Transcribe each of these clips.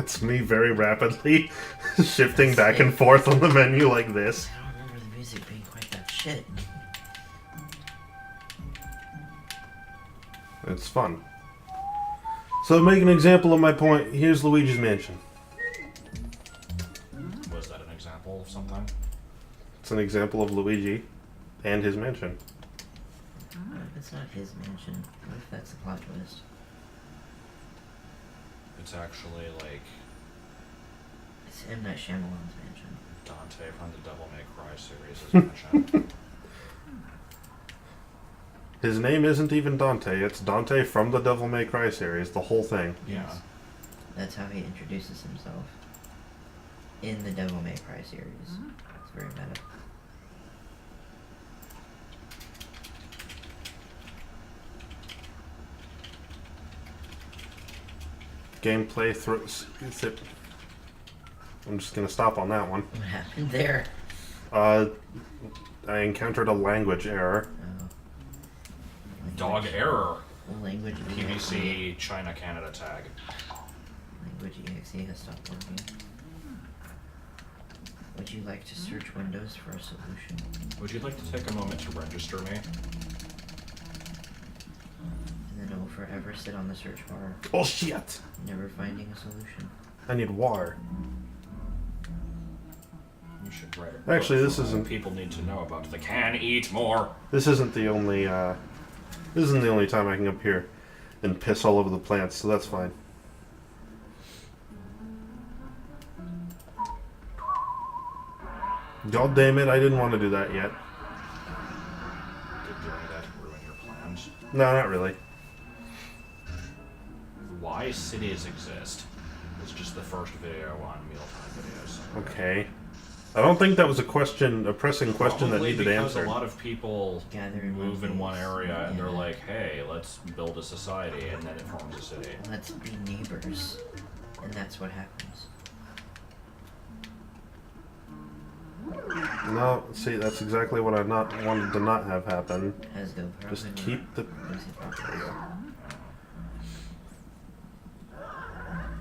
It's me very rapidly shifting back and forth on the menu like this. I don't remember the music being quite that shit. It's fun. So to make an example of my point, here's Luigi's Mansion. Was that an example of something? It's an example of Luigi and his mansion. What if it's not his mansion? What if that's the plot twist? It's actually like It's M. Night Shyamalan's mansion. Dante from the Devil May Cry series' mansion. His name isn't even Dante, it's Dante from the Devil May Cry series, the whole thing. Yeah. That's how he introduces himself. In the Devil May Cry series. It's very meta. Gameplay I'm just gonna stop on that one. What happened there? I encountered a language error. Oh. Dog error. Language PVC China Canada tag. Language exe has stopped working. Would you like to search Windows for a solution? Would you like to take a moment to register me? And then it will forever sit on the search bar, Oh shit! never finding a solution. I need water. You should write a book Actually, this for what isn't- people need to know about the can eat more. This isn't the only time I can come up here and piss all over the plants, so that's fine. God damn it, I didn't want to do that yet. Did doing that ruin your plans? No, not really. Why cities exist is just the first video on mealtime videos. Okay. I don't think that was a pressing question Probably that needed because answered. a lot of people Gather in move one in one place. area and they're Yeah. like, hey, let's build a society, and then it forms a city. Let's be neighbors. And that's what happens. No, see, that's exactly what I wanted to not have happen. Has GoPro Just been keep the... Lucy Fox's?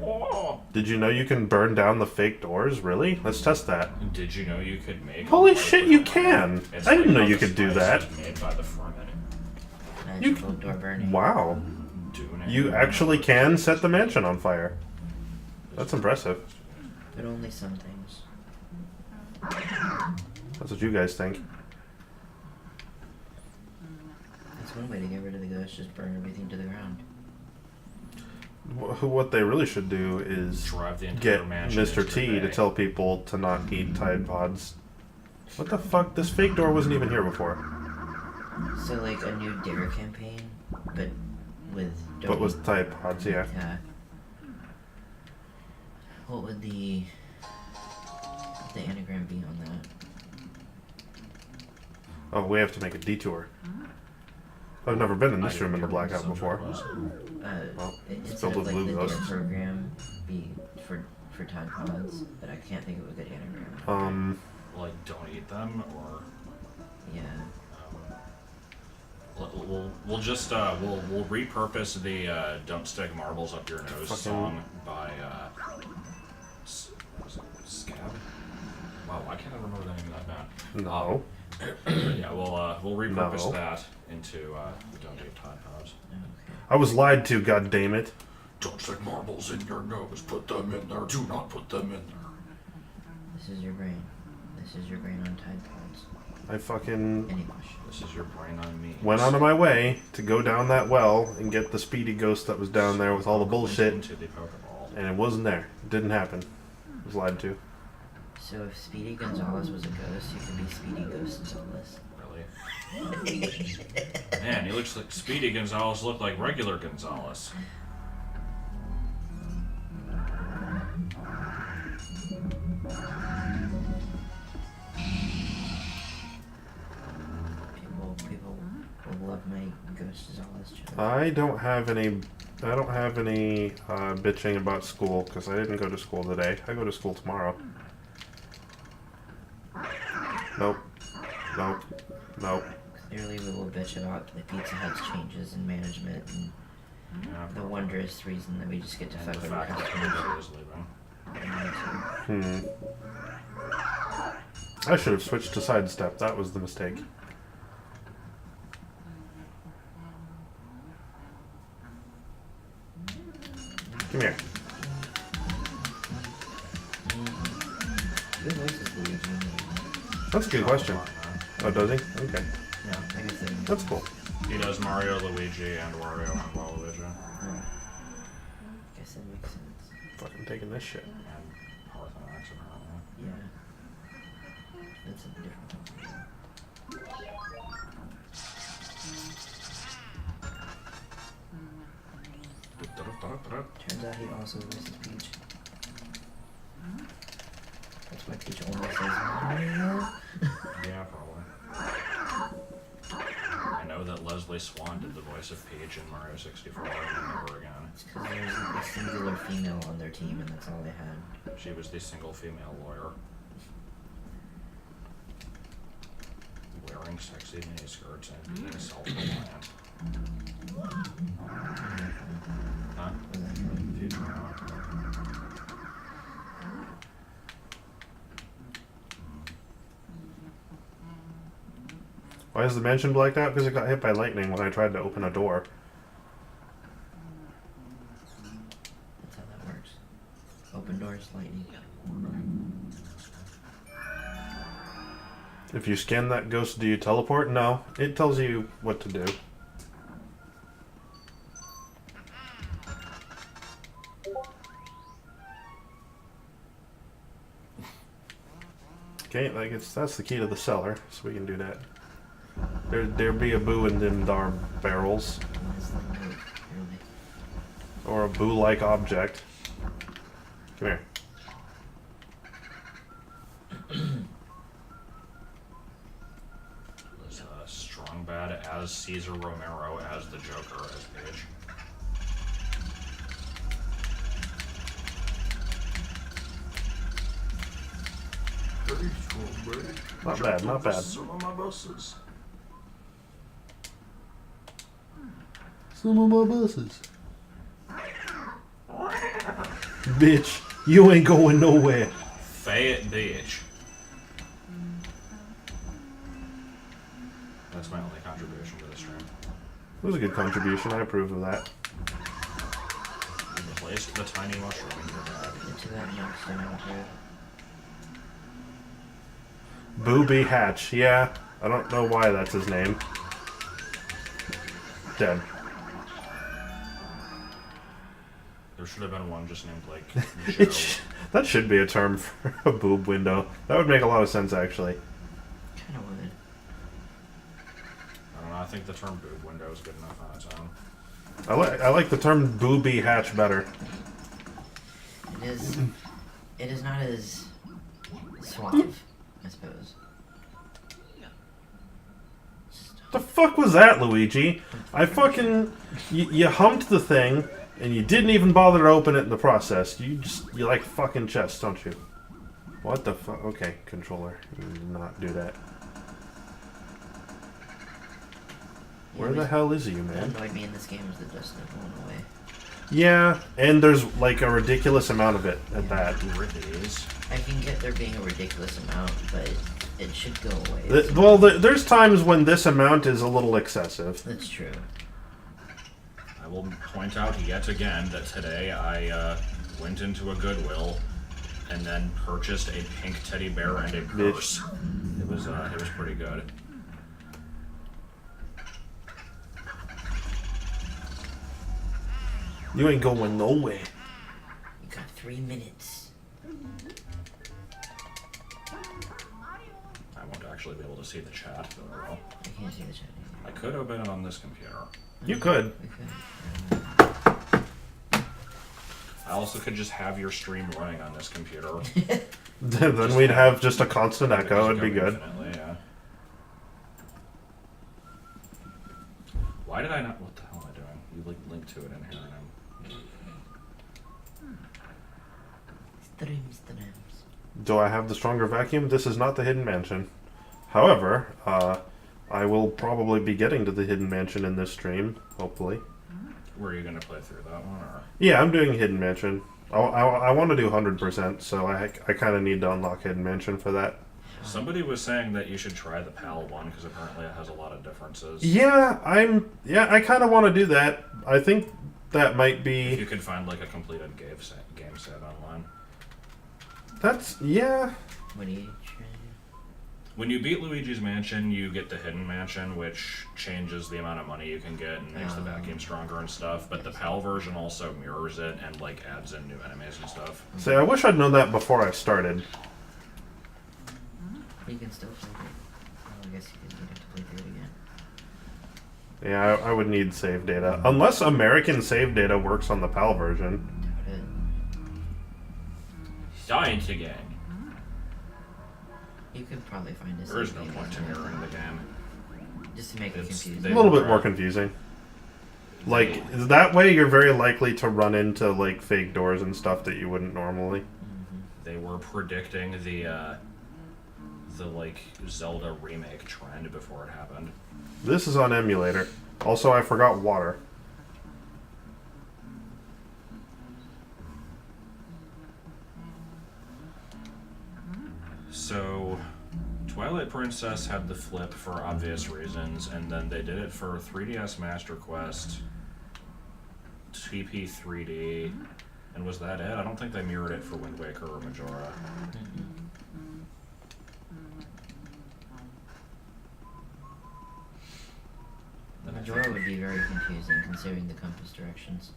Oh. Did you know you can burn down the fake doors? Really? Let's test that. Did you know you could make? Holy a shit, light you with can! It's I didn't like know how you the could do spice that. is made by the ferment. Magical door burning. Wow. Doing it. You actually can set the mansion on fire. That's impressive. But only some things. That's what you guys think. That's one way to get rid of the ghost, just burn everything to the ground. What they really should do is Drive the entire get mansion Mr. into T the to bay. tell people to not eat Tide Pods. What the fuck? This fake door wasn't even here before. So like a new Dare campaign, but with But with Tide Pods, yeah. Yeah. What would the anagram be on that? Oh, we have to make a detour. I've never been in this room in the blackout before. Well, It's it's filled with like blue the ghosts. Dare program be for Tide Pods, but I can't think of a good anagram. Like, don't eat them, or Yeah. we'll just we'll repurpose the "Don't Stick Marbles Up Your Nose" Fucking- song by what was it? Scab. Wow, why can't I remember the name of that band? No. Yeah, we'll repurpose No. that into "Don't Eat Tide Pods." Okay. I was lied to, god damn it. Don't stick marbles in your nose. Put them in there. Do not put them in there. This is your brain. This is your brain on Tide Pods. I fucking Any question? This is your brain on me. went out of my way to go down that well and get the speedy ghost that was down there with all the bullshit, Into the Pokeball. and it wasn't there. It didn't happen. I was lied to. So if Speedy Gonzalez was a ghost, you could be Speedy Ghost Gonzalez. Really? Man, he looks like Speedy Gonzalez looked like regular Gonzalez. People will love my Ghost Gonzalez joke. I don't have any bitching about school because I didn't go to school today. I go to school tomorrow. Nope. Nope. Nope. Clearly we will bitch about the Pizza Hut's changes in management and Yeah, The wondrous reason that we just get to and fuck the with fact that customers. everybody is leaving. I should have switched to sidestep. That was the mistake. Come here. Who voices Luigi? That's a good question. Oh, does he? Okay. Yeah. I guess it That's cool. He does Mario, Luigi, and Wario and Waluigi. guess that makes sense. Fucking taking this shit. And Parthenax, apparently. Yeah. That's a different one. Turns out he also voices Peach. That's why Peach only says Mario. Yeah, probably. I know that Leslie Swan did the voice of Peach in Mario 64 and never again. It's because there's a singular female on their team and that's all they had. She was the single female lawyer. Wearing sexy miniskirts and being self-reliant. Huh? Where's that from? Future. Why is the mansion blacked out? Because it got hit by lightning when I tried to open a door. That's how that works. Open doors, lightning. If you scan that ghost, do you teleport? No. It tells you what to do. Okay, that's the key to the cellar, so we can do that. There be a boo in them darn barrels. Unless they move, really. Or a boo-like object. Come here. Was Strong Bad as Caesar Romero as the Joker as Paige. Not bad, not bad. Some of my buses. Some of my buses. Bitch, you ain't going nowhere. Fayette Beach. That's my only contribution to the stream. It was a good contribution. I approve of that. You replaced the tiny mushroom in your bag. Into that next time, Booby Hatch. Yeah, I don't know why that's his name. Dead. There should have been one just named like It Joe. that should be a term for a boob window. That would make a lot of sense, actually. Kind of would. I don't know. I think the term boob window is good enough on its own. I like the term booby hatch better. It is. It is not as suave, I suppose. The fuck was that, Luigi? I fucking you humped the thing and you didn't even bother to open it in the process. You like fucking chess, don't you? What the fuck? Okay, controller, you did not do that. Where the hell is you, What man? annoyed me in this game is the dust that went away. Yeah, and there's like a ridiculous amount of it at that. Riddies. I can get there being a ridiculous amount, but it should go away. Well, there's times when this amount is a little excessive. That's true. I will point out yet again that today I went into a Goodwill and then purchased a pink teddy bear and a purse. It was pretty good. You ain't going nowhere. You got 3 minutes. I won't actually be able to see the chat, but I will. I can't see the chat I could open it on this computer. You could. either. I also could just have your stream running on this computer. Then we'd have just a constant echo. It'd be good. Infinitely, yeah. Why did I not? What the hell am I doing? You like link to it in here, and Streams. Do I have the stronger vacuum? This is not the Hidden Mansion. However, I will probably be getting to the Hidden Mansion in this stream, hopefully. Were you gonna play through that one, or? Yeah, I'm doing Hidden Mansion. I want to do 100%, so I kind of need to unlock Hidden Mansion for that. Somebody was saying that you should try the PAL one because apparently it has a lot of differences. Yeah, I kind of want to do that. I think that might If be. you could find like a completed game set online. That's yeah. What do you try? When you beat Luigi's Mansion, you get the Hidden Mansion, which changes the amount of money you can get and makes the vacuum stronger and stuff. But the PAL version also mirrors it and like adds in new enemies and stuff. See, I wish I'd known that before I started. You can still play it. Oh, I guess you could have to play through it again. Yeah, I would need save data. Unless American save data works on the PAL version. Science again. You could probably find a There is save no data point to somewhere. mirroring the game. Just to make it It's- confusing. they- A little bit more confusing. Like, that way you're very likely to run into, like, fake doors and stuff that you wouldn't normally. Mm-hmm. They were predicting the like Zelda remake trend before it happened. This is on emulator. Also, I forgot water. So, Twilight Princess had the flip for obvious reasons, and then they did it for 3DS Master Quest, TP 3D, and was that it? I don't think they mirrored it for Wind Waker or Majora. The Majora would be very confusing considering the compass directions.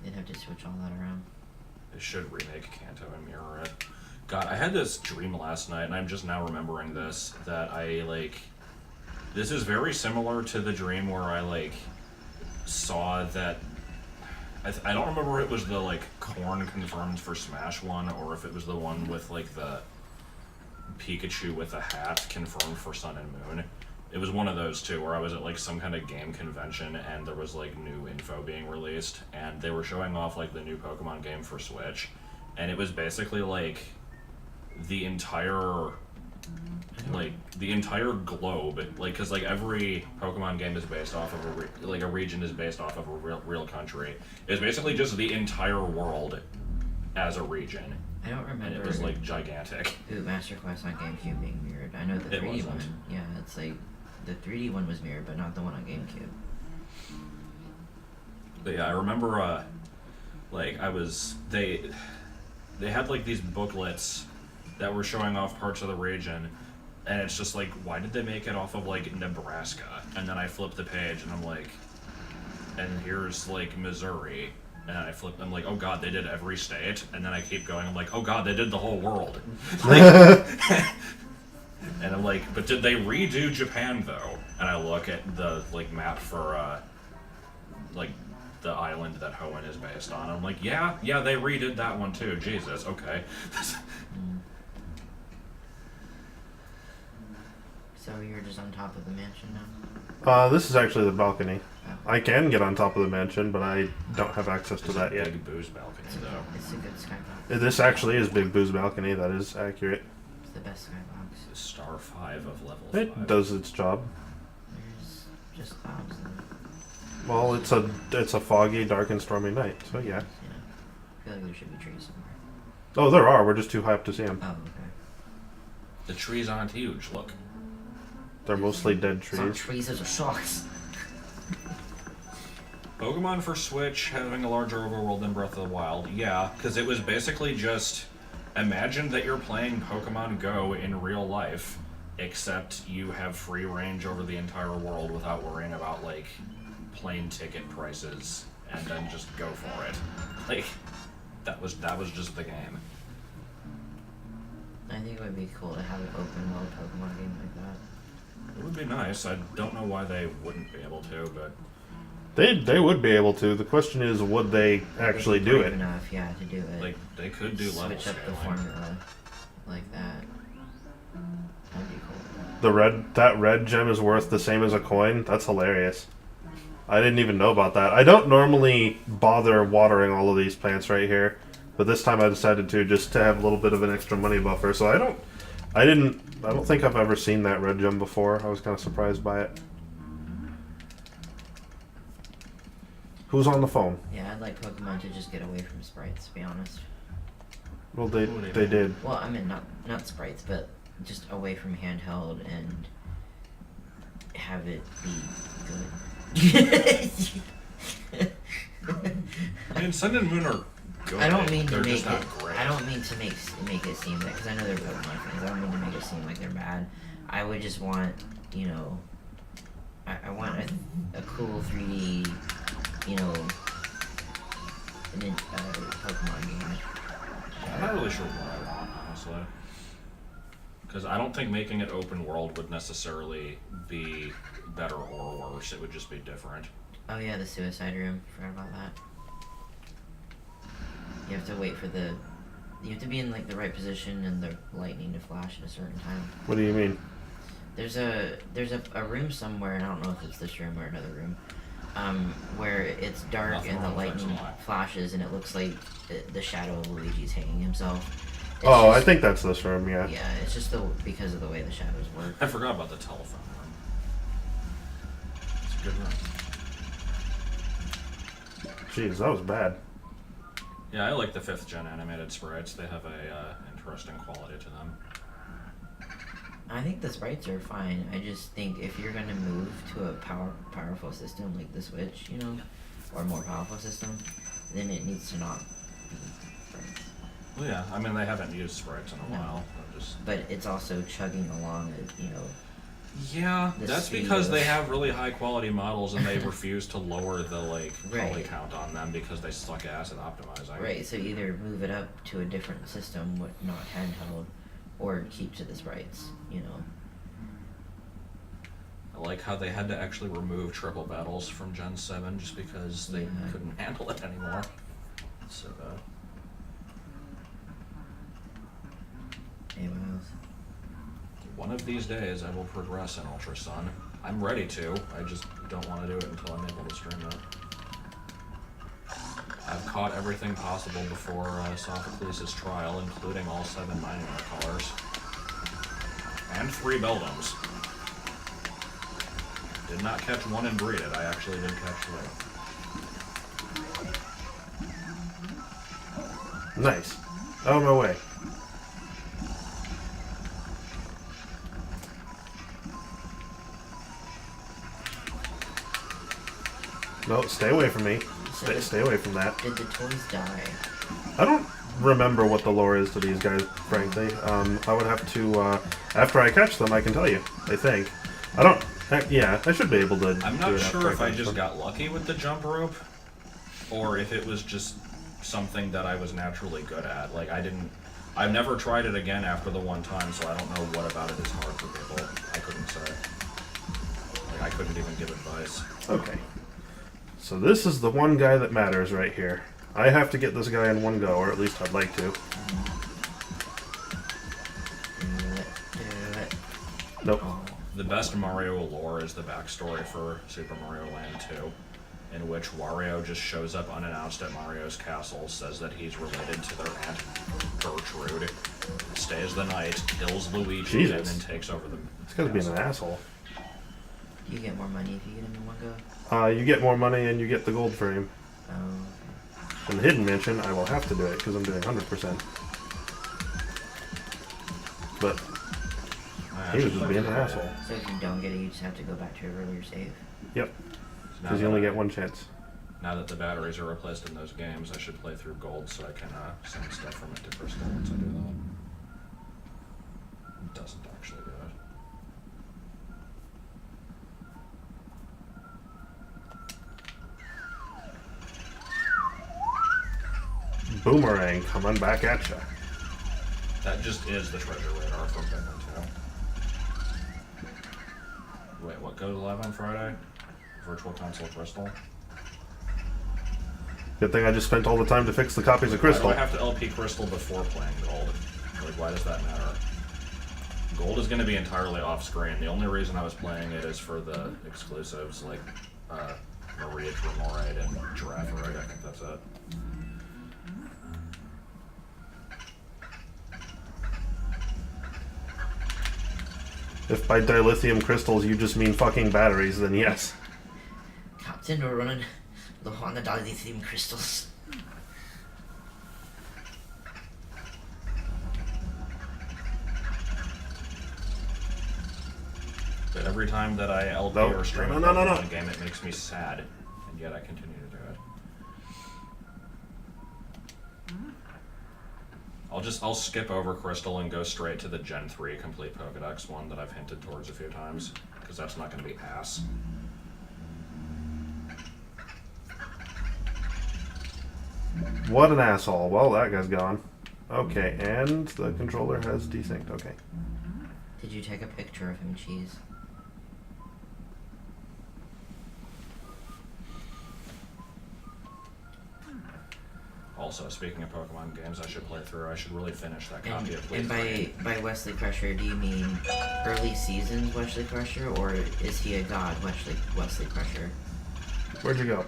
They'd have to switch all that around. They should remake Kanto and mirror it. God, I had this dream last night, and I'm just now remembering this, that I, like... This is very similar to the dream where I, like, saw that... I don't remember if it was the, like, corn confirmed for Smash one, or if it was the one with, like, the Pikachu with a hat confirmed for Sun and Moon. It was one of those two, where I was at, like, some kind of game convention, and there was, like, new info being released, and they were showing off, like, the new Pokemon game for Switch, and it was basically, like, the entire globe, like, because, like, every Pokemon game is based off of a region is based off of a real country. It's basically just the entire world as a region, I don't remember. and it was, like, gigantic. Boot Master Quest on GameCube being mirrored. I know the It 3D wasn't. one. Yeah, it's like the 3D one was mirrored, but not the one on GameCube. But yeah, I remember, they had, like, these booklets that were showing off parts of the region, and it's just like, why did they make it off of, like, Nebraska? And then I flip the page, and I'm like, and here's, like, Missouri, and I'm like, oh god, they did every state, and then I keep going, I'm like, oh god, they did the whole world. And I'm like, but did they redo Japan, though? And I look at the, like, map for, like, the island that Hoenn is based on. I'm like, yeah, they redid that one, too. Jesus, okay. So you're just on top of the mansion now? This is actually the balcony. Oh. I can get on top of the mansion, but I don't have access to that yet. Big Boo's balcony, It's a, though. it's a good skybox. This actually is Big Boo's balcony. That is accurate. It's the best skybox. Star 5 of level It 5. does its job. There's just clouds and Well, it's a foggy, dark, and stormy night. So yeah. I feel like there should be trees somewhere. Oh, there are. We're just too hyped to see them. Oh, okay. The trees aren't huge, look. They're mostly dead It's not trees. trees, those are shocks. Pokemon for Switch having a larger overworld than Breath of the Wild. Yeah, because it was basically just... Imagine that you're playing Pokemon Go in real life, except you have free range over the entire world without worrying about, like, plane ticket prices, and then just go for it. Like, that was just the game. I think it would be cool to have an open world Pokemon game like that. It would be nice. I don't know why they wouldn't be able to, but... They would be able to. The question is, would they actually do Brave it? enough, yeah, to do it. Like, they could do level Switch up the scaling. formula like that. That'd be cool. That red gem is worth the same as a coin. That's hilarious. I didn't even know about that. I don't normally bother watering all of these plants right here, but this time I decided to, just to have a little bit of an extra money buffer. So I don't think I've ever seen that red gem before. I was kind of surprised by it. Who's on the phone? Yeah, I'd like Pokemon to just get away from sprites, to be honest. Well, they What do you they mean? did. Well, I mean, not sprites, but just away from handheld and have it be good. I mean, Sun and Moon are good. I don't mean to they're make just not it. great. I don't mean to make it seem that, because I know they're Pokemon fans. I don't mean to make it seem like they're bad. I would just want, you know, I want a cool 3D, you know, Pokemon game. I'm not really sure what I want, honestly. Because I don't think making it open world would necessarily be better or worse. It would just be different. Oh yeah, the suicide room. Forgot about that. You have to wait for the. You have to be in like the right position and the lightning to flash at a certain time. What do you mean? There's a room somewhere, and I don't know if it's this room or another room, where it's dark Nothing and the wrong with lightning fixing light. flashes, and it looks like the shadow of Luigi's hanging himself. It's Oh, I just- think that's this room. Yeah. Yeah, it's just because of the way the shadows work. I forgot about the telephone room. It's a good room. Jeez, that was bad. Yeah, I like the 5th gen animated sprites. They have a interesting quality to them. I think the sprites are fine. I just think if you're gonna move to a powerful system like the Switch, you know, or a more powerful system, then it needs to not be sprites. Well, yeah, I mean, they haven't used sprites in a No. while. They're just... But it's also chugging along, you know. Yeah, The that's speed because of- they have really high quality models and they refuse to lower the poly Right. count on them because they suck ass at optimizing. Right, so either move it up to a different system, not handheld, or keep to the sprites, you know. I like how they had to actually remove triple battles from Gen 7 just because they Yeah. couldn't handle it anymore. So bad. Anyone else? One of these days I will progress in Ultra Sun. I'm ready to, I just don't want to do it until I'm able to stream it. I've caught everything possible before Sophocles' trial, including all 7 minor colors. And 3 Beldums. Did not catch 1 and breed it, I actually did catch 3. Nice. Out of my way. No, stay away from me. Stay away from that. Did the toys die? I don't remember what the lore is to these guys, frankly. I would have to, after I catch them, I can tell you, I think. I don't, yeah, I should be able to I'm do not it sure after if I catch just them. got lucky with the jump rope, or if it was just something that I was naturally good at. Like, I've never tried it again after the one time, so I don't know what about it is hard for people. I couldn't say. Like, I couldn't even give advice. Okay. So this is the one guy that matters right here. I have to get this guy in one go, or at least I'd like to. Do it. Nope. Oh. The best Mario lore is the backstory for Super Mario Land 2, in which Wario just shows up unannounced at Mario's castle, says that he's related to their aunt Gertrude, stays the night, kills Luigi, and Jesus. then takes over the This guy's being an castle. asshole. You get more money if you get them in one go? You get more money and you get the gold frame. Oh. In the hidden mansion, I will have to do it because I'm doing 100%. But he was just being an asshole. So if you don't get it, you just have to go back to your earlier save. Yep. Now Because you that only I- get one chance. Now that the batteries are replaced in those games, I should play through gold so I can send stuff from it to Crystal once I do that. It doesn't actually do it. Boomerang coming back at ya. That just is the treasure radar from Pikmin 2. Wait, what goes live on Friday? Virtual Console Crystal? Good thing I just spent all the time to fix the copies of Crystal. Why do I have to LP Crystal before playing Gold? Like, why does that matter? Gold is going to be entirely off-screen. The only reason I was playing it is for the exclusives, like Maria Tremorite and Giraffurite. I think that's it. If by dilithium crystals you just mean fucking batteries, then yes. Captain, we're running The Honda Dolly theme crystals. But every time that I LP No. or stream No, a no, no, no, Pokemon no. game, it makes me sad, and yet I continue to do it. I'll skip over Crystal and go straight to the Gen 3 complete Pokedex one that I've hinted towards a few times, because that's not going to be ass. What an asshole. Well, that guy's gone. Okay, and the controller has desynced. Okay. Did you take a picture of him, Cheese? Also, speaking of Pokemon games I should play through, I should really finish that copy of Please. And by Wesley Crusher, do you mean early seasons Wesley Crusher, or is he a god, Wesley Crusher? Where'd you go?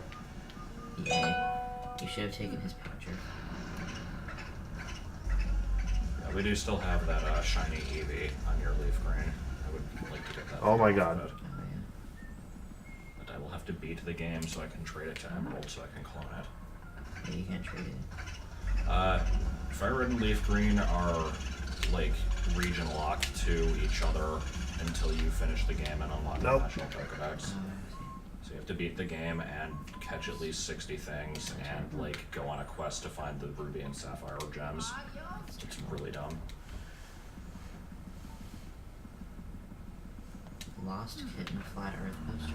Yeah, you should have taken his picture. Yeah, we do still have that shiny Eevee on your leaf green. I would like to get that. Oh my off god. of it. Oh yeah. But I will have to beat the game so I can trade it to Emerald so I can clone it. Yeah, you can't trade it. Fire Red and Leaf Green are like region locked to each other until you finish the game and unlock Nope. the National Pokedex. Oh, I see. So you have to beat the game and catch at least 60 things and like go on a quest to find the Ruby and Sapphire gems. It's really dumb. Lost Kitten Flat Earth poster.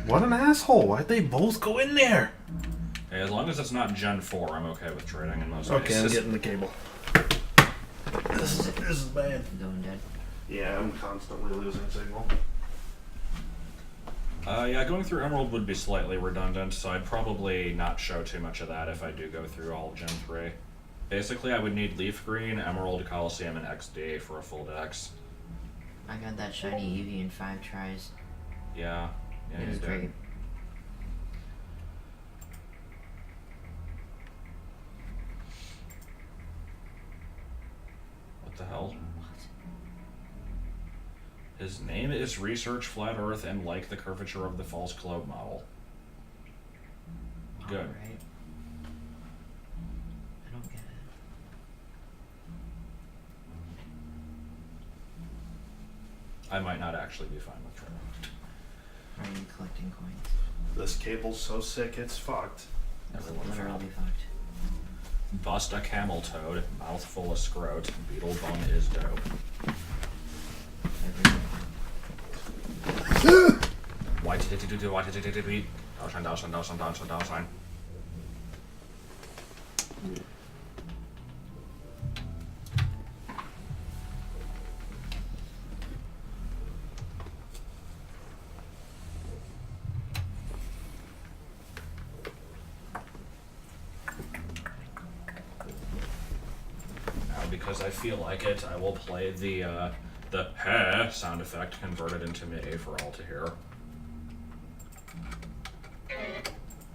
What an asshole. Why'd they both go in there? Hey, as long as it's not Gen 4, I'm okay with trading in most Okay, I'm cases. getting the cable. This is bad. Going dead. Yeah, I'm constantly losing signal. Yeah, going through Emerald would be slightly redundant, so I'd probably not show too much of that if I do go through all Gen 3. Basically, I would need Leaf Green, Emerald, Coliseum, and XD for a full dex. I got that shiny Eevee in 5 tries. Yeah, It was you did. great. What the hell? His name is Research Flat Earth and like the curvature of the false globe model. Good. Alright. I don't get it. I might not actually be fine with trading. Are you collecting coins? This cable's so sick, it's fucked. Everyone Literally fell. fucked. Bust a camel toad, mouthful of scrote, beetle bum is dope. Why did it do? Why did it be? Down. Now, because I feel like it, I will play the heh sound effect converted into MIDI for all to hear.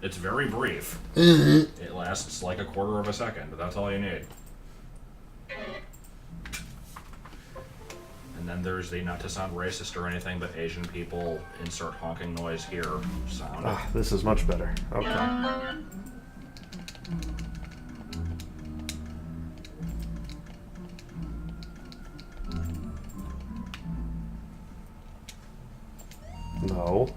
It's very brief. It lasts like a quarter of a second, but that's all you need. And then there's the not to sound racist or anything, but Asian people insert honking noise here sound. Ah, this is much better. Okay. No.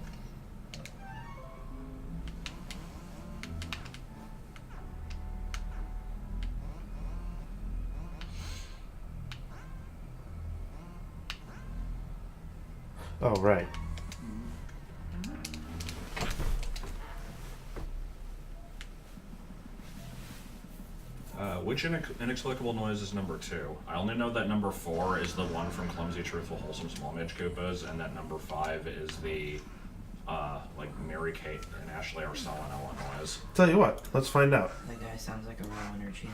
Oh, right. Which inexplicable noise is number 2? I only know that number 4 is the one from Clumsy, Truthful, Wholesome, Small Midge Koopas, and that number 5 is the, like, Mary Kate and Ashley are selling noise. Tell you what, let's find out. That guy sounds like a raw winter cheese.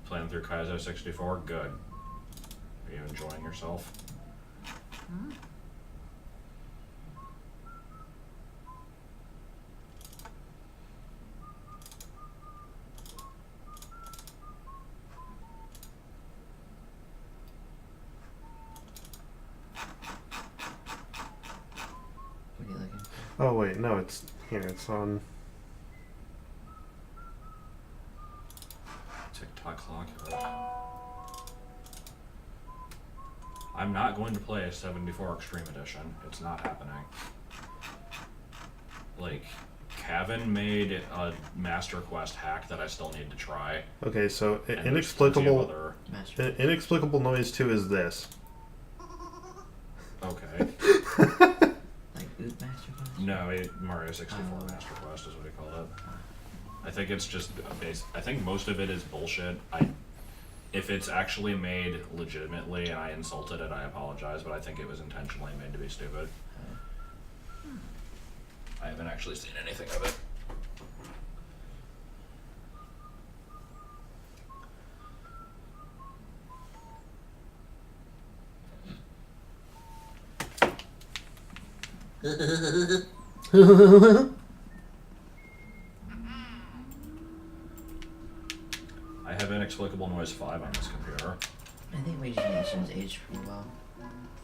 Playing through Kaizo 64? Good. Are you enjoying yourself? Oh wait, no, it's here. It's on. TikTok clock. I'm not going to play a 74 Extreme Edition. It's not happening. Like, Kevin made a Master Quest hack that I still need to try. Okay, so and there's plenty of inexplicable. other- Inexplicable noise 2 is this. Okay. Like Boot Master Quest? No, Mario 64 Master Quest is what he called it. I think it's just a base. I think most of it is bullshit. If it's actually made legitimately and I insulted it, I apologize, but I think it was intentionally made to be stupid. I haven't actually seen anything of it. I have Inexplicable Noise 5 on this computer. I think Luigi Nation's aged pretty well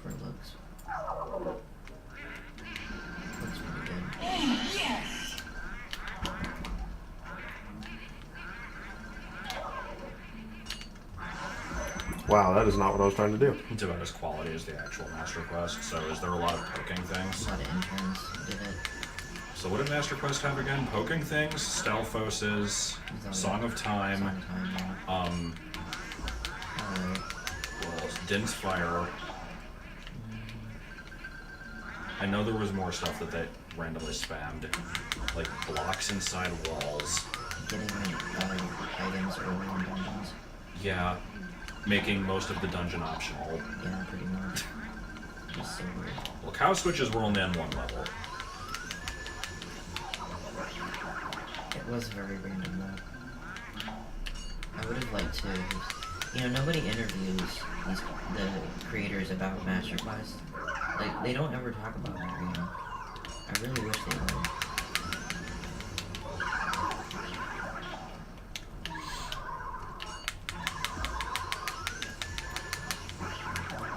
for looks. Looks pretty good. Wow, that is not what I was trying to do. It's about as quality as the actual Master Quest, so is there a lot of poking things? A lot of interns did it. So what did Master Quest have again? Poking things, Stelphoses, Song of Time, Sometime, what else? Din's Fire. I know there was more stuff that they randomly spammed, like blocks inside walls. getting items early in dungeons. Yeah, making most of the dungeon optional. Yeah, pretty much. Just so weird. Well, cow switches were only on one level. It was very random though. I would have liked to, nobody interviews the creators about Master Quest. Like, they don't ever talk about it, I really wish they would.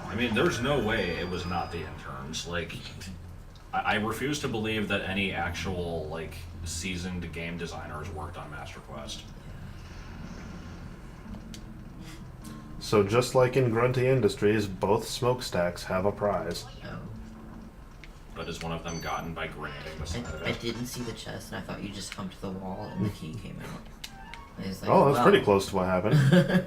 I mean, there's no way it was not the interns. Like, I refuse to believe that any actual, like, seasoned game designers worked on Master Quest. So just like in Grunty Industries, both smokestacks have a prize. Oh. But is one of them gotten by grenading the side of I it? didn't see the chest, and I thought you just humped the wall and the key came out. I was like, Oh, that's wow. pretty close to what happened.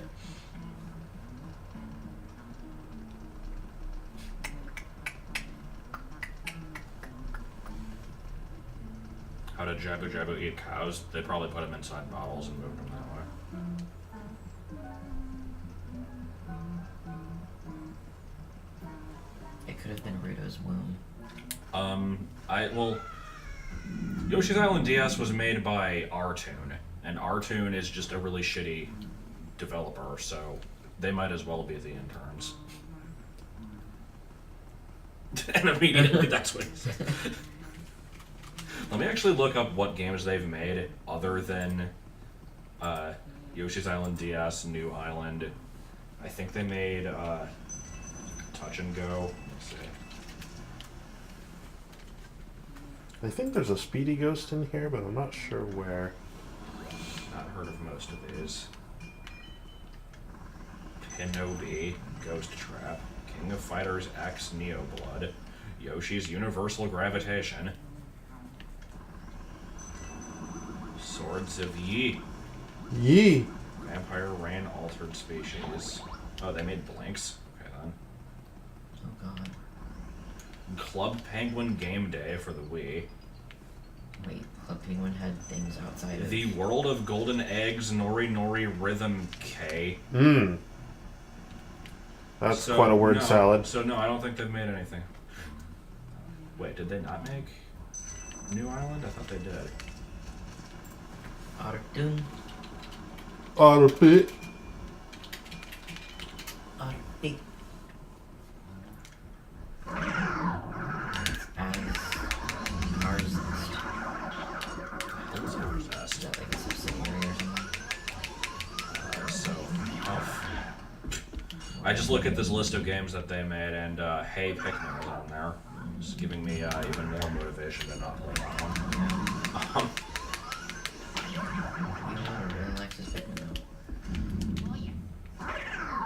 How did Jabu Jabu eat cows? They probably put them inside bottles and moved them that way. It could have been Ruto's womb. Yoshi's Island DS was made by R-Tune, and R-Tune is just a really shitty developer, so they might as well be the interns. And immediately that's what he said. Let me actually look up what games they've made other than Yoshi's Island DS, New Island. I think they made Touch and Go. Let's see. I think there's a Speedy Ghost in here, but I'm not sure where. Not heard of most of these. Pinobi, Ghost Trap, King of Fighters X, Neo Blood, Yoshi's Universal Gravitation, Swords of Yi, Yee! Vampire Rain Altered Species. Oh, they made Blinks. Okay then. Oh god. Club Penguin Game Day for the Wii. Wait, Club Penguin had things outside of... The World of Golden Eggs Nori Nori Rhythm K. Mmm. That's So, quite a word no, salad. So no, I don't think they've made anything. Wait, did they not make New Island? I thought they did. Artun. Autopit. Artun. As ours. What was ours Is asked? that like a subsidiary or something? I just look at this list of games that they made, and Hey Pikmin is on there. It's giving me even more motivation to not play that one. Really likes this big window.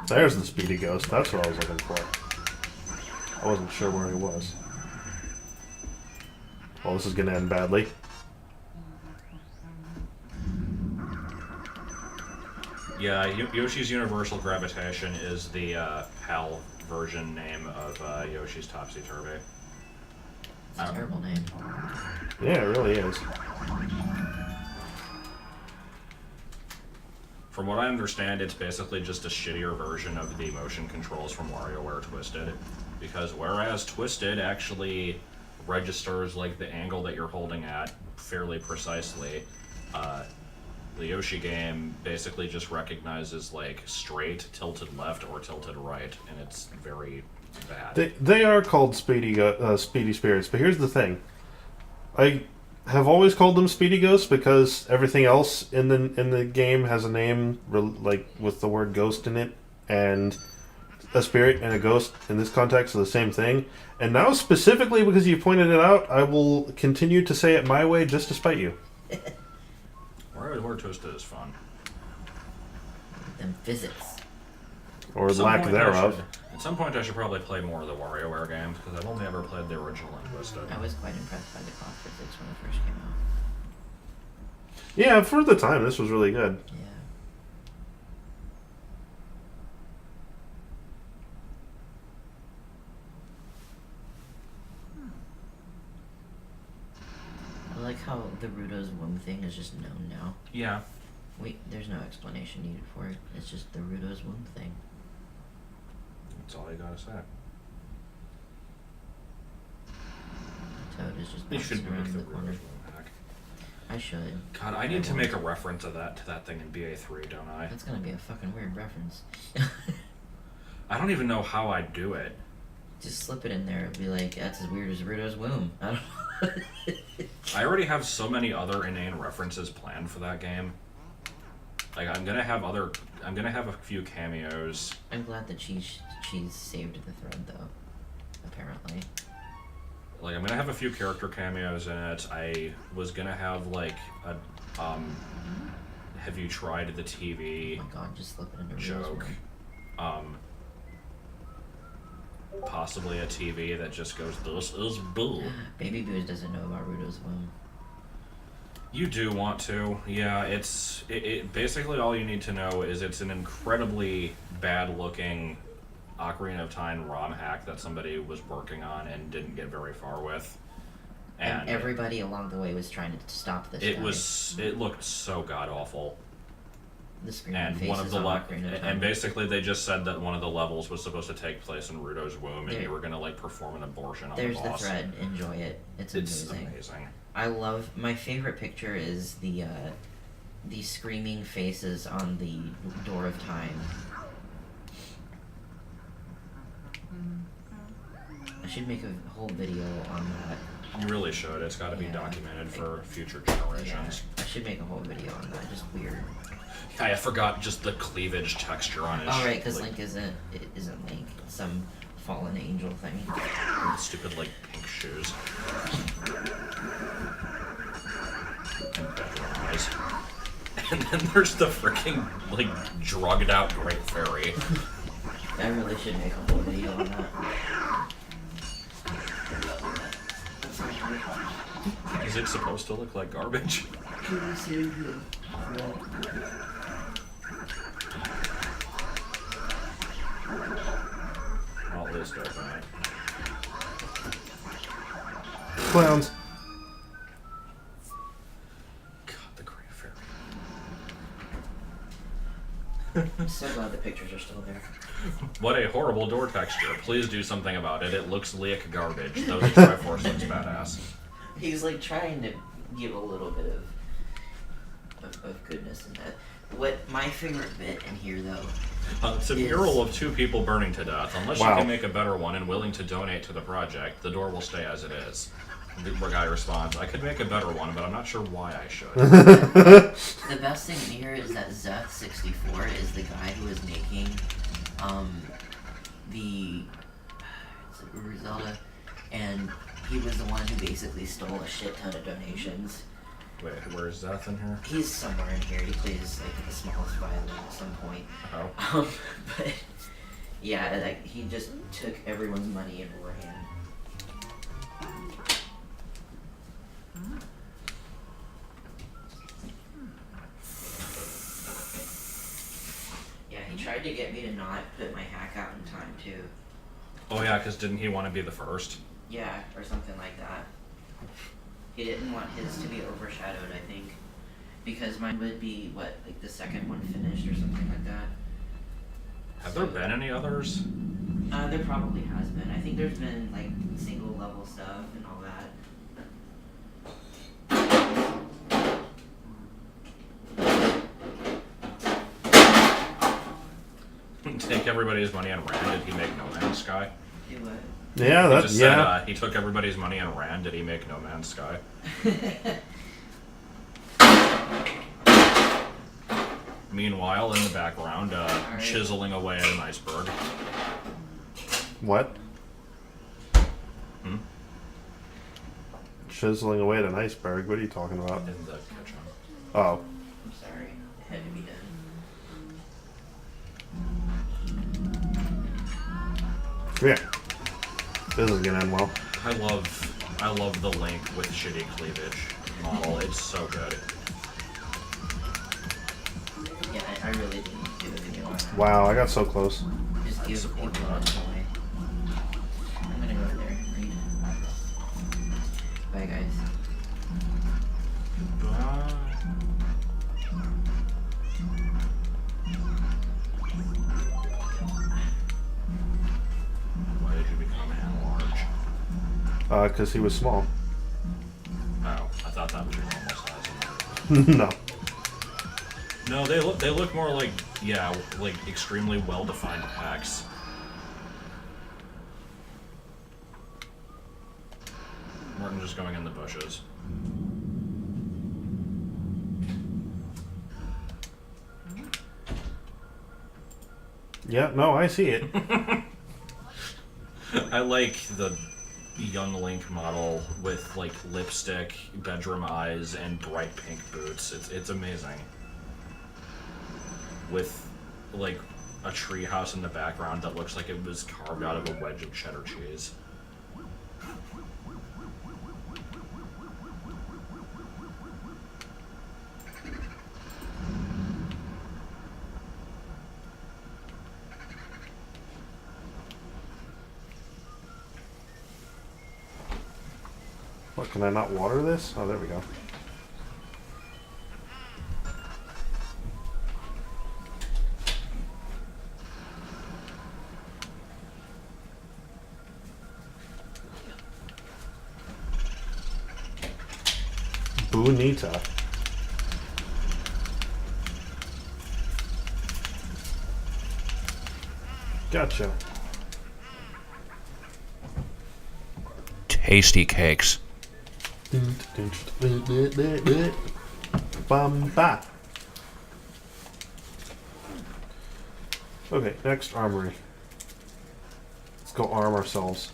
There's the speedy ghost. That's what I was looking for. I wasn't sure where he was. Well, this is gonna end badly. Yeah, Yoshi's Universal Gravitation is the PAL version name of Yoshi's Topsy-Turvy. It's a terrible name. Yeah, it really is. From what I understand, it's basically just a shittier version of the motion controls from WarioWare Twisted. Because whereas Twisted actually registers like the angle that you're holding at fairly precisely, the Yoshi game basically just recognizes like straight, tilted left, or tilted right, and it's very bad. They are called speedy spirits, but here's the thing. I have always called them speedy ghosts because everything else in the game has a name like with the word ghost in it, and a spirit and a ghost in this context are the same thing. And now specifically because you pointed it out, I will continue to say it my way just to spite you. WarioWare Twisted is fun. Them physics. Or At some lack point thereof. At some point I should probably play more of the WarioWare games, because I've only ever played the original in Twisted. I was quite impressed by the clock physics when it first came out. Yeah, for the time, this was really good. Yeah. I like how the Rudo's womb thing is just known now. Yeah. Wait, there's no explanation needed for it. It's just the Rudo's womb thing. That's all you gotta say. Toad is just You should bouncing make around the the corner. Rudo's Womb hack. I should. God, I need to make a reference of that to that thing in BA3, don't I? That's gonna be a fucking weird reference. I don't even know how I'd do it. Just slip it in there and be like, that's as weird as Rudo's womb. I don't know. I already have so many other inane references planned for that game. Like I'm gonna have a few cameos. I'm glad that Cheese saved the thread though. Apparently. Like I'm gonna have a few character cameos in it. I was gonna have like a have you tried the TV Oh my god, just slip it into Rudo's joke. womb. Possibly a TV that just goes, "This is bull." Baby Booze doesn't know about Rudo's womb. You do want to, yeah. It basically all you need to know is it's an incredibly bad-looking Ocarina of Time ROM hack that somebody was working on and didn't get very far with, And everybody along the way was trying to stop this. It looked so god awful. The screaming And faces one of the on Ocarina of Time. and basically they just said that one of the levels was supposed to take place in Rudo's womb, and you were gonna like perform an abortion on the There's boss. the thread. Enjoy it. It's amazing. I love. My favorite picture is the screaming faces on the Door of Time. I should make a whole video on that. You really should. It's got to be Yeah. documented for future generations. Yeah, I should make a whole video on that. Just weird. I forgot just the cleavage texture on his. Oh right, because Link isn't Link. It's some fallen angel thing. Stupid like pink shoes. And bedroom eyes. And then there's the freaking like drugged out Great Fairy. I really should make a whole video on that. Is it supposed to look like garbage? Well, at least open it. Clowns. God, the Great Fairy. I'm so glad the pictures are still there. What a horrible door texture. Please do something about it. It looks like garbage. Though the Triforce looks badass. He's like trying to give a little bit of goodness in that. What my favorite bit in here though. It's a mural of two people burning to death. Unless Wow. you can make a better one and willing to donate to the project, the door will stay as it is. The guy responds, I could make a better one, but I'm not sure why I should. The best thing in here is that Zeth64 is the guy who is making the Zelda, and he was the one who basically stole a shit ton of donations. Wait, where is that in here? He's somewhere in here. He plays like the smallest violin at some point. Oh. But yeah, like he just took everyone's money and ran. Yeah, he tried to get me to not put my hack out in time too. Oh yeah, because didn't he want to be the first? Yeah, or something like that. He didn't want his to be overshadowed, I think. Because mine would be, what, like the second one finished or something like that. Have there been any others? There probably has been. I think there's been, like, single level stuff and all that. Take everybody's money and ran. Did he make No Man's Sky? Do what? Yeah, He that's just said he took everybody's money and ran. Did he make No Man's Sky? Meanwhile, in the background, Alright. chiseling away at an iceberg. What? Hmm? Chiseling away at an iceberg. What are you talking about? In the kitchen. Oh. I'm sorry. It had to be done. Yeah. This is gonna end well. I love the Link with shitty cleavage model. It's so good. Yeah, I really didn't do a video on that. Wow, I got so close. Just I'd give support people that. away. I'm gonna go over there and read. Bye, guys. Bye. Why did you become large? Because he was small. Oh, I thought that was your normal size. No. No, they look more like, yeah, like extremely well-defined packs. Martin just going in the bushes. Yeah, no, I see it. I like the young Link model with like lipstick, bedroom eyes, and bright pink boots. It's amazing. With like a tree house in the background that looks like it was carved out of a wedge of cheddar cheese. What, can I not water this? Oh, there we go. Bonita. Gotcha. Tasty cakes. Bamba. Okay, next armory. Let's go arm ourselves.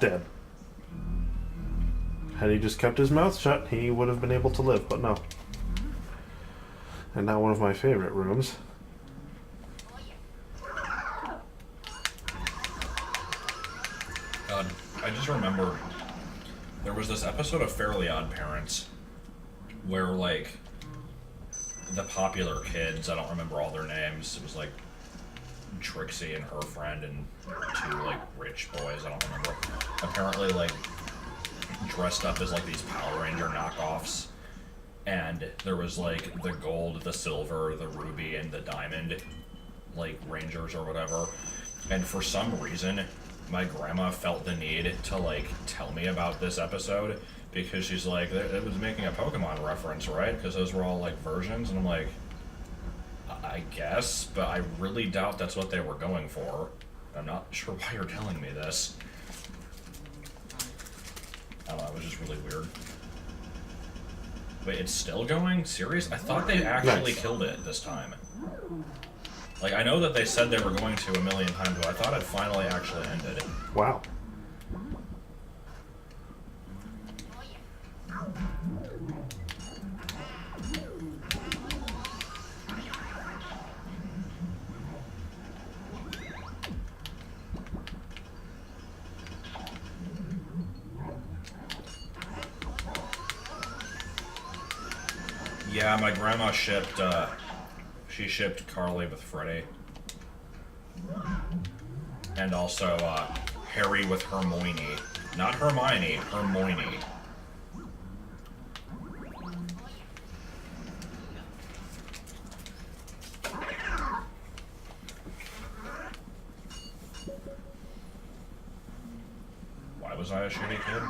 Dead. Had he just kept his mouth shut, he would have been able to live, but no. And now one of my favorite rooms. God, I just remember there was this episode of Fairly Odd Parents where like the popular kids, I don't remember all their names, it was like Trixie and her friend and two like rich boys, I don't remember. Apparently like dressed up as like these Power Ranger knockoffs, and there was like the gold, the silver, the ruby, and the diamond like rangers or whatever, and for some reason my grandma felt the need to like tell me about this episode because she's like, it was making a Pokemon reference, right? Because those were all like versions, and I'm like, I guess, but I really doubt that's what they were going for. I'm not sure why you're telling me this. I don't know, it was just really weird. Wait, it's still going? Serious? I thought they actually killed it this time. Like, I know that they said they were going to a million times, but I thought it finally actually ended. Wow. Yeah, my grandma shipped, she shipped Carly with Freddy. And also, Harry with Hermione. Not Hermione, Hermione. Why was I a shitty kid?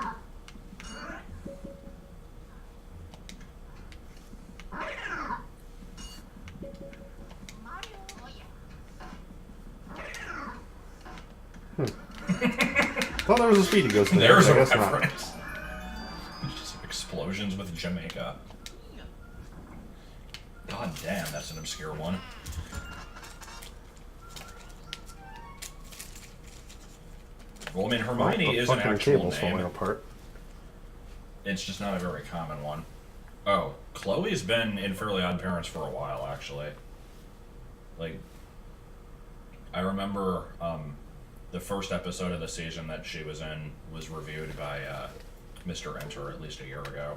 Thought there was a Speedy Ghost in there. There's a I guess not. reference. Just explosions with Jamaica. God damn, that's an obscure one. Well, I mean, Hermione Oh, the is an fucking actual cable's falling name. apart. It's just not a very common one. Oh, Chloe's been in Fairly Odd Parents for a while, actually. Like, I remember the first episode of the season that she was in was reviewed by Mr. Enter at least a year ago.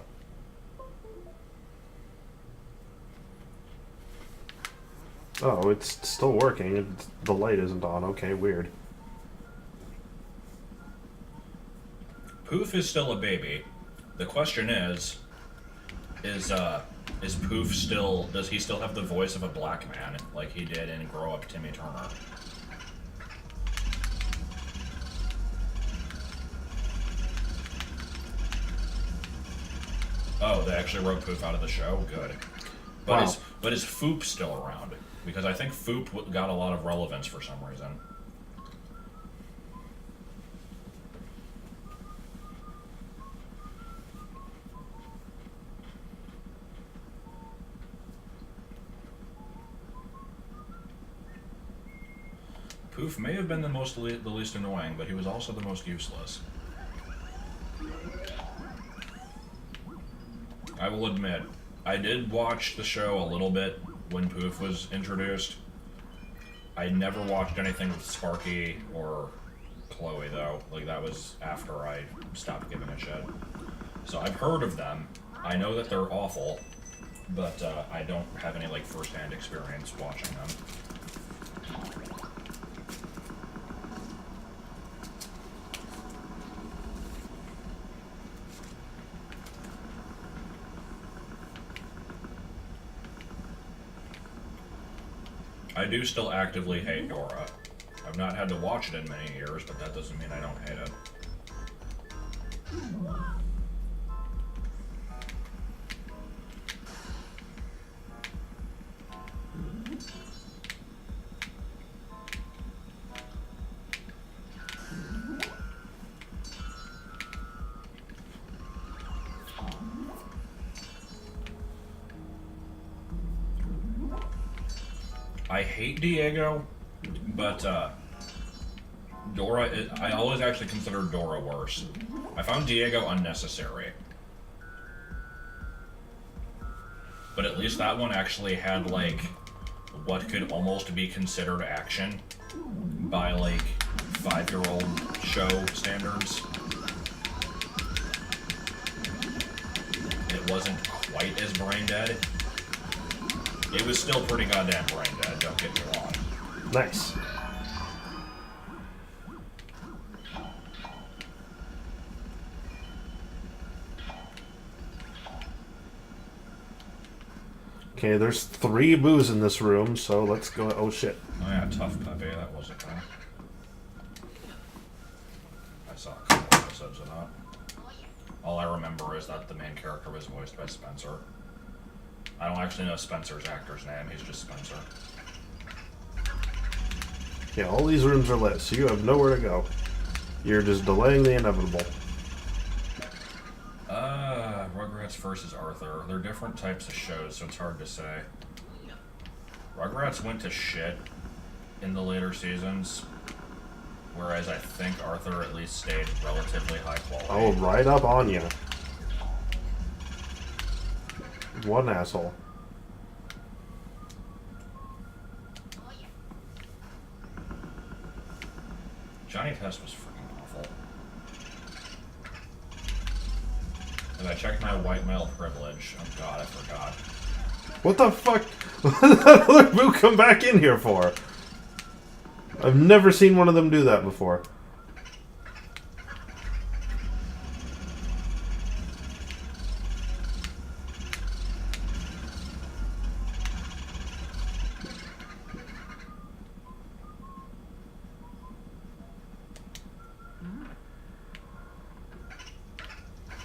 Oh, it's still working. The light isn't on. Okay, weird. Poof is still a baby. The question is Poof still, does he still have the voice of a black man like he did in Grow Up Timmy Turner? Oh, they actually wrote Poof out of the show? Good. But Wow. is Foop still around? Because I think Foop got a lot of relevance for some reason. Poof may have been the least annoying, but he was also the most useless. I will admit, I did watch the show a little bit when Poof was introduced. I never watched anything with Sparky or Chloe, though. Like, that was after I stopped giving a shit. So I've heard of them. I know that they're awful, but I don't have any, like, first-hand experience watching them. I do still actively hate Dora. I've not had to watch it in many years, but that doesn't mean I don't hate it. I hate Diego, but Dora, I always actually considered Dora worse. I found Diego unnecessary. But at least that one actually had, like, what could almost be considered action by, like, 5-year-old show standards. It wasn't quite as brain dead. It was still pretty goddamn brain dead, don't get me wrong. Nice. Okay, there's 3 boos in this room, so let's go. Oh shit. Oh yeah, tough puppy, that wasn't bad. I saw a couple episodes of that. All I remember is that the main character was voiced by Spencer. I don't actually know Spencer's actor's name, he's just Spencer. Yeah, all these rooms are lit, so you have nowhere to go. You're just delaying the inevitable. Rugrats versus Arthur. They're different types of shows, so it's hard to say. Rugrats went to shit in the later seasons, whereas I think Arthur at least stayed relatively high quality. Oh, right up on you. One asshole. Johnny Test was freaking awful. And I checked my white male privilege. Oh god, I forgot. What the fuck? What did that other boo come back in here for? I've never seen one of them do that before.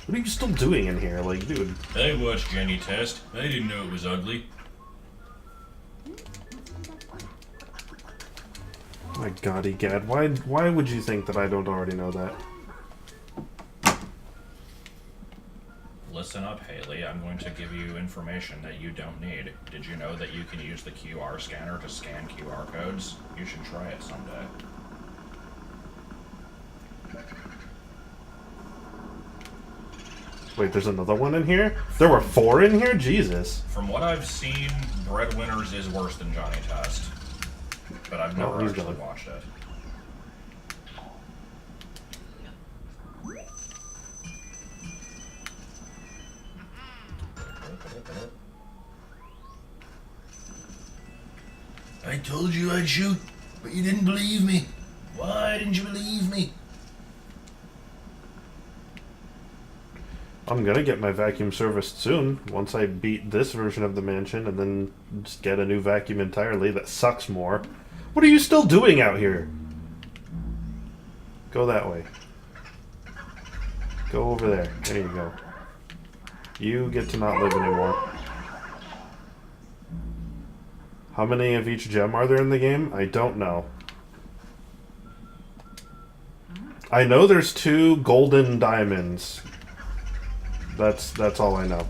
What are you still doing in here? Like, dude. I watched Jenny Test. I didn't know it was ugly. My god, egad. Why would you think that I don't already know that? Listen up, Haley. I'm going to give you information that you don't need. Did you know that you can use the QR scanner to scan QR codes? You should try it someday. Wait, there's another one in here? There were 4 in here? Jesus. From what I've seen, Breadwinners is worse than Johnny Test. But I've never he's actually gone. watched it. I told you I'd shoot, but you didn't believe me. Why didn't you believe me? I'm gonna get my vacuum serviced soon, once I beat this version of the mansion, and then just get a new vacuum entirely that sucks more. What are you still doing out here? Go that way. Go over there. There you go. You get to not live anymore. How many of each gem are there in the game? I don't know. I know there's 2 golden diamonds. That's all I know.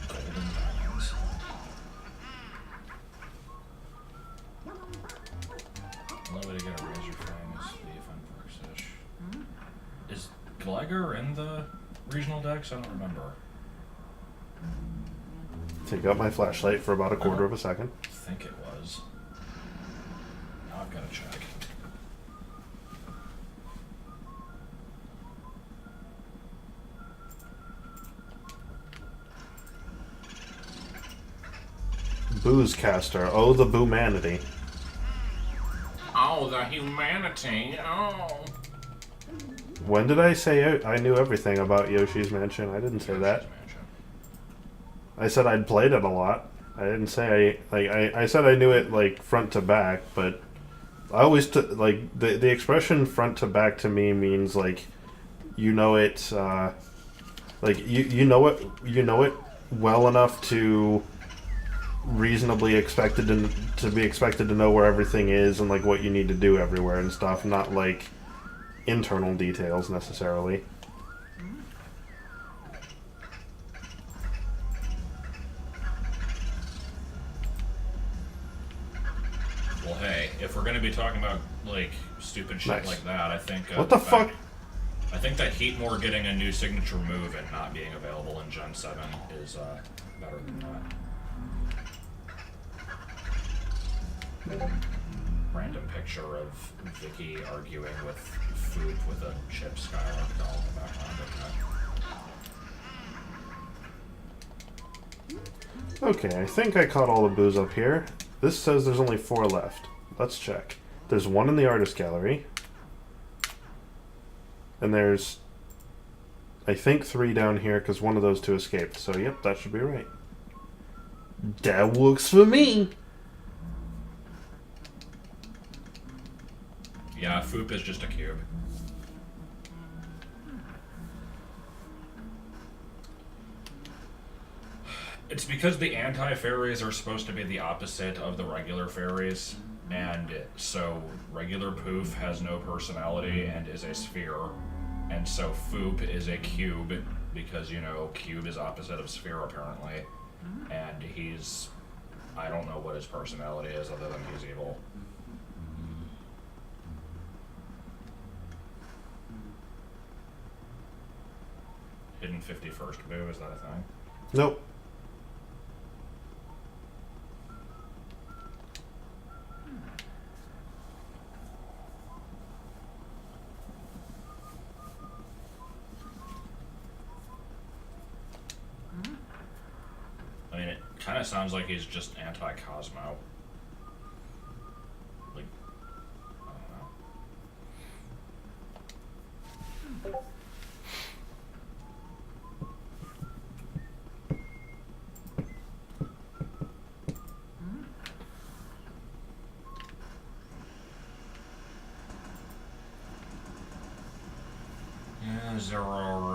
Golden diamonds. Only way to get a razor fang is the fun perk sesh. Is Gleiger in the regional decks? I don't remember. Take out my flashlight for about a quarter of a second. I think it was. Now I've got to check. Boozecaster. Oh, the boomanity. Oh, the humanity. Oh. When did I say I knew everything about Yoshi's Mansion? I didn't say that. I said I'd played it a lot. I didn't say I said I knew it like front to back, but I always like the expression front to back to me means like you know it like you know it well enough to reasonably expected to be expected to know where everything is and like what you need to do everywhere and stuff, not like internal details necessarily. Well, hey, if we're gonna be talking about like stupid shit Nice. like that, I think What the fuck? I think that Heatmore getting a new signature move and not being available in Gen 7 is better than that. Random picture of Vicky arguing with Foop with a Chip Skylark doll in the background. Okay, I think I caught all the booze up here. This says there's only 4 left. Let's check. There's 1 in the artist gallery. And there's, I think, 3 down here because one of those 2 escaped. So, yep, that should be right. That works for me. Yeah, Foop is just a cube. It's because the anti-fairies are supposed to be the opposite of the regular fairies, and so regular poof has no personality and is a sphere, and so foop is a cube, because, you know, cube is opposite of sphere, apparently, and he's... I don't know what his personality is other than he's evil. Hidden 51st Boo, is that a thing? Nope. I mean, it kind of sounds like he's just anti-Cosmo. Like, I don't know. Yeah, Zero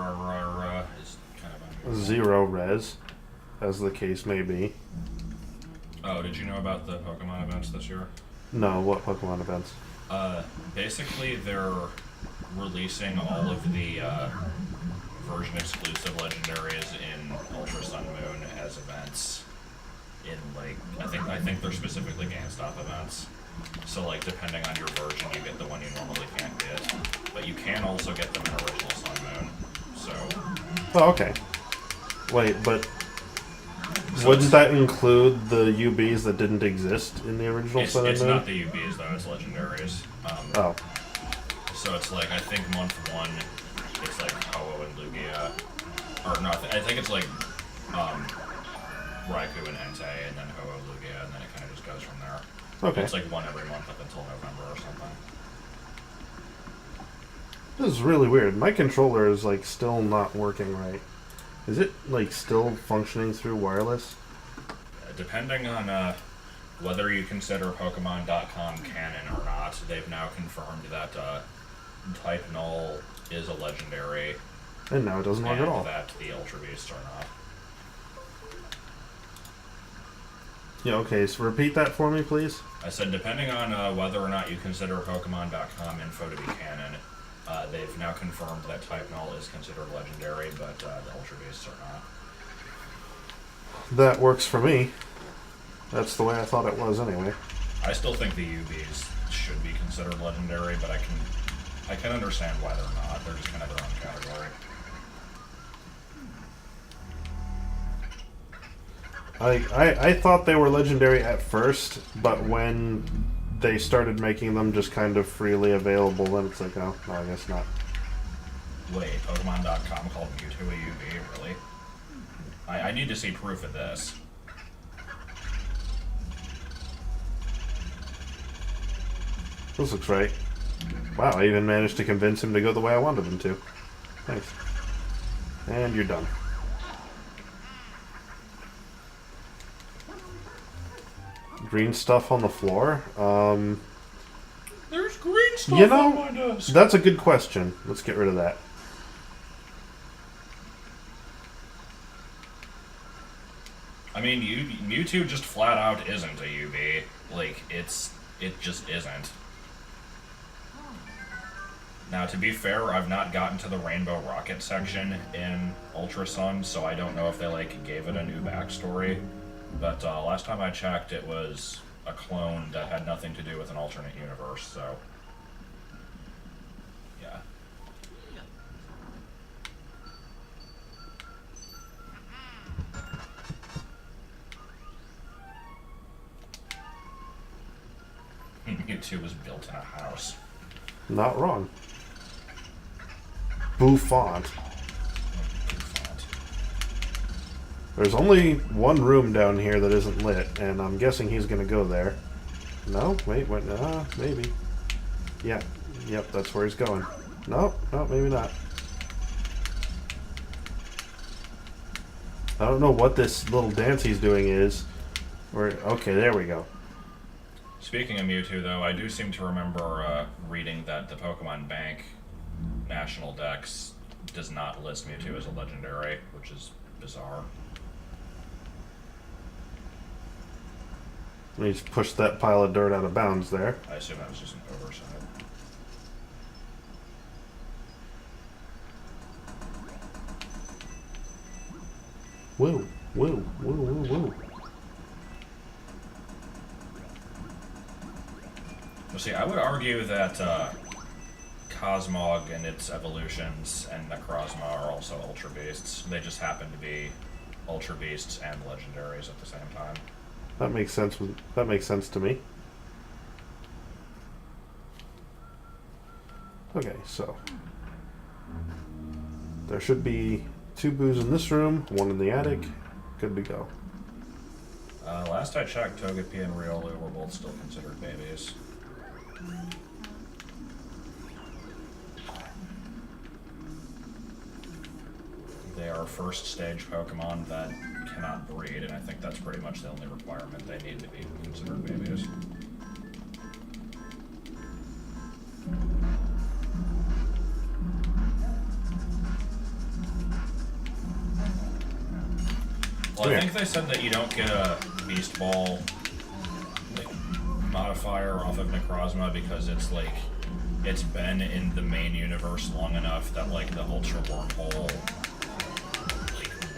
is kind of unusual. Zero res, as the case may be. Oh, did you know about the Pokemon events this year? No, what Pokemon events? Basically they're releasing all of the version exclusive legendaries in Ultra Sun Moon as events. In like, I think they're specifically GameStop events. So like, depending on your version, you get the one you normally can't get, but you can also get them in original Sun Moon. So. Oh, okay. Wait, but So wouldn't that include the UBs that didn't exist in the original Sun and It's Moon? not the UBs though; it's legendaries. Oh. So it's like, I think month 1, it's like Ho-Oh and Lugia, or no, I think it's like Raikou and Entei, and then Ho-Oh, Lugia, and then it kind of just goes from there. Okay. It's like one every month up until November or something. This is really weird. My controller is like still not working right. Is it like still functioning through wireless? Depending on whether you consider Pokemon.com canon or not, they've now confirmed that Type Null is a legendary, And now it doesn't work at and all. that the Ultra Beasts are not. Yeah, okay, so repeat that for me, please. I said, depending on whether or not you consider Pokemon.com info to be canon, they've now confirmed that Type Null is considered legendary, but the Ultra Beasts are not. That works for me. That's the way I thought it was anyway. I still think the UBs should be considered legendary, but I can understand why they're not. They're just kind of their own category. I thought they were legendary at first, but when they started making them just kind of freely available, then it's like, oh, no, I guess not. Wait, Pokemon.com called Mewtwo a UB? Really? I need to see proof of this. This looks right. Wow, I even managed to convince him to go the way I wanted him to. Thanks. And you're done. Green stuff on the floor? There's green stuff You know, on my desk. that's a good question. Let's get rid of that. I mean, Mewtwo just flat out isn't a UB. Like, it just isn't. Now, to be fair, I've not gotten to the Rainbow Rocket section in Ultra Sun, so I don't know if they, like, gave it a new backstory. But last time I checked, it was a clone that had nothing to do with an alternate universe, so... yeah. Mewtwo was built in a house. Not wrong. Bouffant. There's only one room down here that isn't lit, and I'm guessing he's gonna go there. No? Wait, what? Maybe. Yeah. Yep, that's where he's going. No, maybe not. I don't know what this little dance he's doing is. Okay, there we go. Speaking of Mewtwo, though, I do seem to remember reading that the Pokemon Bank National Dex does not list Mewtwo as a legendary, which is bizarre. Let me just push that pile of dirt out of bounds there. I assume that was just an oversight. Whoa, whoa, whoa, whoa, whoa. Well, see, I would argue that Cosmog and its evolutions and Necrozma are also Ultra Beasts. They just happen to be Ultra Beasts and Legendaries at the same time. That makes sense. That makes sense to me. Okay, so there should be 2 boos in this room, 1 in the attic. Good to go. Last I checked, Togepi and Riolu were both still considered babies. They are first stage Pokemon that cannot breed, and I think that's pretty much the only requirement they need to be considered babies. Well, I think they said that you don't get a Beast Ball modifier off of Necrozma because it's like it's been in the main universe long enough that like the Ultra Wormhole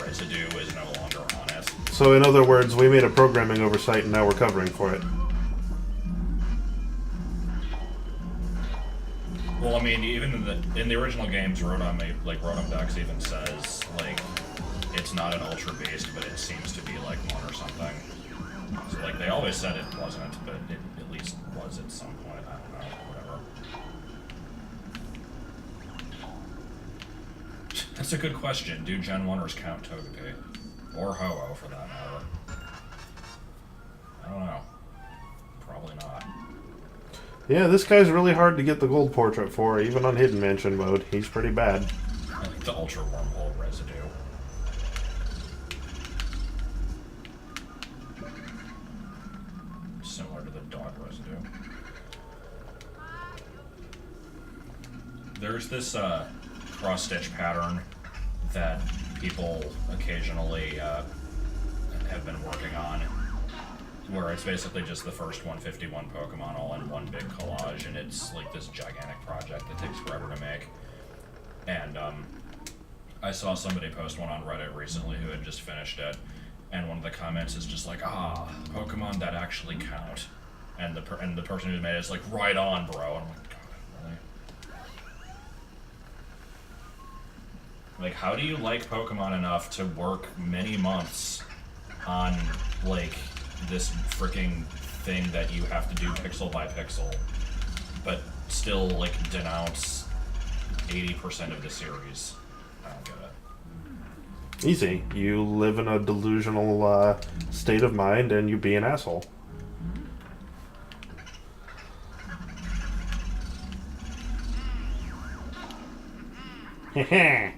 residue is no longer on it. So in other words, we made a programming oversight and now we're covering for it. Well, I mean, even in the original games, Rotom Dex even says like it's not an Ultra Beast, but it seems to be like one or something. So like they always said it wasn't, but it at least was at some point. I don't know, whatever. That's a good question. Do Gen 1ers count Togepi? Or Ho-Oh, for that matter? I don't know. Probably not. Yeah, this guy's really hard to get the gold portrait for, even on Hidden Mansion mode. He's pretty bad. I think the Ultra Wormhole residue. Similar to the dog residue. There's this cross-stitch pattern that people occasionally have been working on, where it's basically just the first 151 Pokemon all in one big collage, and it's like this gigantic project that takes forever to make. And I saw somebody post one on Reddit recently who had just finished it, and one of the comments is just like, Pokemon that actually count. And the person who made it is like, right on, bro. And I'm like, God, really? Like, how do you like Pokemon enough to work many months on, like, this freaking thing that you have to do pixel by pixel, but still, like, denounce 80% of the series? I don't get it. Easy. You live in a delusional state of mind and you be an asshole. Heh.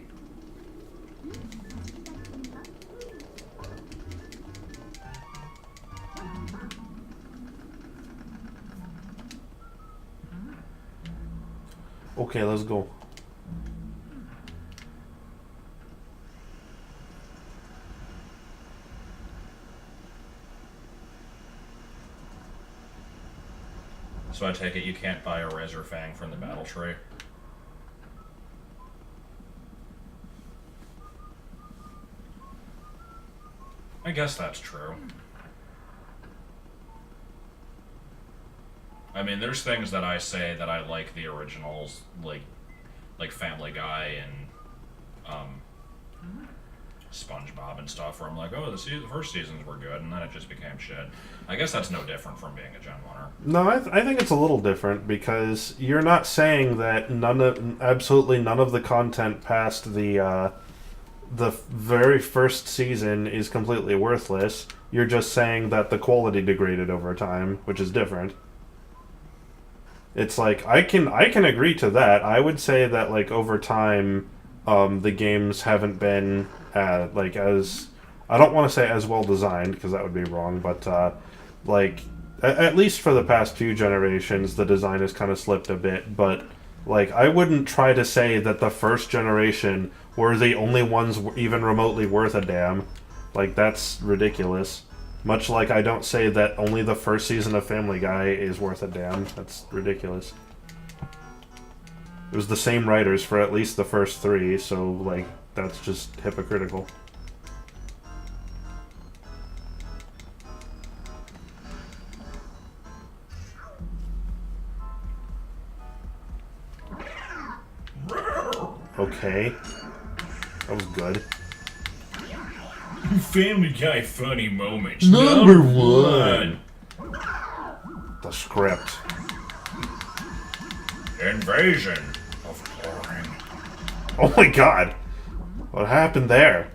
Okay, let's go. So I take it you can't buy a Razor Fang from the battle tree? I guess that's true. I mean, there's things that I say that I like the originals, like Family Guy and SpongeBob and stuff, where I'm like, oh, the first seasons were good, and then it just became shit. I guess that's no different from being a Gen 1er. No, I think it's a little different because you're not saying that absolutely none of the content past the very first season is completely worthless. You're just saying that the quality degraded over time, which is different. It's like I can agree to that. I would say that like over time, the games haven't been like as I don't want to say as well designed because that would be wrong, but like at least for the past few generations, the design has kind of slipped a bit. But like I wouldn't try to say that the first generation were the only ones even remotely worth a damn. Like that's ridiculous. Much like I don't say that only the first season of Family Guy is worth a damn. That's ridiculous. It was the same writers for at least the first 3, so, like, that's just hypocritical. Okay. That was good. Family Guy funny moments. Number 1. The script. Invasion of Chlorine. Oh my god. What happened there?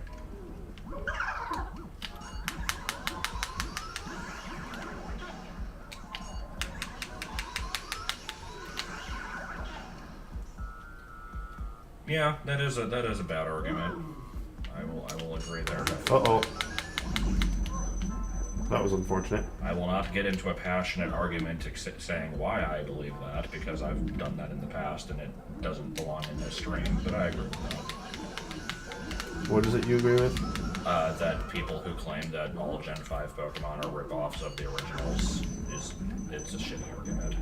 Yeah, that is a bad argument. I will agree there. Uh-oh. That was unfortunate. I will not get into a passionate argument saying why I believe that, because I've done that in the past and it doesn't belong in this stream, but I agree with that. What is it you agree with? That people who claim that all Gen 5 Pokemon are rip-offs of the originals it's a shitty argument.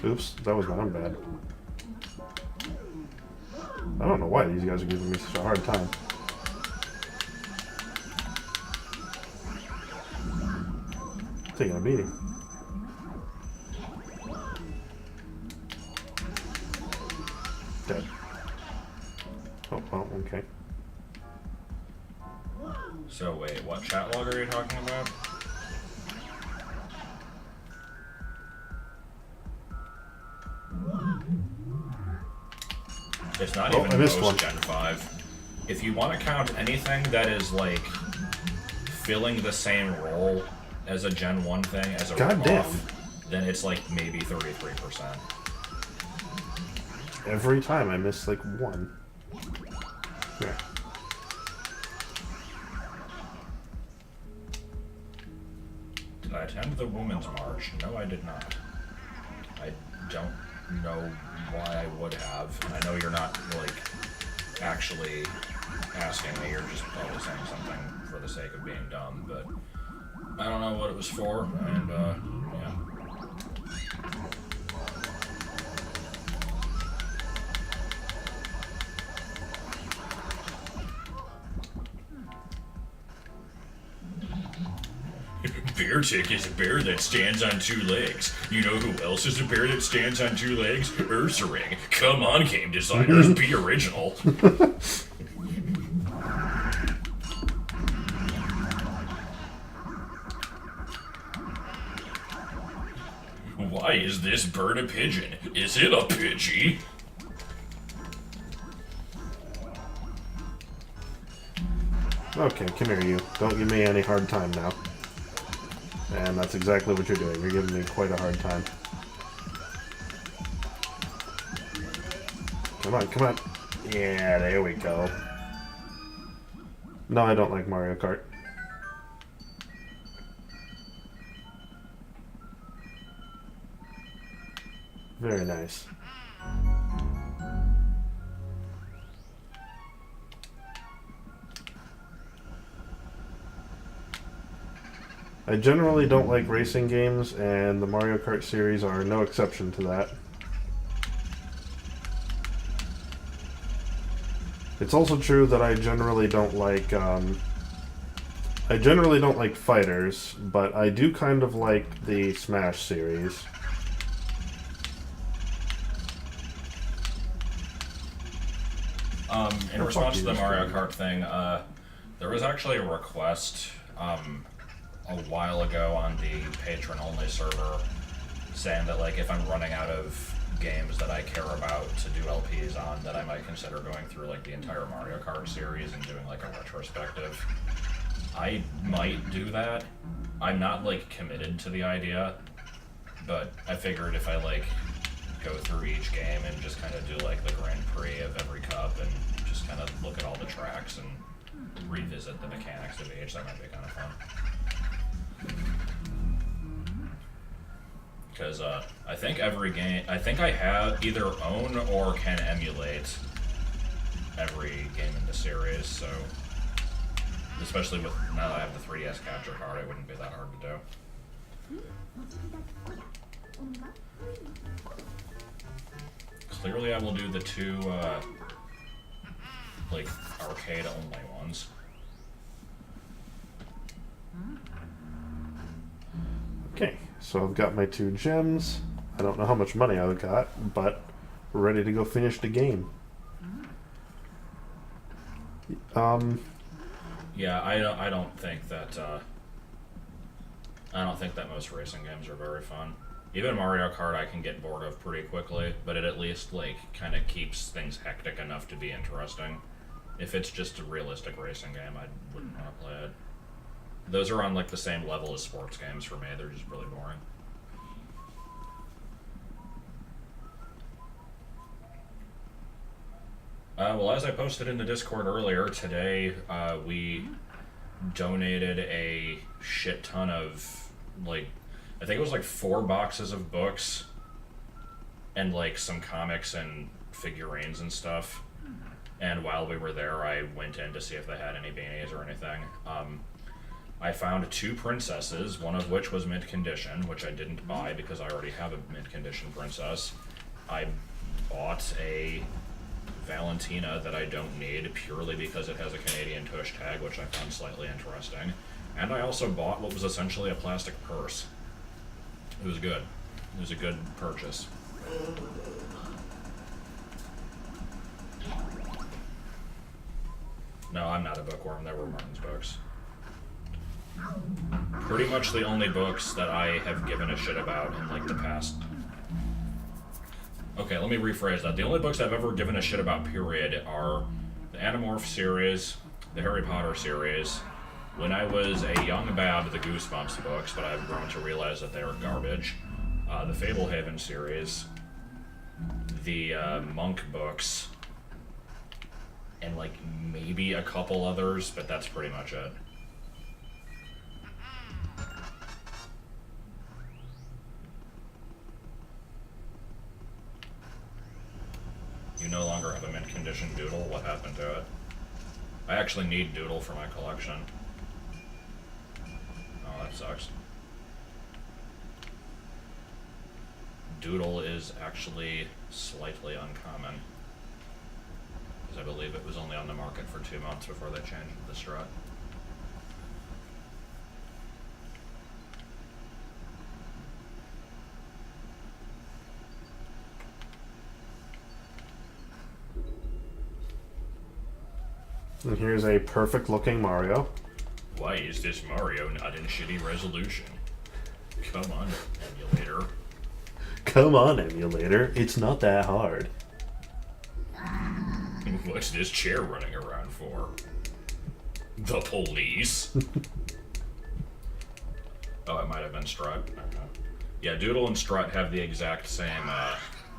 Oops, that was my bad. I don't know why these guys are giving me such a hard time. Taking a beating. Dead. Oh, well, okay. So wait, what chat log are you talking about? It's not even most Gen 5. If you want to count anything that is like filling the same role as a Gen 1 thing as a rip-off, then it's like maybe 33%. Every time I miss like one. Yeah. Did I attend the Women's March? No, I did not. I don't know why I would have. I know you're not like actually asking me, you're just probably saying something for the sake of being dumb, but I don't know what it was for, and yeah. Beartick is a bear that stands on 2 legs. You know who else is a bear that stands on 2 legs? Ursaring. Come on, game designers, be original. Why is this bird a pigeon? Is it a Pidgey? Okay, come here, you. Don't give me any hard time now. And that's exactly what you're doing. You're giving me quite a hard time. Come on, come on. Yeah, there we go. No, I don't like Mario Kart. Very nice. I generally don't like racing games, and the Mario Kart series are no exception to that. It's also true that I generally don't like fighters, but I do kind of like the Smash series. In response to the Mario Kart thing, there was actually a request a while ago on the patron-only server saying that, like, if I'm running out of games that I care about to do LPs on, that I might consider going through, like, the entire Mario Kart series and doing, like, a retrospective. I might do that. I'm not, like, committed to the idea, but I figured if I, like, go through each game and just kind of do, like, the Grand Prix of every cup and just kind of look at all the tracks and revisit the mechanics of each, that might be kind of fun. Because I think every game, I think I have either own or can emulate every game in the series, so Especially with now that I have the 3DS capture card, it wouldn't be that hard to do. Clearly, I will do the two, like, arcade-only ones. Okay, so I've got my 2 gems. I don't know how much money I've got, but we're ready to go finish the game. Yeah, I don't think that most racing games are very fun. Even Mario Kart I can get bored of pretty quickly, but it at least like kind of keeps things hectic enough to be interesting. If it's just a realistic racing game, I wouldn't want to play it. Those are on like the same level as sports games for me. They're just really boring. Well, as I posted in the Discord earlier, today we donated a shit ton of, like, I think it was like 4 boxes of books and like some comics and figurines and stuff. And while we were there, I went in to see if they had any beanies or anything. I found 2 princesses, one of which was mint condition, which I didn't buy because I already have a mint condition princess. I bought a Valentina that I don't need purely because it has a Canadian tush tag, which I found slightly interesting. And I also bought what was essentially a plastic purse. It was good. It was a good purchase. No, I'm not a bookworm. They were Martin's books. Pretty much the only books that I have given a shit about in like the past. Okay, let me rephrase that. The only books I've ever given a shit about, period, are the Animorph series, the Harry Potter series. When I was a young bab, the Goosebumps books, but I've grown to realize that they are garbage. The Fablehaven series, the Monk books, and like maybe a couple others, but that's pretty much it. You no longer have a mint condition Doodle. What happened to it? I actually need Doodle for my collection. Oh, that sucks. Doodle is actually slightly uncommon, because I believe it was only on the market for 2 months before they changed the strut. And here's a perfect looking Mario. Why is this Mario not in shitty resolution? Come on, emulator. Come on, emulator. It's not that hard. What's this chair running around for? The police? Oh, it might have been Strut. Okay. Yeah, Doodle and Strut have the exact same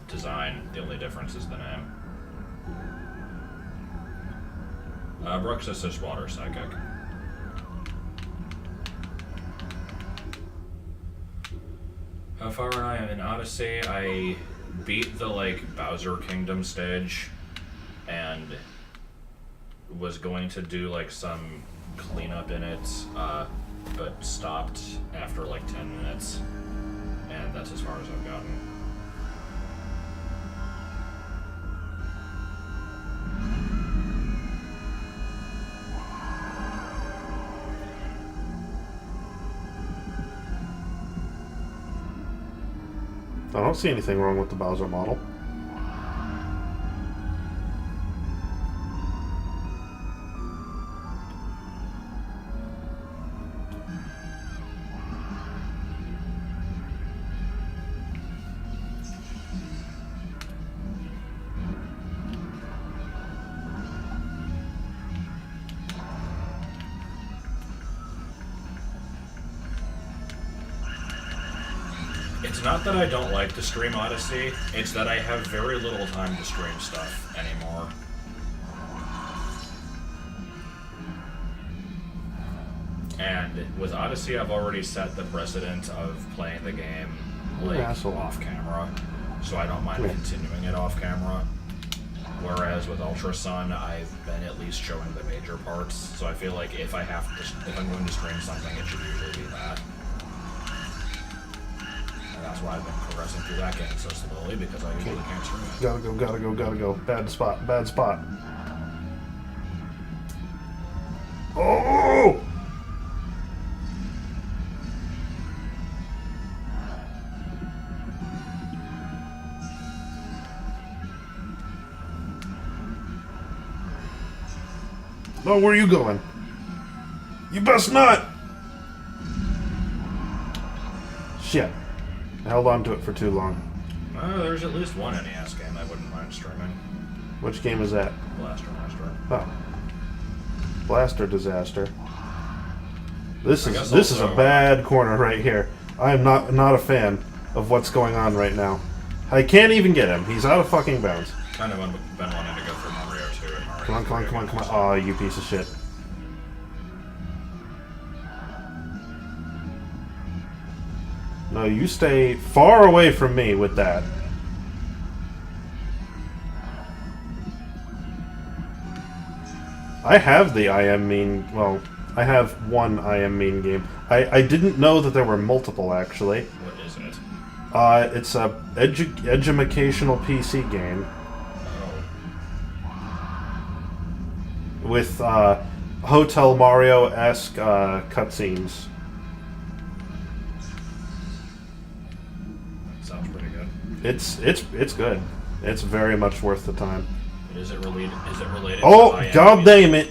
design. The only difference is the name. Bruxus is Water Psychic. How far I am in Odyssey? I beat the, like, Bowser Kingdom stage and was going to do, like, some cleanup in it, but stopped after, like, 10 minutes, and that's as far as I've gotten. I don't see anything wrong with the Bowser model. It's not that I don't like to stream Odyssey, it's that I have very little time to stream stuff anymore. And with Odyssey, I've already set the precedent of playing the game, like, off camera, so I don't mind continuing it off camera. Whereas with Ultra Sun, I've been at least showing the major parts. So I feel like if I'm going to stream something, it should usually be that. And that's why I've been progressing through that game so slowly, because I usually can't stream it. Gotta go, gotta go, gotta go. Bad spot, bad spot. Oh! No, where are you going? You best not! Shit. I held on to it for too long. There's at least one NES game I wouldn't mind streaming. Which game is that? Blaster Master. Oh. Blaster Disaster. This I is guess this is also- a bad corner right here. I am not a fan of what's going on right now. I can't even get him. He's out of fucking bounds. Kind of been wanting to go for Mario 2 and Mario Come on, come on, 3 come on, again, come on. Oh, you piece of shit. No, you stay far away from me with that. I have the I Am Mean... Well, I have one I Am Mean game. I didn't know that there were multiple, actually. What is it? It's a educational PC game Oh. with Hotel Mario-esque cutscenes. Sounds pretty good. It's good. It's very much worth the time. Is it related to Oh, I Am god Mean? damn it!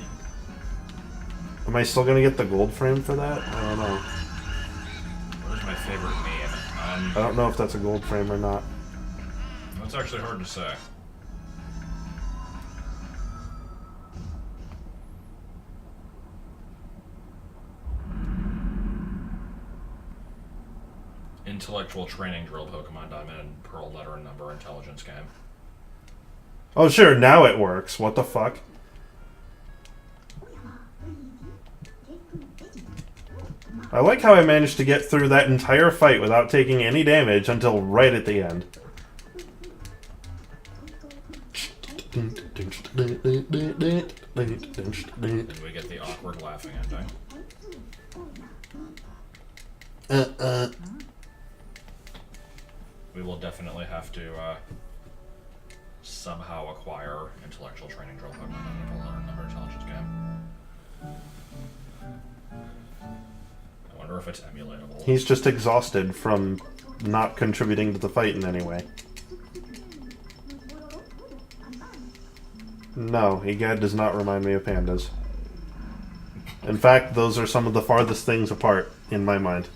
Am I still gonna get the gold frame for that? I don't know. What is my favorite meme? I don't know if that's a gold frame or not. That's actually hard to say. Intellectual training drill Pokemon Diamond and Pearl letter and number intelligence game. Oh sure, now it works. What the fuck? I like how I managed to get through that entire fight without taking any damage until right at the end. Did we get the awkward laughing ending? We will definitely have to somehow acquire intellectual training drill Pokemon and Pearl letter and number intelligence game. I wonder if it's emulatable. He's just exhausted from not contributing to the fight in any way. No, Egad does not remind me of pandas. In fact, those are some of the farthest things apart in my mind.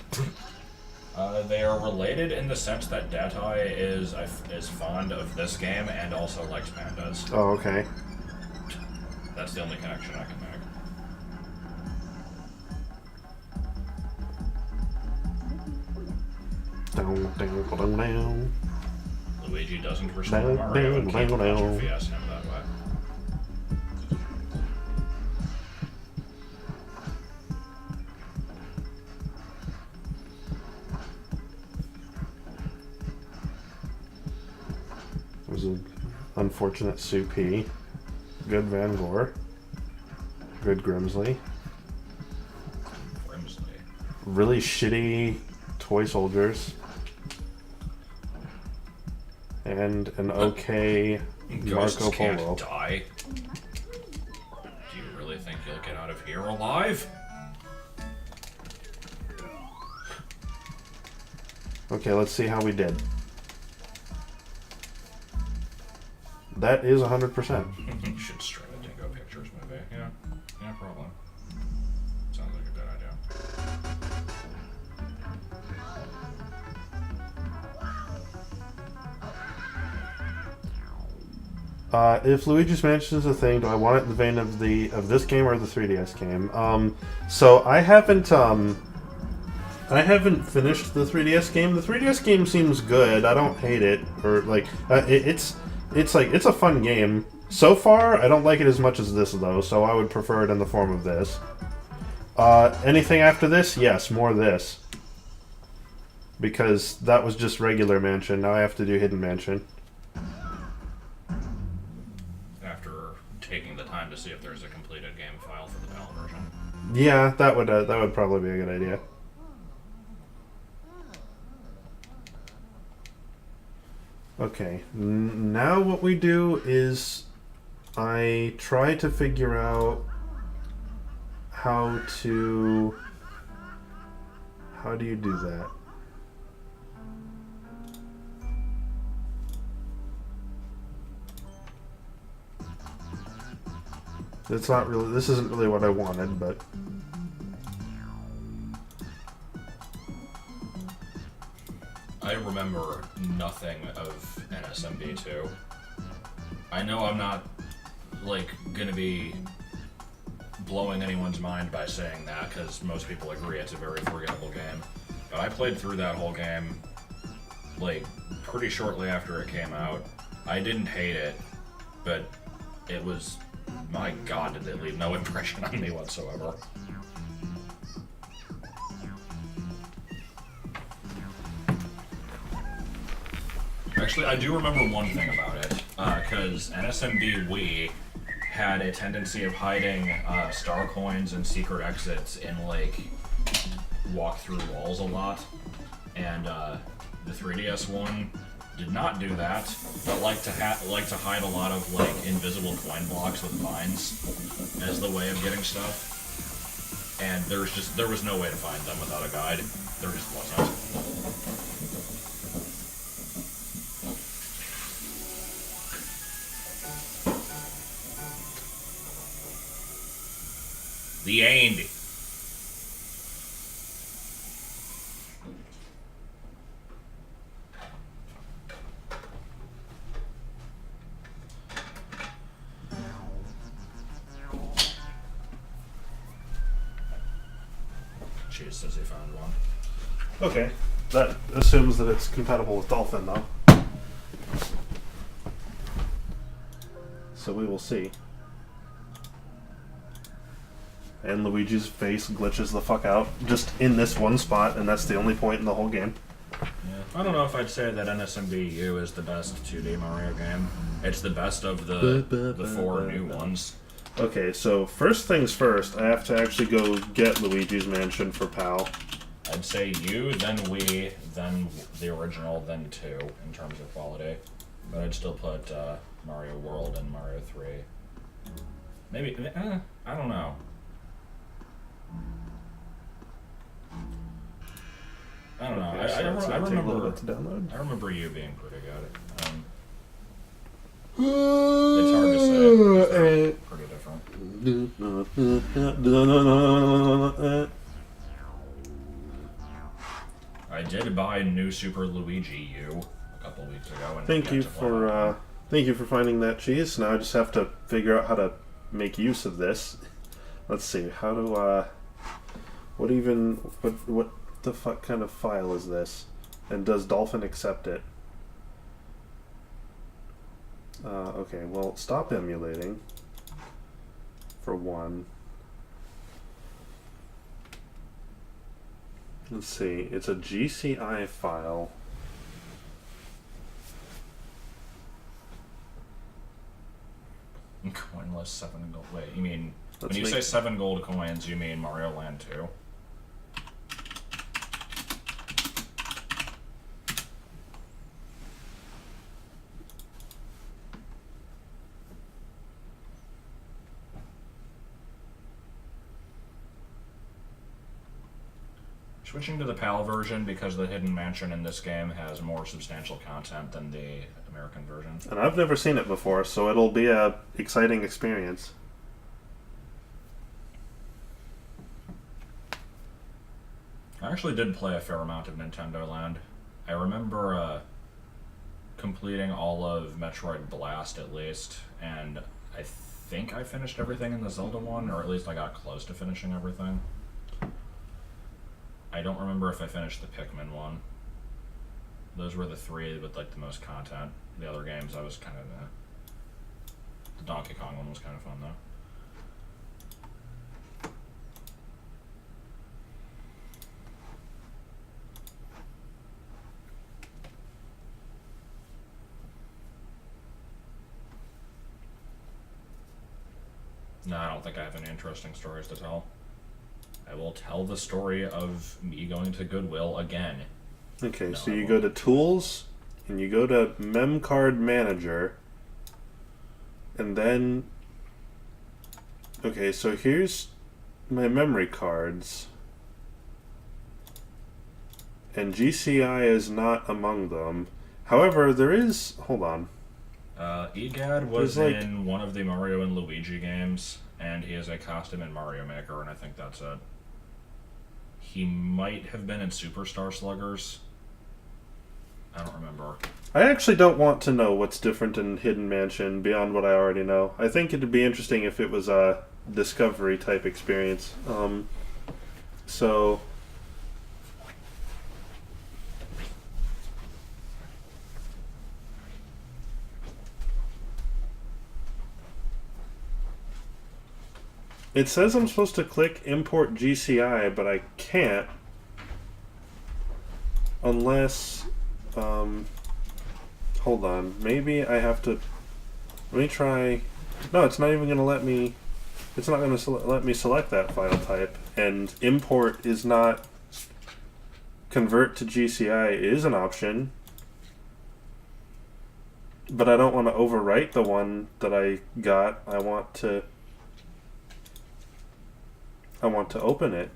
They are related in the sense that Datai is fond of this game and also likes pandas. Oh, okay. That's the only connection I can make. Down. Luigi doesn't restore Mario and can't apostrophe him that way. It was an unfortunate Supi. Good Van Gore. Good Grimsley. Grimsley. Really shitty Toy Soldiers. And an okay Ghosts Marco can't Polo. die. Do you really think you'll get out of here alive? Okay, let's see how we did. That is 100%. You should stream a Dingo Pictures movie. Yeah, no problem. Sounds like a good idea. If Luigi's Mansion is a thing, do I want it in the vein of this game or the 3DS game? So I haven't finished the 3DS game. The 3DS game seems good. I don't hate it, or like it's a fun game. So far, I don't like it as much as this though. So I would prefer it in the form of this. Anything after this? Yes, more this. Because that was just regular Mansion. Now I have to do Hidden Mansion. Yeah, that would probably be a good idea. Okay, now what we do is I try to figure out how to... How do you do that? It's not really... This isn't really what I wanted, but... I remember nothing of NSMB2. I know I'm not, like, gonna be blowing anyone's mind by saying that, because most people agree it's a very forgettable game. But I played through that whole game, like, pretty shortly after it came out. I didn't hate it, but it was... My god, did it leave no impression on me whatsoever. Actually, I do remember one thing about it, because NSMB Wii had a tendency of hiding star coins and secret exits in, like, walk-through walls a lot, and the 3DS one did not do that, but like to hide a lot of, like, invisible coin blocks with vines as the way of getting stuff, and there was no way to find them without a guide. There just wasn't. The end. Cheese says he found one. Okay. That assumes that it's compatible with Dolphin, though. So we will see. And Luigi's face glitches the fuck out just in this one spot, and that's the only point in the whole game. Yeah. I don't know if I'd say that NSMBU is the best 2D Mario game. It's the best of the four new ones. Okay, so first things first, I have to actually go get Luigi's Mansion for PAL. I'd say you, then Wii, then the original, then 2 in terms of quality. But I'd still put Mario World and Mario 3. Maybe, I don't know. I don't know. Okay, so it's gonna take a little bit to download. I remember you being pretty good. It's hard to say. They're pretty different. I did buy new Super Luigi U a couple weeks ago. And Thank you for finding that, cheese. Now I just have to figure out how to make use of this. Let's see. How do what the fuck kind of file is this? And does Dolphin accept it? Okay, well, stop emulating. For one. Let's see, it's a GCI file. Coinless 7 gold. Wait, you mean Let's when you say 7 gold coins, you mean Mario Land 2? Switching to the PAL version because the Hidden Mansion in this game has more substantial content than the American version. And I've never seen it before, so it'll be a exciting experience. I actually did play a fair amount of Nintendo Land. I remember completing all of Metroid Blast at least, and I think I finished everything in the Zelda one, or at least I got close to finishing everything. I don't remember if I finished the Pikmin one. Those were the 3 with like the most content. The other games I was kind of the Donkey Kong one was kind of fun though. No, I don't think I have any interesting stories to tell. will tell the story of me going to Goodwill again. Okay, No, so I you won't. go to Tools, and you go to Mem Card Manager, and then... Okay, so here's my memory cards. And GCI is not among them. However, there is... Hold on. Egad was There's, like- in one of the Mario and Luigi games, and he has a costume in Mario Maker, and I think that's it. He might have been in Superstar Sluggers. I don't remember. I actually don't want to know what's different in Hidden Mansion beyond what I already know. I think it'd be interesting if it was a Discovery type experience. So... It says I'm supposed to click Import GCI, but I can't unless... hold on. Maybe I have to... Let me try... No, it's not even going to let me... It's not going to let me select that file type. And import is not... Convert to GCI is an option. But I don't want to overwrite the one that I got. I want to open it.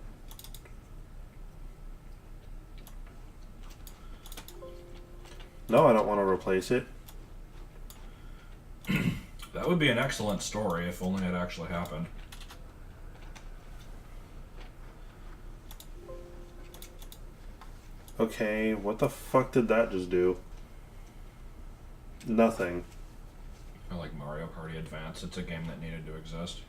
No, I don't want to replace it. That would be an excellent story if only it actually happened. Okay, what the fuck did that just do? Nothing. I like Mario Party Advance. It's a game that needed to exist.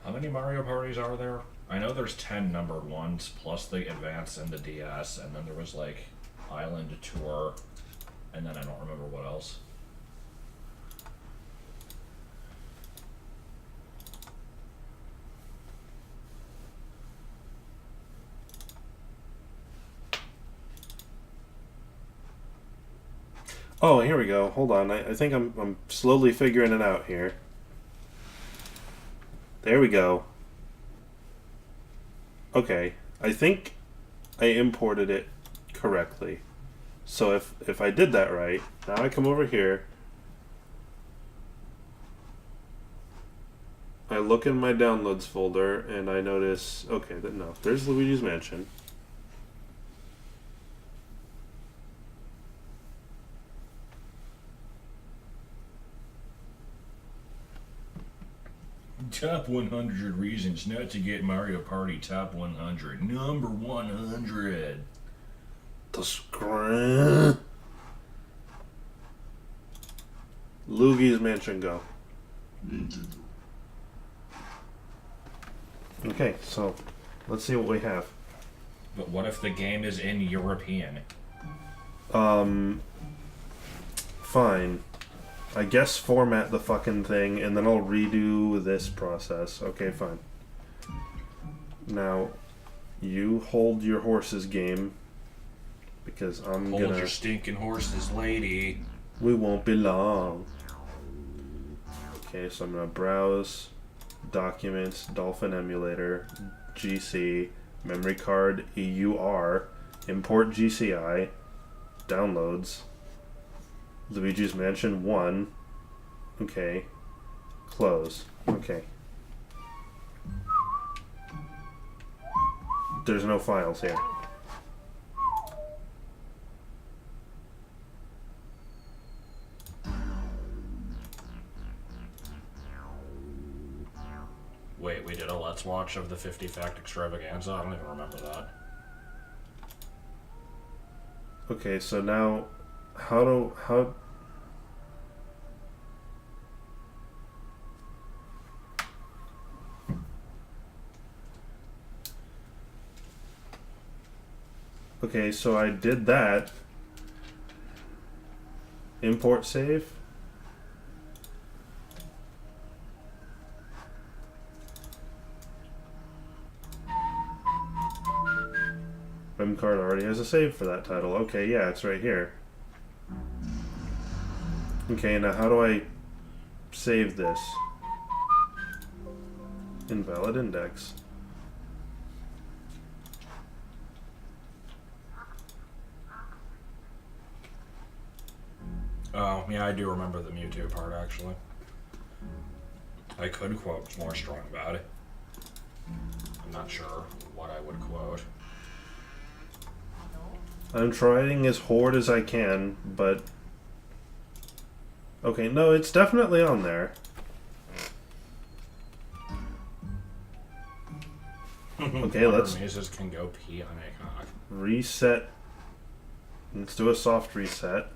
How many Mario Parties are there? I know there's 10 numbered ones, plus the Advance and the DS, and then there was like Island Tour, and then I don't remember what else. Oh, here we go. Hold on. I think I'm slowly figuring it out here. There we go. Okay. I think I imported it correctly. So if I did that right, now I come over here. I look in my downloads folder and I notice, okay, no, there's Luigi's Mansion. Top 100 reasons not to get Mario Party Top 100. Number 100. The screen. Luigi's Mansion, go. Okay, so let's see what we have. But what if the game is in European? Fine. I guess format the fucking thing and then I'll redo this process. Okay, fine. Now, you hold your horses game because I'm Hold gonna... your stinking horses, lady. We won't be long. Okay, so I'm gonna browse documents, Dolphin Emulator, GC, memory card, EUR, import GCI, downloads, Luigi's Mansion 1, okay, close, okay. There's no files here. Wait, we did a Let's Watch of the 50 Fact Extravaganza? I don't even remember that. Okay, so now, how... Okay, so I did that. Import save. Mem card already has a save for that title. Okay, yeah, it's right here. Okay, now how do I save this? Invalid index. Oh, yeah, I do remember the Mewtwo part, actually. I could quote more strong about it. I'm not sure what I would quote. I'm trying as hard as I can, but... Okay, no, it's definitely on there. Okay, let's... Mazes can go pee on a cock. Reset. Let's do a soft reset.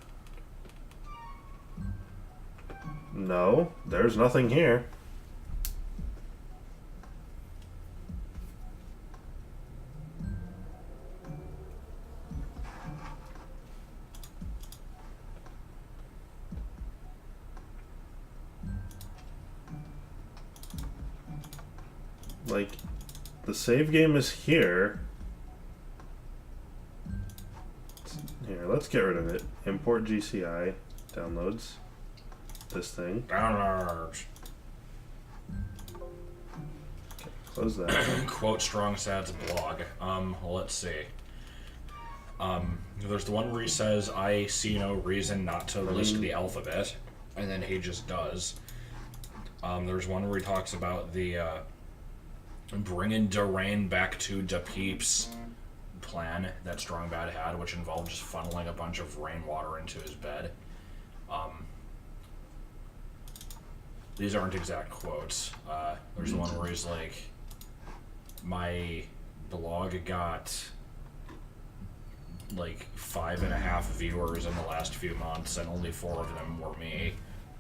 No, there's nothing here. Like, the save game is here. Here, let's get rid of it. Import GCI. Downloads. This thing. Downloads. Okay, close that. Quote Strong Sad's blog. Well, let's see. There's the one where he says, I see no reason not to list the alphabet, and then he just does. There's one where he talks about the, bringing Durain back to Da Peeps plan that Strong Bad had, which involved just funneling a bunch of rainwater into his bed. These aren't exact quotes. There's the one where he's like, my blog got like 5.5 viewers in the last few months, and only 4 of them were me.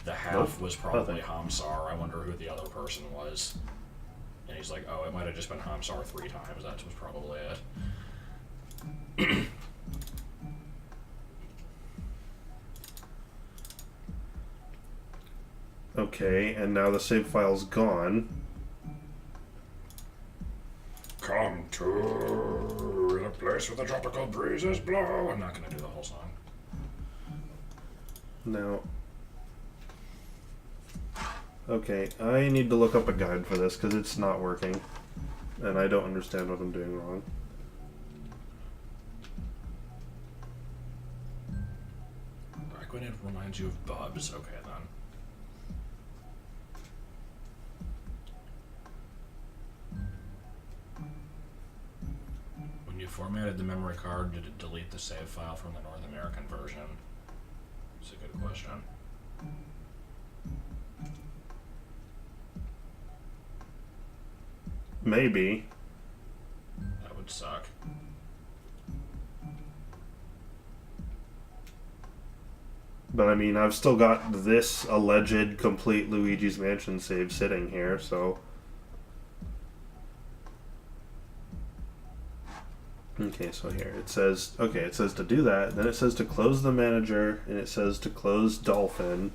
The half was probably Hamsar. I wonder who the other person was. And he's like, oh, it might have just been Hamsar 3 times. That was probably it. Okay, and now the save file's gone. Come to the place where the tropical breezes blow. I'm not going to do the whole song. Now... Okay, I need to look up a guide for this, because it's not working. And I don't understand what I'm doing wrong. It reminds you of Bubs. Okay, then. When you formatted the memory card, did it delete the save file from the North American version? It's a good question. Maybe. That would suck. But I mean, I've still got this alleged complete Luigi's Mansion save sitting here, so... Okay, so here, it says, okay, it says to do that, then it says to close the manager, and it says to close Dolphin,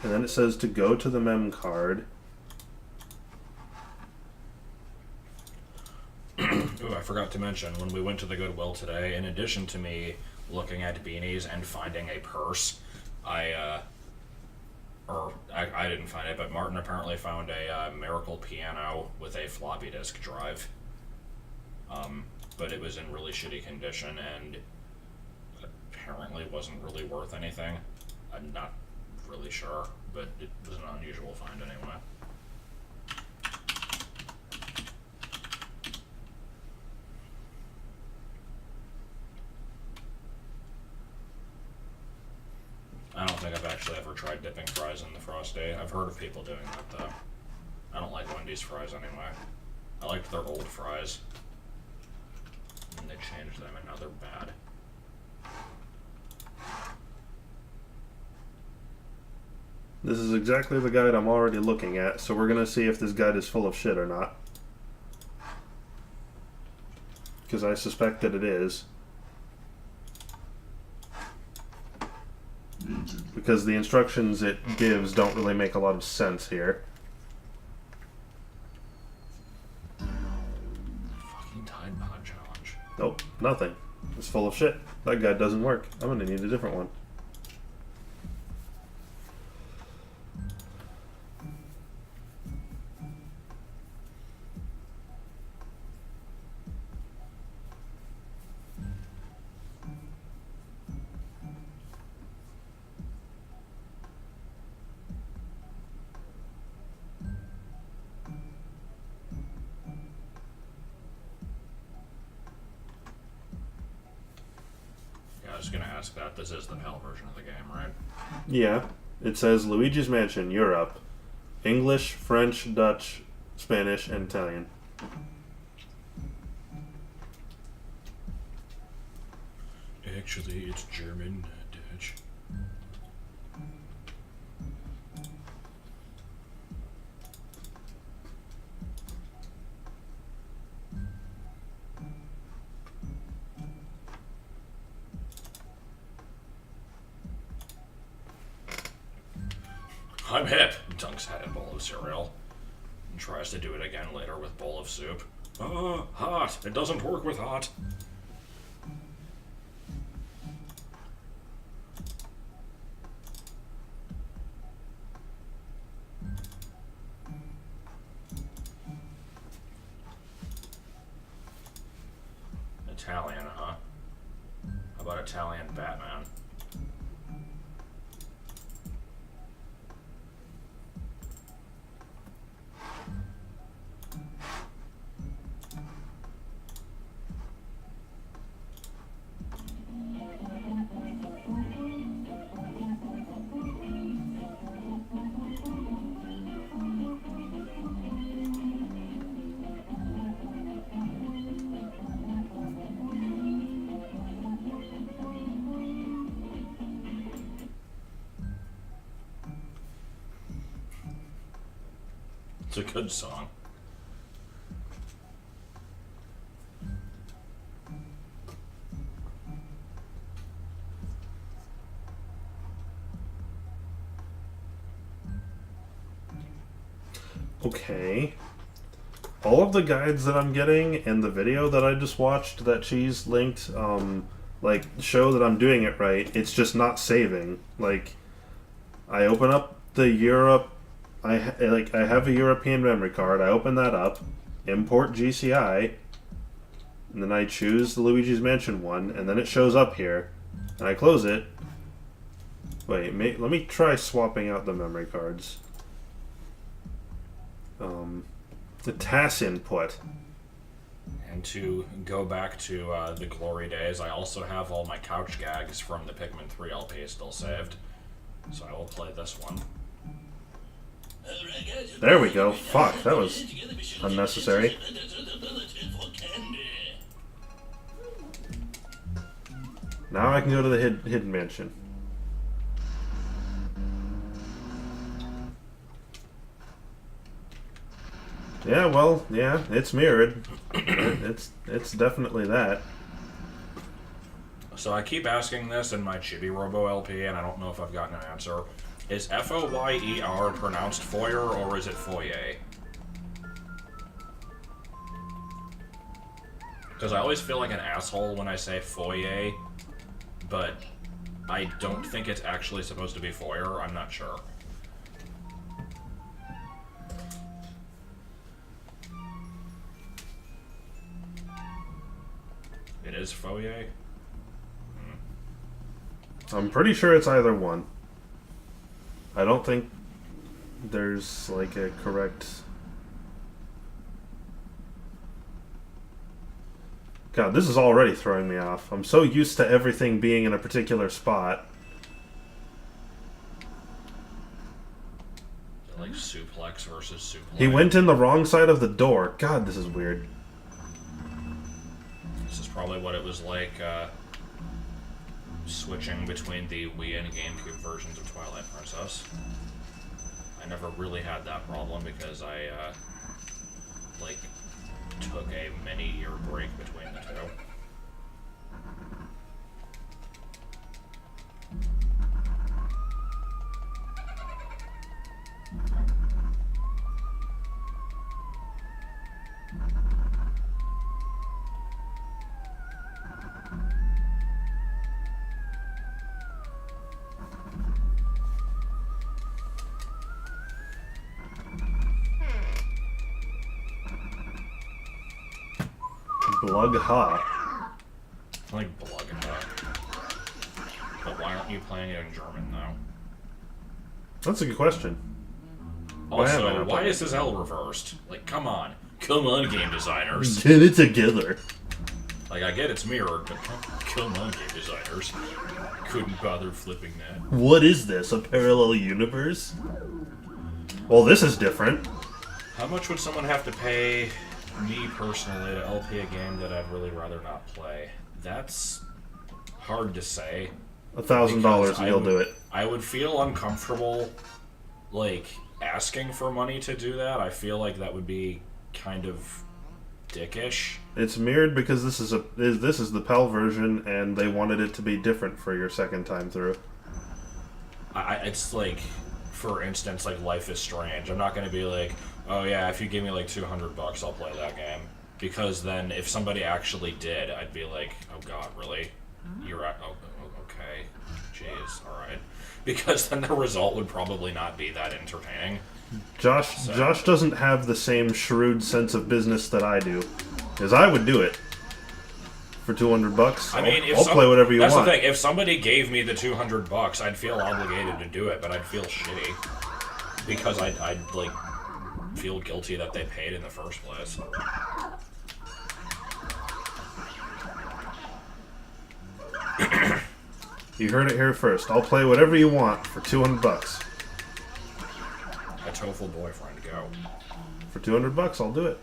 and then it says to go to the mem card. Ooh, I forgot to mention, when we went to the Goodwill today, in addition to me looking at beanies and finding a purse, I didn't find it, but Martin apparently found a Miracle piano with a floppy disk drive. But it was in really shitty condition and apparently wasn't really worth anything. I'm not really sure, but it was an unusual find anyway. I don't think I've actually ever tried dipping fries in the Frosty. I've heard of people doing that though. I don't like Wendy's fries anyway. I liked their old fries. And they changed them and now they're bad. This is exactly the guide I'm already looking at, so we're gonna see if this guide is full of shit or not. Because I suspect that it is. Because the instructions it gives don't really make a lot of sense here. Fucking Tide Pod challenge. Nope, nothing. It's full of shit. That guide doesn't work. I'm gonna need a different one. was gonna ask that. This is the PAL version of the game, right? Yeah. It says Luigi's Mansion, Europe. English, French, Dutch, Spanish, and Italian. Actually, it's German, Dutch. I'm hip, dunks head in bowl of cereal. And tries to do it again later with bowl of soup. Hot. It doesn't work with hot. Italian, huh? How about Italian Batman? It's a good song. Okay. All of the guides that I'm getting and the video that I just watched that she's linked, like, show that I'm doing it right. It's just not saving. Like, I open up the Europe. I have a European memory card. I open that up, import GCI, and then I choose the Luigi's Mansion one, and then it shows up here, and I close it. Wait, let me try swapping out the memory cards. The TAS input. And to go back to the glory days, I also have all my couch gags from the Pikmin 3 LP still saved. So I will play this one. There we go. Fuck, that was unnecessary. Now I can go to the hidden mansion. Yeah, well, yeah, it's mirrored. It's definitely that. So I keep asking this in my Chibi Robo LP, and I don't know if I've gotten an answer. Is Foyer pronounced foyer, or is it foyer? Because I always feel like an asshole when I say foyer, but I don't think it's actually supposed to be foyer. I'm not sure. It is foyer? I'm pretty sure it's either one. I don't think there's like a correct... God, this is already throwing me off. I'm so used to everything being in a particular spot. Like suplex versus suplex. He went in the wrong side of the door. God, this is weird. This is probably what it was like switching between the Wii and GameCube versions of Twilight Princess. I never really had that problem because I like took a many-year break between the two. Blug ha. I like Blug. But why aren't you playing it in German now? That's a good question. Why have I Also, not why played is this L reversed? Like, come on. Come on, game designers. Get it together. Like, Like, I get it's mirrored, but come on, game designers. Couldn't bother flipping that. What is this? A parallel universe? Well, this is different. How much would someone have to pay me personally to LP a game that I'd really rather not play? That's hard to say. $1,000 and you'll do it. I would feel uncomfortable, like, asking for money to do that. I feel like that would be kind of dickish. It's mirrored because this is the PAL version, and they wanted it to be different for your second time through. It's like, for instance, like Life is Strange. I'm not going to be like, oh yeah, if you give me like $200, I'll play that game. Because then, if somebody actually did, I'd be like, oh god, really? You're right. Oh, okay. Jeez, alright. Because then the result would probably not be that entertaining. Josh doesn't have the same shrewd sense of business that I do. Because I would do it. For $200, I mean, I'll play whatever you want. That's the thing. If somebody gave me the $200, I'd feel obligated to do it, but I'd feel shitty. Because I'd like, feel guilty that they paid in the first place. You heard it here first. I'll play whatever you want for $200. A TOEFL boyfriend, go. For $200, I'll do it.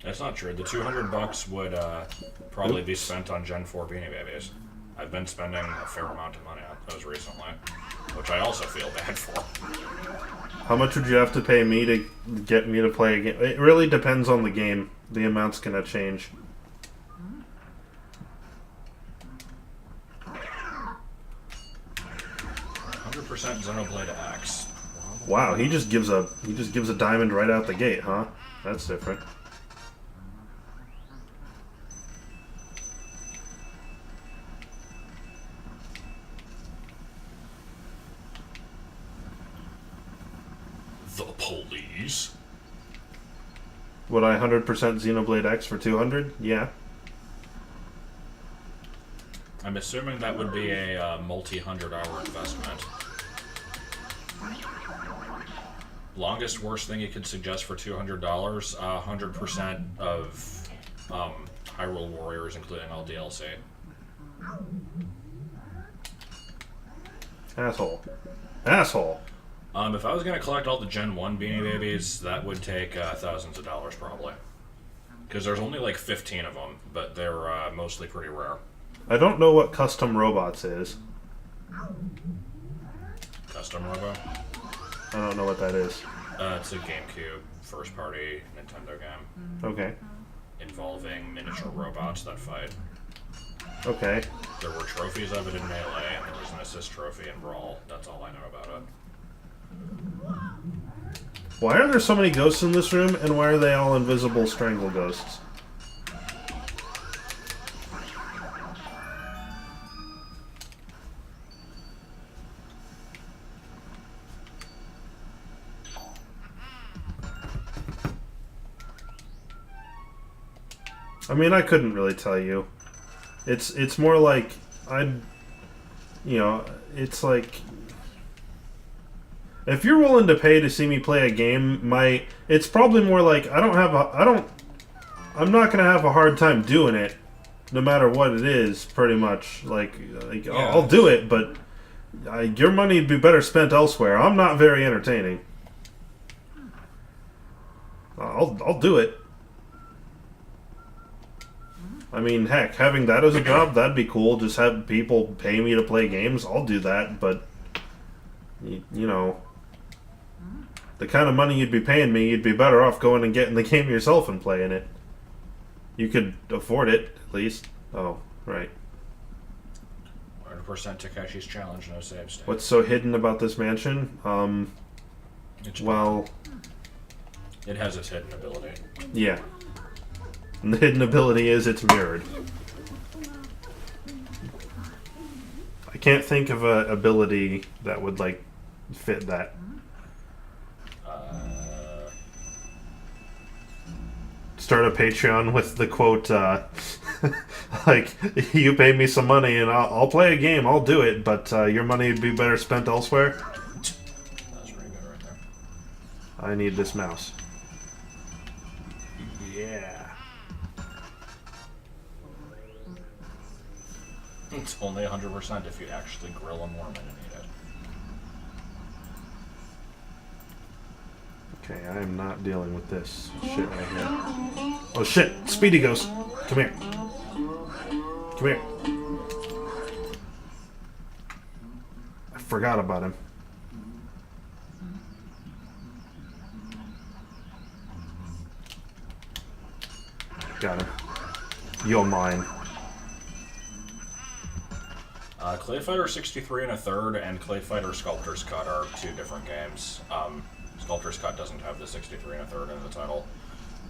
That's not true. The $200 would probably be spent on Gen 4 Beanie Babies. I've been spending a fair amount of money on those recently, which I also feel bad for. How much would you have to pay me to get me to play a game? It really depends on the game. The amount's gonna change. Xenoblade X. Wow, he just gives a diamond right out the gate, huh? That's different. The police? Would I 100% Xenoblade X for 200? Yeah. I'm assuming that would be a multi-100-hour investment. Longest worst thing you could suggest for $200? 100% of Hyrule Warriors, including all DLC. Asshole. Asshole. If I was going to collect all the Gen 1 Beanie Babies, that would take thousands of dollars probably. Because there's only like 15 of them, but they're mostly pretty rare. I don't know what Custom Robots is. Custom Robo? I don't know what that is. It's a GameCube first-party Nintendo game. Okay. Involving miniature robots that fight. Okay. There were trophies of it in Melee, and there was an assist trophy in Brawl. That's all I know about it. Why are there so many ghosts in this room, and why are they all invisible strangle ghosts? I mean, I couldn't really tell you. It's more like it's like if you're willing to pay to see me play a game, it's probably more like I'm not gonna have a hard time doing it, no matter what it is. Pretty much, Yeah. I'll do it, but your money would be better spent elsewhere. I'm not very entertaining. I'll do it. I mean, heck, having that as a job, that'd be cool. Just have people pay me to play games. I'll do that, but you know, the kind of money you'd be paying me, you'd be better off going and getting the game yourself and playing it. You could afford it, at least. Oh, right. 100% Takeshi's Challenge, no save state. What's so hidden about this mansion? Well, it has its hidden ability. Yeah. And the hidden ability is it's mirrored. I can't think of an ability that would, fit that. Start a Patreon with the quote, you pay me some money and I'll play a game, I'll do it, but your money would be better spent elsewhere. I need this mouse. Yeah. It's only 100% if you actually grill and warm it and eat it. Okay, I am not dealing with this shit right here. Oh shit! Speedy Ghost! Come here. Come here. I forgot about him. Got him. You're mine. Clay Fighter 63 and a third and Clay Fighter Sculptor's Cut are two different games. Sculptor's Cut doesn't have the 63 and a third in the title.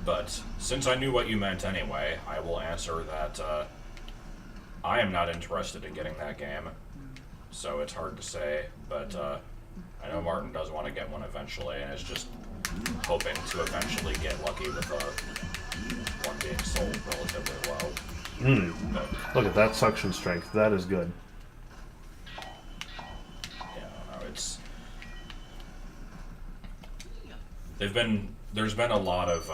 But since I knew what you meant anyway, I will answer that I am not interested in getting that game. So it's hard to say, but I know Martin does want to get one eventually and is just hoping to eventually get lucky with one being sold relatively low. But, Look at that suction strength. That is good. There's been a lot of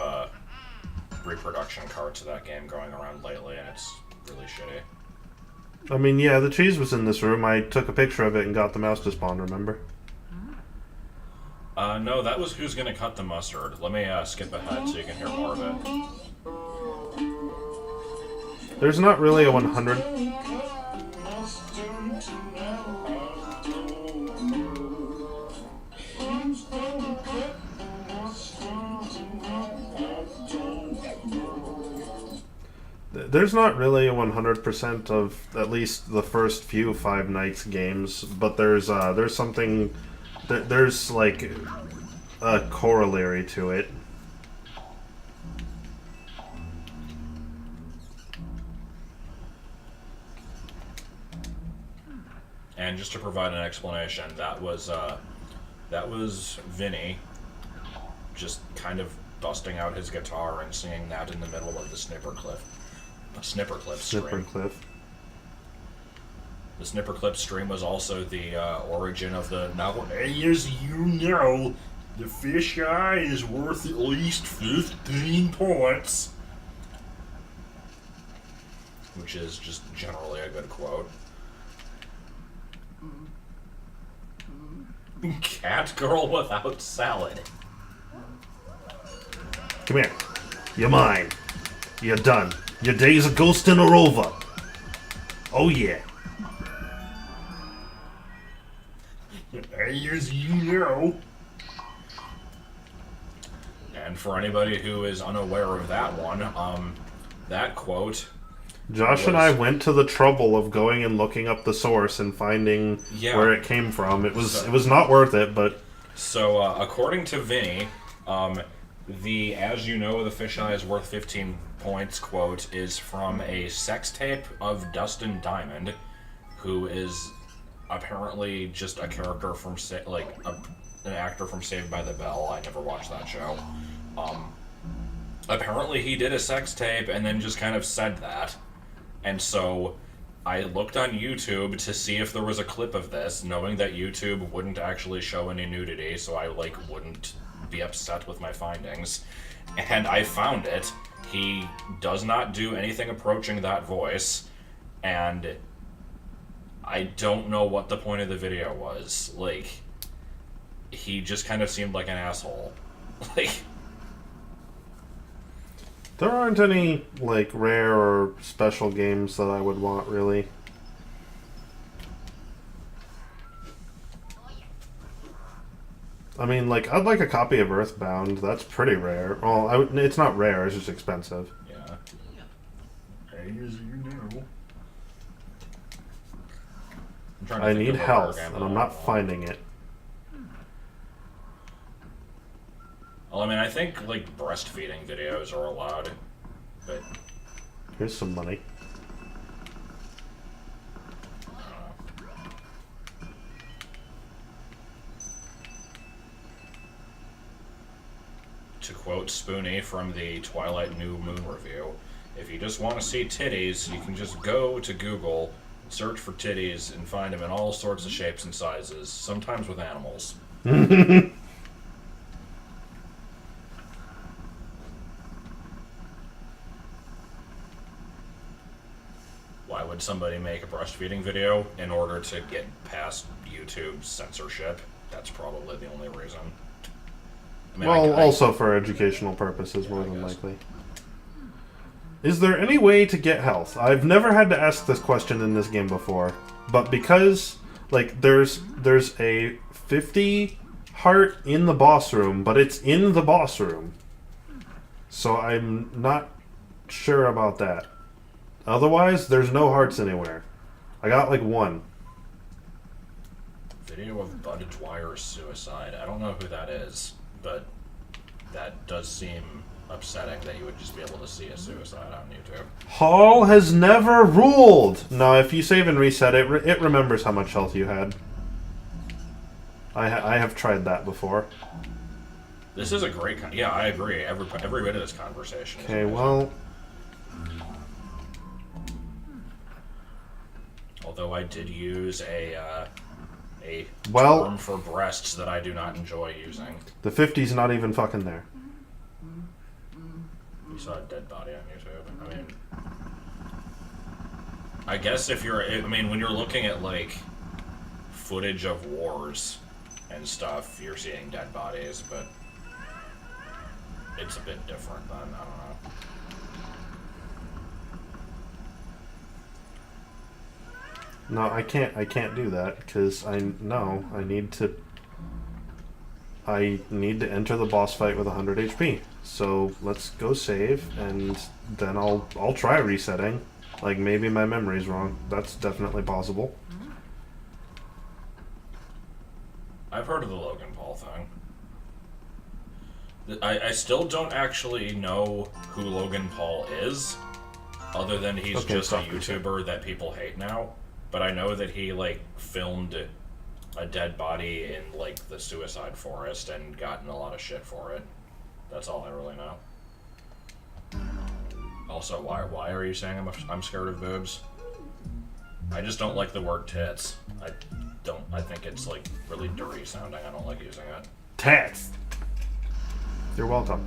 reproduction carts of that game going around lately, and it's really shitty. I mean, yeah, the cheese was in this room. I took a picture of it and got the mouse to spawn, remember? No, that was Who's Gonna Cut the Mustard. Let me skip ahead so you can hear more of it. There's not really a 100. There's not really a 100% of at least the first few Five Nights games, but there's something, there's like a corollary to it. And just to provide an explanation, that was Vinny just kind of busting out his guitar and singing that in the middle of the Snippercliff stream. Snippercliff. The Snippercliff stream was also the origin of the novel. As you know, the fisheye is worth at least 15 points. Which is just generally a good quote. Cat girl without salad. Come here. You're mine. You're done. Your days of ghosting are over. Oh yeah. As you know. And for anybody who is unaware of that one, that quote. Josh and I went to the trouble of going and looking up the source and finding where it came from. It was not worth it, but so according to Vinny, the "as you know, the fisheye is worth 15 points" quote is from a sex tape of Dustin Diamond, who is apparently just a character from an actor from Saved by the Bell. I never watched that show. Apparently he did a sex tape and then just kind of said that. And so I looked on YouTube to see if there was a clip of this, knowing that YouTube wouldn't actually show any nudity, so I wouldn't be upset with my findings. And I found it. He does not do anything approaching that voice, and I don't know what the point of the video was. He just kind of seemed like an asshole. there aren't any rare or special games that I would want, really. I mean, I'd like a copy of Earthbound. That's pretty rare. Well, it's not rare. It's just expensive. Yeah. As you know. I need health, and I'm not finding it. Well, I mean, I think breastfeeding videos are allowed, but here's some money. To quote Spoonie from the Twilight New Moon review, if you just want to see titties, you can just go to Google, search for titties, and find them in all sorts of shapes and sizes, sometimes with animals. would somebody make a breastfeeding video in order to get past YouTube's censorship? That's probably the only reason. I mean, Well, also for educational purposes, more I than guess. likely. Is there any way to get health? I've never had to ask this question in this game before, but because like there's a 50 heart in the boss room, but it's in the boss room, so I'm not sure about that. Otherwise, there's no hearts anywhere. I got like one. Video of Bud Dwyer's suicide. I don't know who that is, but that does seem upsetting that you would just be able to see a suicide on YouTube. Hall has never ruled. No, if you save and reset it, it remembers how much health you had. I have tried that before. This is a great yeah, I agree. Every bit of this conversation. Okay, well, although I did use a Well- term for breasts that I do not enjoy using. the 50's not even fucking there. You saw a dead body on YouTube. I mean, I guess if you're, I mean, when you're looking at like footage of wars and stuff, you're seeing dead bodies, but it's a bit different then. I don't know. No, I can't do that because I need to enter the boss fight with 100 HP. So let's go save, and then I'll try resetting. Like maybe my memory's wrong. That's definitely possible. I've heard of the Logan Paul thing. I still don't actually know who Logan Paul is, other than he's Okay, just a stop reset. YouTuber that people hate now. But I know that he like filmed a dead body in like the suicide forest and gotten a lot of shit for it. That's all I really know. Also, why are you saying I'm scared of boobs? I just don't like the word tits. I think it's like really dirty sounding. I don't like using it. Tats. You're welcome.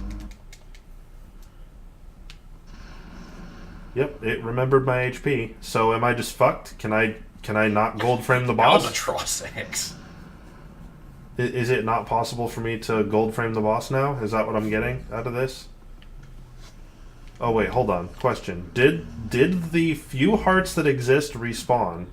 Yep, it remembered my HP. So am I just fucked? Can I not gold frame the boss? Albatross eggs. Is it not possible for me to gold frame the boss now? Is that what I'm getting out of this? Oh wait, hold on. Question. Did the few hearts that exist respawn?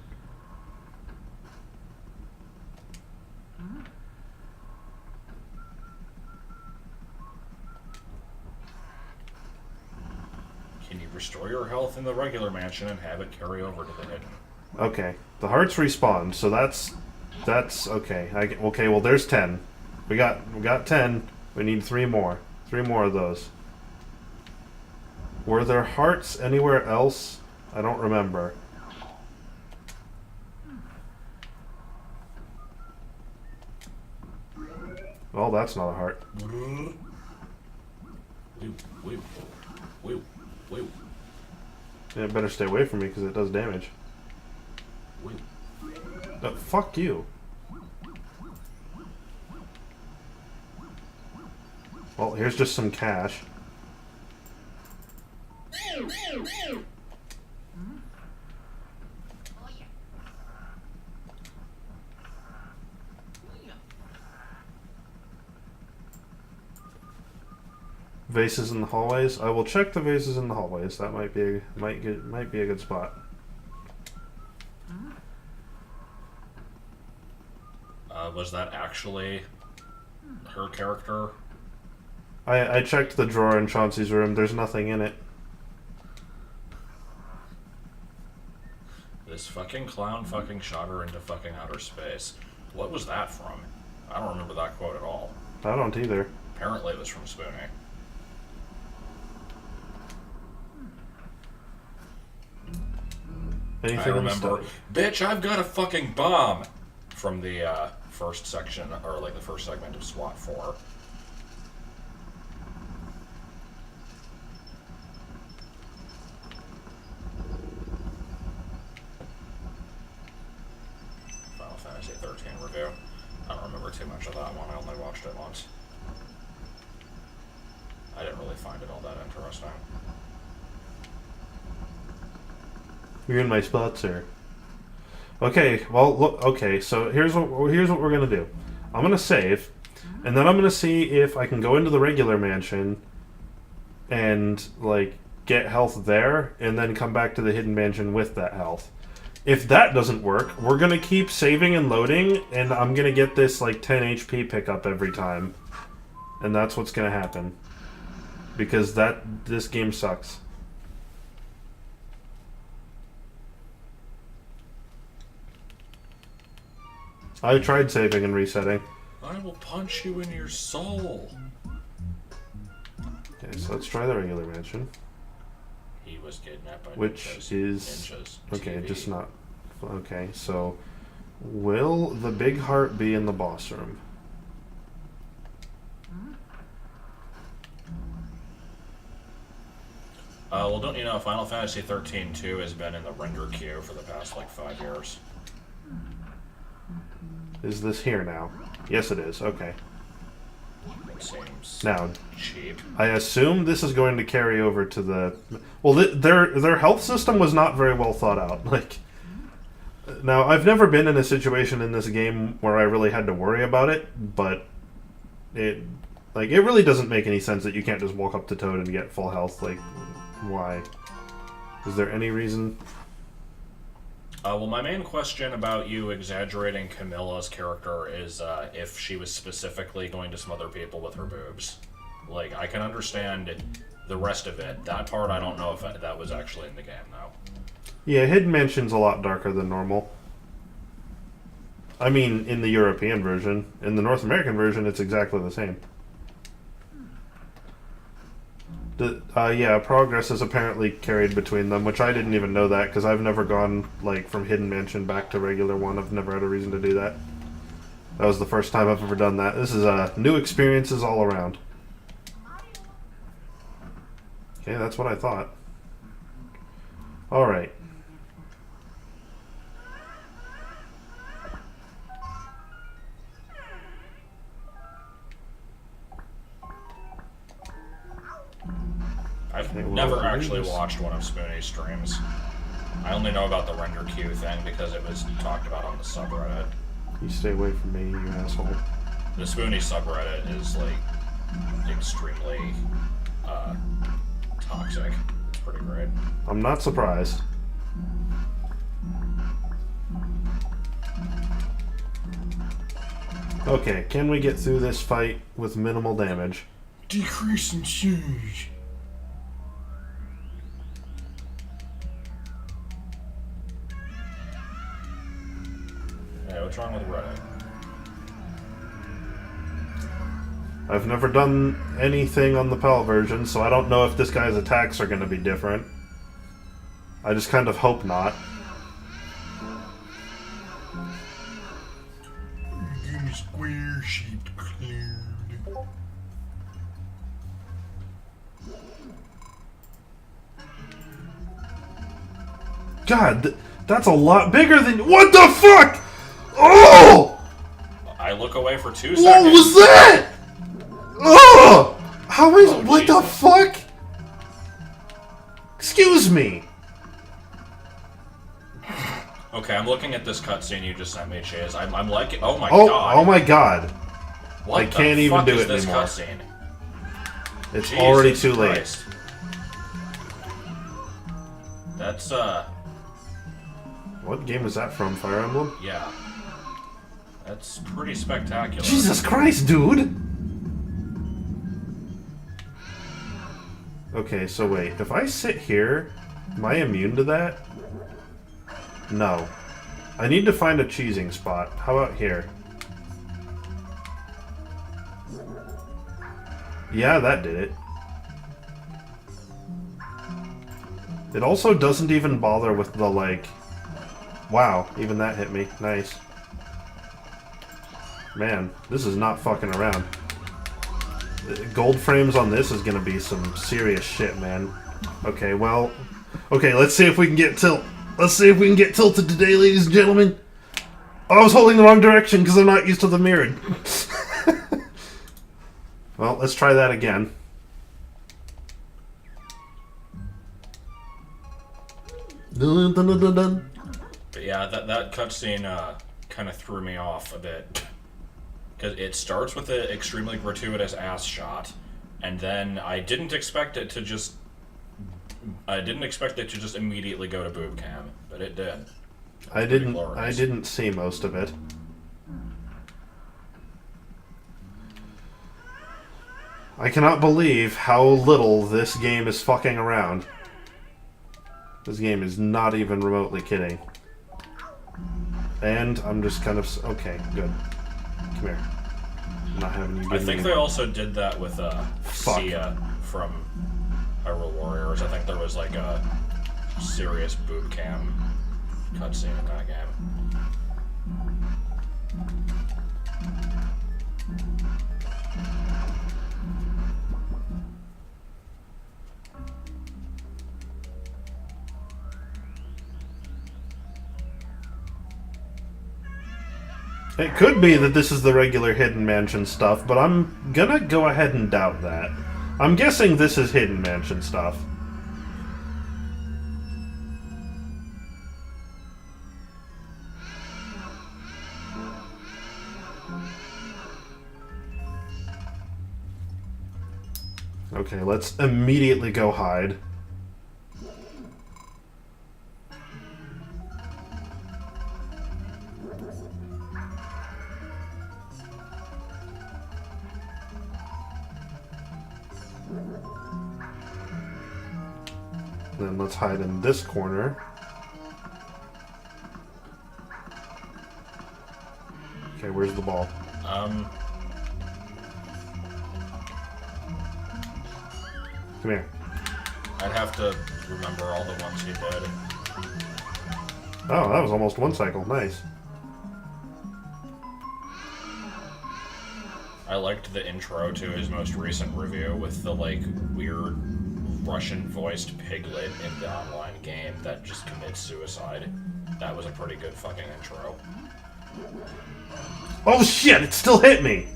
Can you restore your health in the regular mansion and have it carry over to the hidden? Okay. The hearts respawn, so that's okay. Okay, well there's 10. We got 10. We need 3 more. 3 more of those. Were there hearts anywhere else? I don't remember. Well, that's not a heart. Woo. Yeah, it better stay away from me because it does damage. Fuck you. Well, here's just some cash. Vases in the hallways. I will check the vases in the hallways. That might be a good spot. Was that actually her character? I checked the drawer in Chauncey's room. There's nothing in it. This fucking clown fucking shot her into fucking outer space. What was that from? I don't remember that quote at all. I don't either. Apparently it was from Spoonie. Anything I in the remember, study? bitch, I've got a fucking bomb! From the first section, or like the first segment of SWAT 4. Final Fantasy 13 review. I don't remember too much of that one, I only watched it once. I didn't really find it all that interesting. You're in my spots, sir. Okay, well, look. Okay, so here's what we're gonna do. I'm gonna save, and then I'm gonna see if I can go into the regular mansion and like get health there, and then come back to the hidden mansion with that health. If that doesn't work, we're gonna keep saving and loading, and I'm gonna get this like 10 HP pickup every time, and that's what's gonna happen because this game sucks. I tried saving and resetting. I will punch you in your soul. Okay, so let's try the regular mansion. He was kidnapped by Which ninjas. is... Ninjas. Okay, TV. just not... Okay, so... Will the big heart be in the boss room? Well, don't you know Final Fantasy 13-2 has been in the render queue for the past, like, 5 years? Is this here now? Yes, it is. Okay. It seems Now, cheap. I assume this is going to carry over to the... Well, their health system was not very well thought out. Like, now, I've never been in a situation in this game where I really had to worry about it, but it really doesn't make any sense that you can't just walk up to Toad and get full health. Like, why? Is there any reason? Well, my main question about you exaggerating Camilla's character is if she was specifically going to smother people with her boobs. Like, I can understand the rest of it. That part, I don't know if that was actually in the game, though. Yeah, Hidden Mansion's a lot darker than normal. I mean, in the European version. In the North American version, it's exactly the same. Yeah, progress is apparently carried between them, which I didn't even know that, because I've never gone, like, from Hidden Mansion back to regular one. I've never had a reason to do that. That was the first time I've ever done that. This is new experiences all around. Okay, that's what I thought. Alright. I've Okay, well, never I actually just- watched one of Spoonie's streams. I only know about the render queue thing because it was talked about on the subreddit. You stay away from me, you asshole. The Spoonie subreddit is, like, extremely, toxic. It's pretty great. I'm not surprised. Okay, can we get through this fight with minimal damage? Decrease in siege. Hey, what's wrong with Reddit? I've never done anything on the PAL version, so I don't know if this guy's attacks are going to be different. I just kind of hope not. Square shaped cloud. God, that's a lot bigger than... What the fuck?! Oh! I look away for 2 What seconds. was that?! Oh! How is... Oh, what the Jesus. fuck?! Excuse me! Okay, I'm looking at this cutscene you just sent me, Chase. I'm like, oh my Oh, god. oh my god. What I the can't even fuck do is it this anymore. cutscene? It's Jesus already too late. Christ. That's, What game is that from? Fire Emblem? yeah. That's pretty spectacular. Jesus Christ, dude! Okay, so wait. If I sit here, am I immune to that? No. I need to find a cheesing spot. How about here? Yeah, that did it. It also doesn't even bother with the, like... Wow, even that hit me. Nice. Man, this is not fucking around. Gold frames on this is gonna be some serious shit, man. Okay, well... Okay, let's see if we can get tilt. Let's see if we can get tilted today, ladies and gentlemen. Oh, I was holding the wrong direction because I'm not used to the mirrored. Well, let's try that again. Dun, dun, dun, dun, dun. But yeah, that cutscene kind of threw me off a bit. Because it starts with an extremely gratuitous ass shot, and then I didn't expect it to just immediately go to boob cam, but it did. I Glorious. didn't see most of it. I cannot believe how little this game is fucking around. This game is not even remotely kidding. And I'm just kind of... Okay, good. Come here. I'm not having you I give think me... they also did that with Sia from Hyrule Warriors. I think there was like a serious boob cam cutscene in that game. It could be that this is the regular Hidden Mansion stuff, but I'm gonna go ahead and doubt that. I'm guessing this is Hidden Mansion stuff. Okay, let's immediately go hide. Then let's hide in this corner. Okay, where's the ball? Come here. I'd have to remember all the ones he did. Oh, that was almost one cycle. Nice. I liked the intro to his most recent review with the like weird Russian-voiced piglet in the online game that just commits suicide. That was a pretty good fucking intro. Oh shit! It still hit me.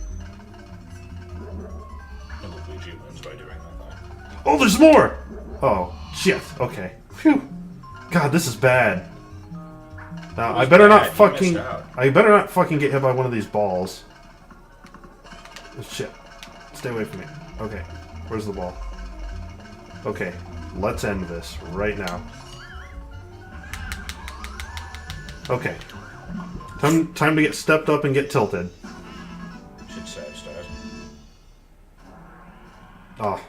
And Luigi wins by doing that thing. Oh, there's more! Oh, shit. Okay. Phew. God, this is bad. Now, I better not bad. You fucking... missed out. I better not fucking get hit by one of these balls. Oh, shit. Stay away from me. Okay. Where's the ball? Okay. Let's end this right now. Okay. Time to get stepped up and get tilted. Should save stars. Oh.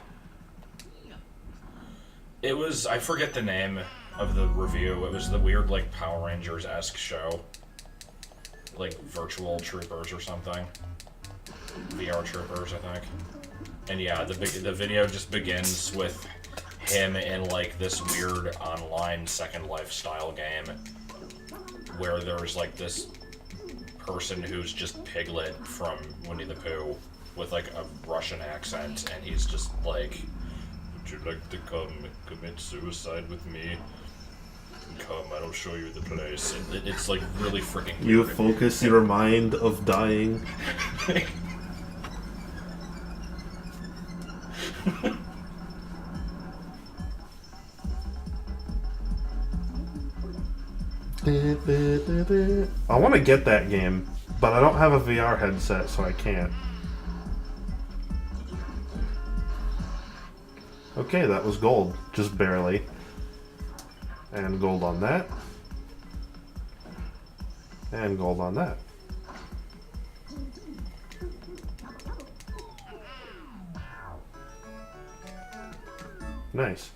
It was, I forget the name of the review. It was the weird, like, Power Rangers-esque show. Like, Virtual Troopers or something. VR Troopers, I think. And yeah, the video just begins with him in, like, this weird online Second Life style game. Where there's, like, this person who's just Piglet from Winnie the Pooh with, like, a Russian accent, and he's just like... Would you like to come commit suicide with me? Come, I'll show you the place. And it's like really freaking weird. You focus your mind of dying. I want to get that game, but I don't have a VR headset, so I can't. Okay, that was gold. Just barely. And gold on that. And gold on that. Nice.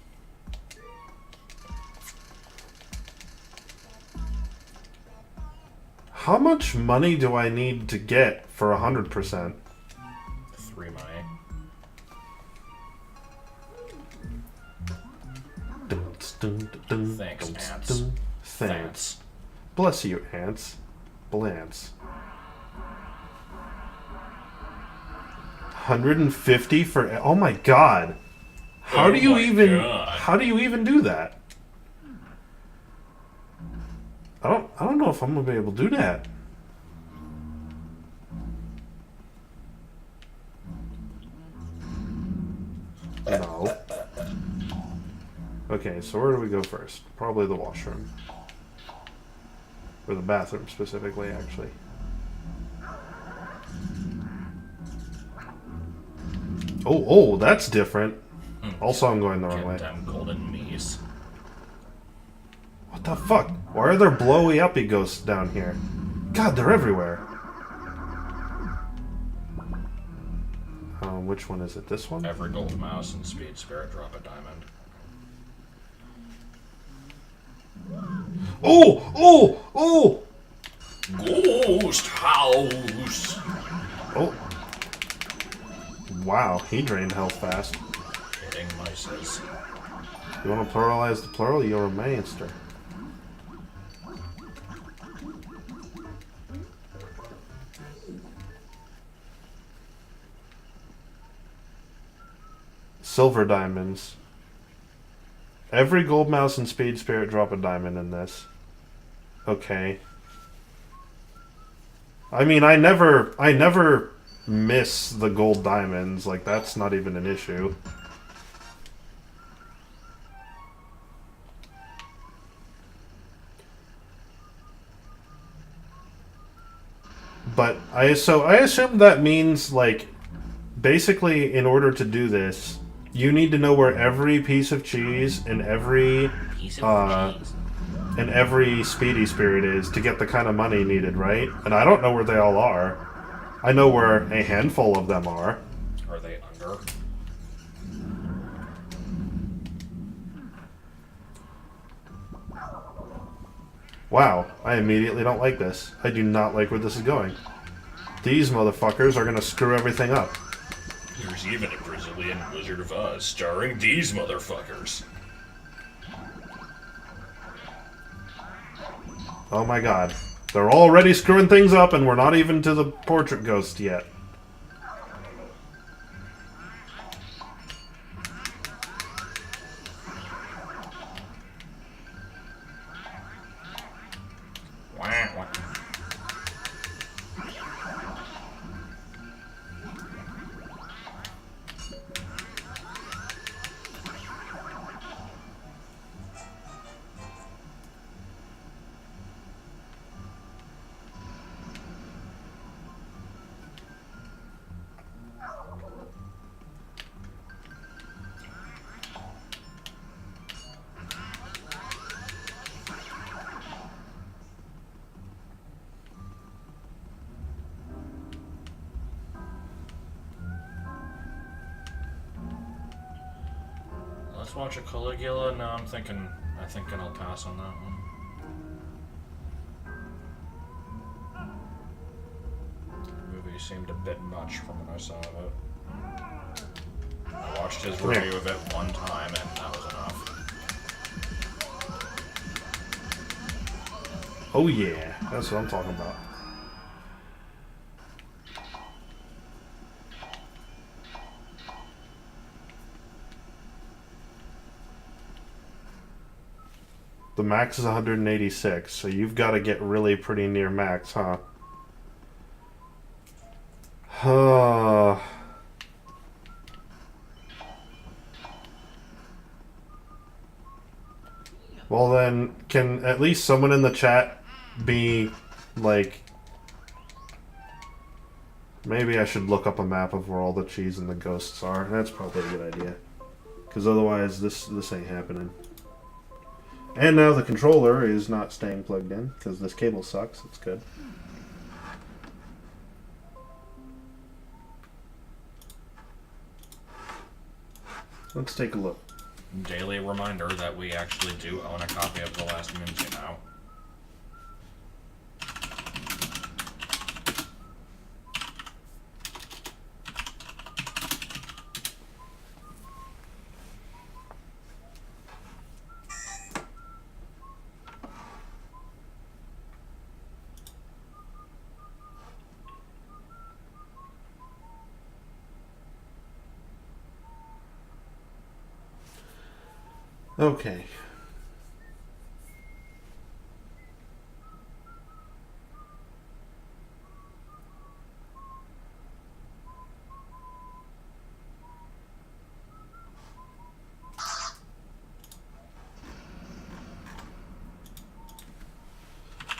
How much money do I need to get for 100%? 3 money. Thanks, ants. Thanks. Bless you, ants. Blance. 150 for... Oh my god. How do you even do that? I don't know if I'm gonna be able to do that. No. Okay, so where do we go first? Probably the washroom. Or the bathroom, specifically, actually. Oh, that's different. Also, I'm going the wrong way. Get them golden me's. What the fuck? Why are there blowy uppy ghosts down here? God, they're everywhere. Which one is it? This one? Every gold mouse and speed spirit drop a diamond. Oh! Ghost house! Oh. Wow, he drained health fast. Hitting mices. You want to pluralize the plural? You're a monster. Silver diamonds. Every gold mouse and speed spirit drop a diamond in this. Okay. I mean, I never miss the gold diamonds. Like, that's not even an issue. But I assume that means, like, basically in order to do this, you need to know where every piece of cheese and every speedy spirit is to get the kind of money needed, right? And I don't know where they all are. I know where a handful of them are. Are they under? Wow, I immediately don't like this. I do not like where this is going. These motherfuckers are gonna screw everything up. There's even a Brazilian Wizard of Oz starring these motherfuckers. Oh my god. They're already screwing things up and we're not even to the portrait ghost yet. Wah, wah. Let's watch a Caligula. No, I think I'll pass on that one. The movie seemed a bit much from when I saw it. I watched his review of it one time, and that was enough. Oh yeah, that's what I'm talking about. The max is 186, so you've got to get really pretty near max, huh? Well then, can at least someone in the chat be, like... Maybe I should look up a map of where all the cheese and the ghosts are. That's probably a good idea. Because otherwise, this ain't happening. And now the controller is not staying plugged in, because this cable sucks. It's good. Let's take a look. Daily reminder that we actually do own a copy of The Last Ninja now. Okay.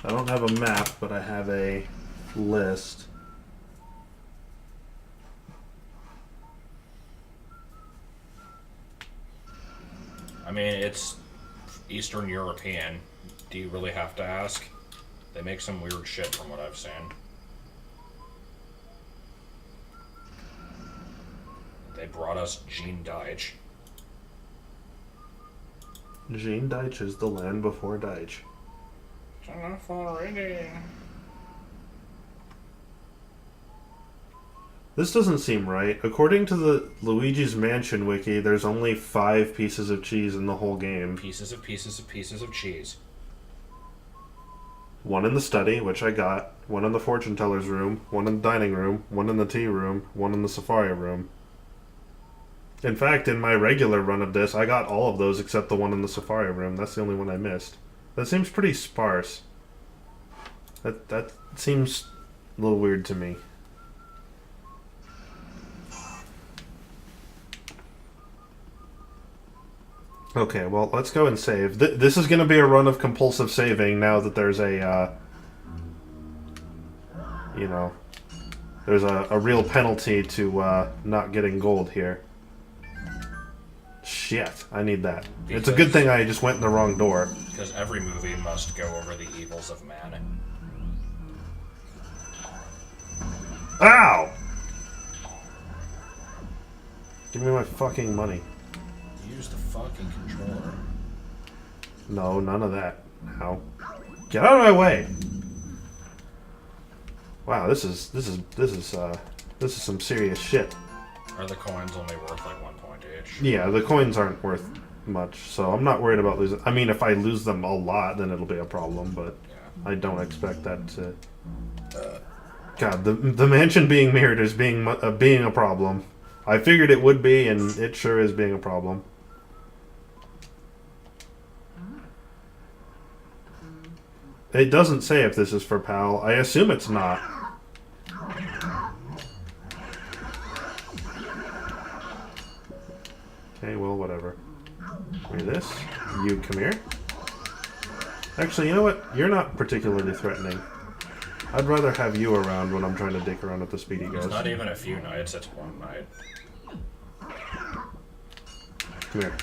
I don't have a map, but I have a list. I mean, it's Eastern European. Do you really have to ask? They make some weird shit from what I've seen. They brought us Gene Deitch. Gene Deitch is the land before Deitch. This doesn't seem right. According to the Luigi's Mansion wiki, there's only 5 pieces of cheese in the whole game. Pieces of cheese. One in the study, which I got. One in the fortune teller's room. One in the dining room. One in the tea room. One in the safari room. In fact, in my regular run of this, I got all of those except the one in the safari room. That's the only one I missed. That seems pretty sparse. That seems a little weird to me. Okay, well, let's go and save. This is going to be a run of compulsive saving now that there's a, you know, there's a real penalty to not getting gold here. Shit, I need that. It's a good thing I just went in the wrong door. Because every movie must go over the evils of man. Ow! Give me my fucking money. Use the fucking controller. No, none of that. Ow. Get out of my way! Wow, this is some serious shit. Are the coins only worth like 1 point each? Yeah, the coins aren't worth much, so I'm not worried about losing. I mean, if I lose them a lot, then it'll be a problem, but yeah. I don't expect that to. God, the mansion being mirrored is being a problem. I figured it would be, and it sure is being a problem. It doesn't say if this is for PAL. I assume it's not. Okay, well, whatever. Give me this. You come here. Actually, you know what? You're not particularly threatening. I'd rather have you around when I'm trying to dick around with the speedy guys. It's not even a few nights, it's one night. Come here.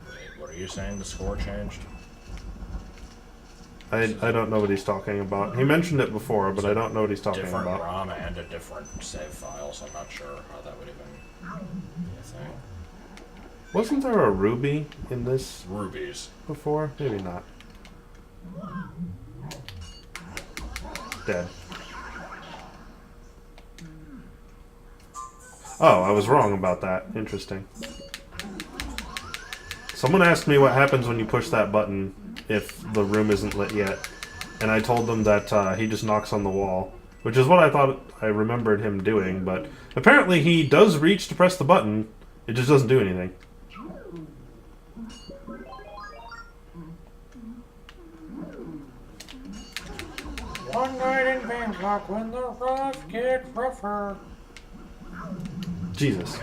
Wait, what are you saying? The score changed? I don't know what he's talking about. He mentioned it before, but I don't know what he's talking Different about. ROM and a different save file, so I'm not sure how that would even be a thing. Wasn't there a ruby in this Rubies. before? Maybe not. Dead. Oh, I was wrong about that. Interesting. Someone asked me what happens when you push that button if the room isn't lit yet, and I told them that he just knocks on the wall, which is what I thought I remembered him doing, but apparently he does reach to press the button, it just doesn't do anything. One night in Bangkok when the rough get rougher. Jesus.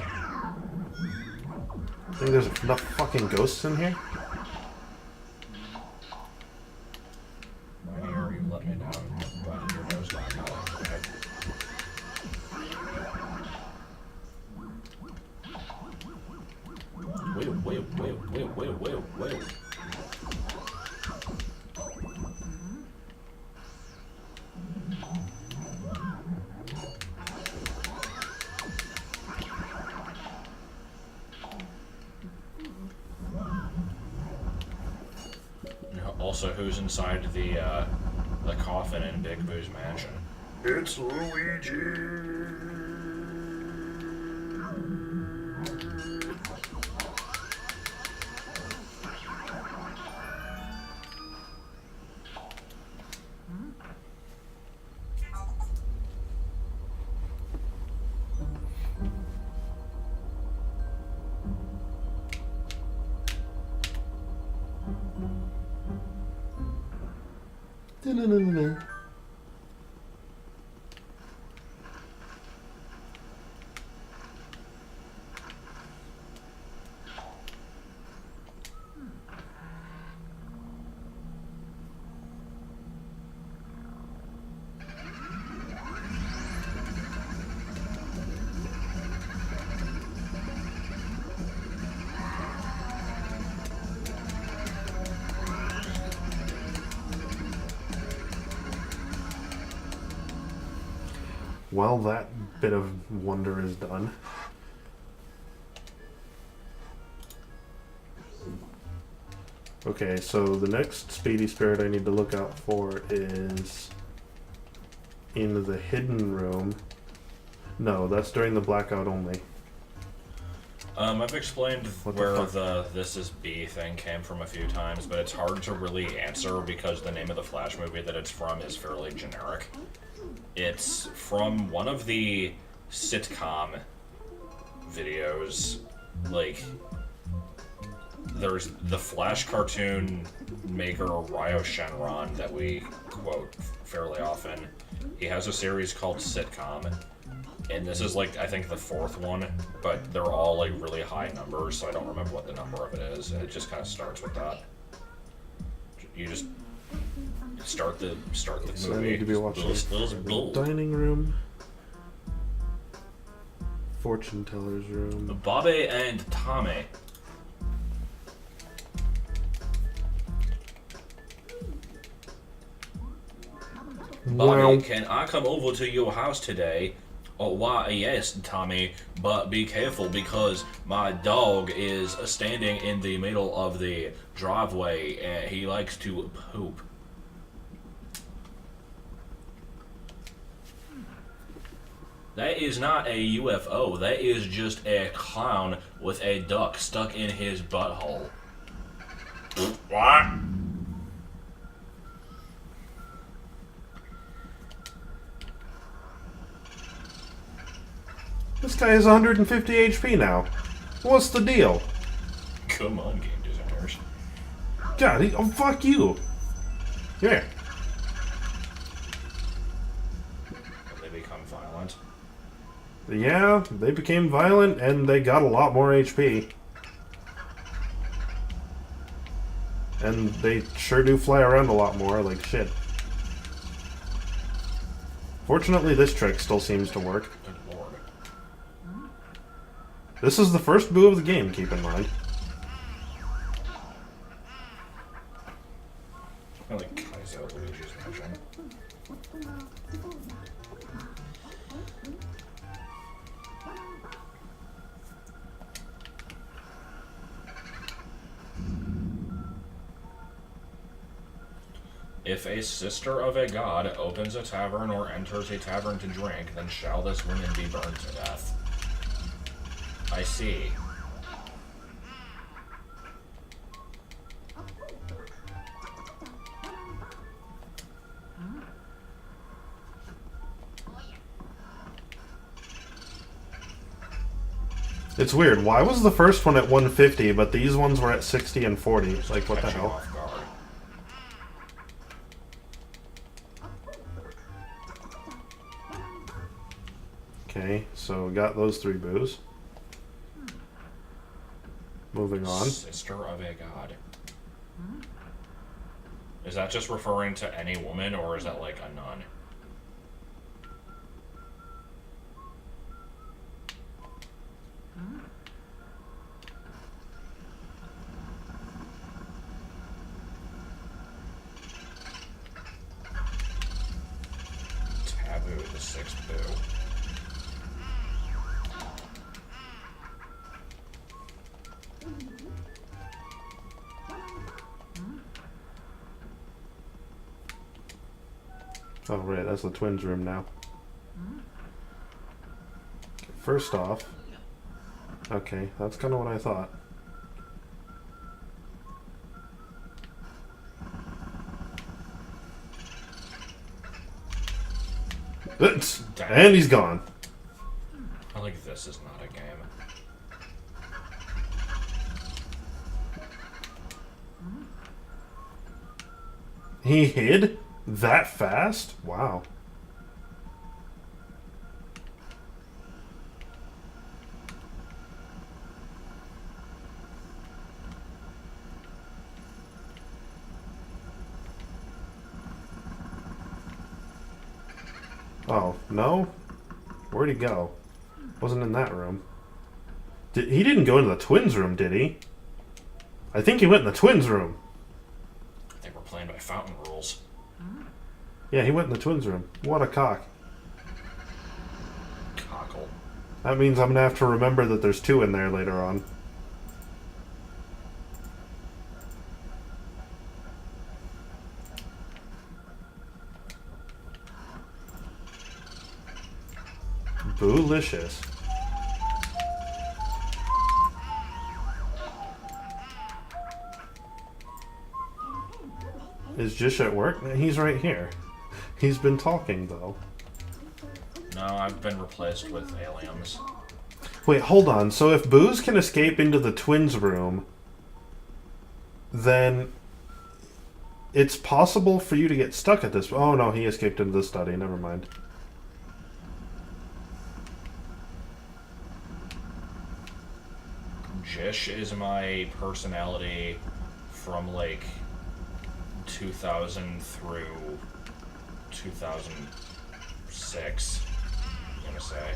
Think there's enough fucking ghosts in here? Here, you let me down, but your nose back out. Wait. Also, who's inside the coffin in Big Boo's mansion? It's Luigi! Well, that bit of wonder is done. Okay, so the next speedy spirit I need to look out for is in the hidden room. No, that's during the blackout only. I've explained What the where fuck? the "this is B" thing came from a few times, but it's hard to really answer because the name of the Flash movie that it's from is fairly generic. It's from one of the sitcom videos. Like, there's the Flash cartoon maker Ryo Shenron that we quote fairly often. He has a series called Sitcom, and this is like I think the fourth one, but they're all like really high numbers, so I don't remember what the number of it is. And it just kind of starts with that. You just start the So I movie. need to be watching Blah. dining room, fortune teller's room. Bobby and Tommy. Bobby, Well, can I come over to your house today? Oh, why, yes, Tommy, but be careful because my dog is standing in the middle of the driveway and he likes to poop. That is not a UFO. That is just a clown with a duck stuck in his butthole. What? this guy has 150 HP now. What's the deal? Come on, game designers. God, oh, fuck you. Here. They become violent. Yeah, they became violent and they got a lot more HP. And they sure do fly around a lot more, like shit. Fortunately, this trick still seems to work. Good lord. This is the first boo of the game, keep in mind. I like Kaizo Luigi's Mansion. If a sister of a god opens a tavern or enters a tavern to drink, then shall this woman be burned to death. I see. It's weird. Why was the first one at 150, but these ones were at 60 and 40? Like, what the Catch you hell? off guard. Okay, so we got those three boos. Moving on. Sister of a god. Is that just referring to any woman, or is that like a nun? Taboo, the sixth boo. Oh, right, that's the twins' room now. First off, okay, that's kind of what I thought. And he's gone. I like this is not a game. He hid that fast? Wow. Oh, no? Where'd he go? Wasn't in that room. He didn't go into the twins' room, did he? I think he went in the twins' room. I think we're playing by fountain rules. Yeah, he went in the twins' room. What a cock. That means I'm gonna have to remember that there's 2 in there later on. Boolicious. Is Jish at work? He's right here. He's been talking, though. No, I've been replaced with aliens. Wait, hold on. So if Booze can escape into the twins' room, then it's possible for you to get stuck at this... Oh, no, he escaped into the study. Never mind. Jish is my personality from, like, 2000 through 2006, I'm gonna say.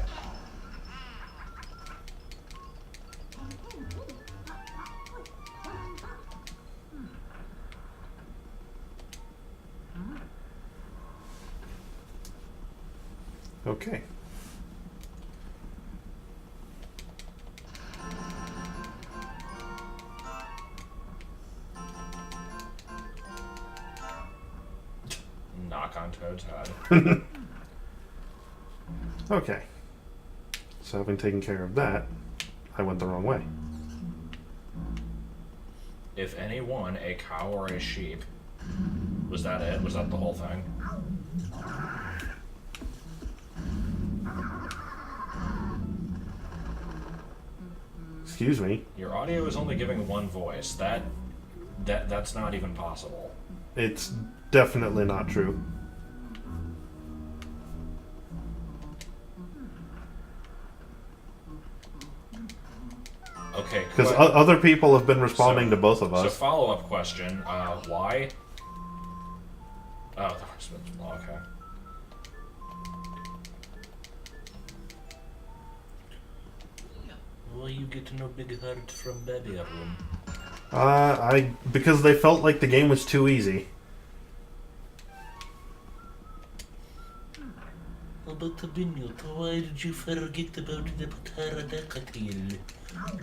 Okay. Knock on Toad's head. Okay. So having taken care of that, I went the wrong way. If anyone, a cow or a sheep. Was that it? Was that the whole thing? Excuse me. Your audio is only giving one voice. That's not even possible. It's definitely not true. Okay, Because other people have been responding to both of So us. follow-up question, why? Oh, okay. Well, you get to know Big Heart from Baby Room. Because they felt like the game was too easy. About the Binyot, why did you forget about the pterodactyl?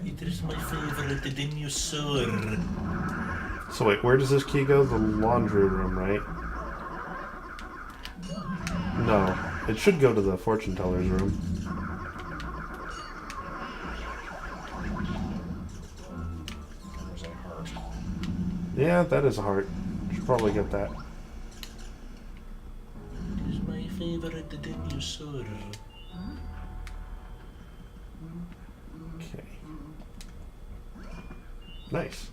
It is my favorite dinosaur. So wait, where does this key go? The laundry room, right? No. It should go to the fortune teller's room. There's a heart. Yeah, that is a heart. Should probably get that. It is my favorite dinosaur. Okay. Nice.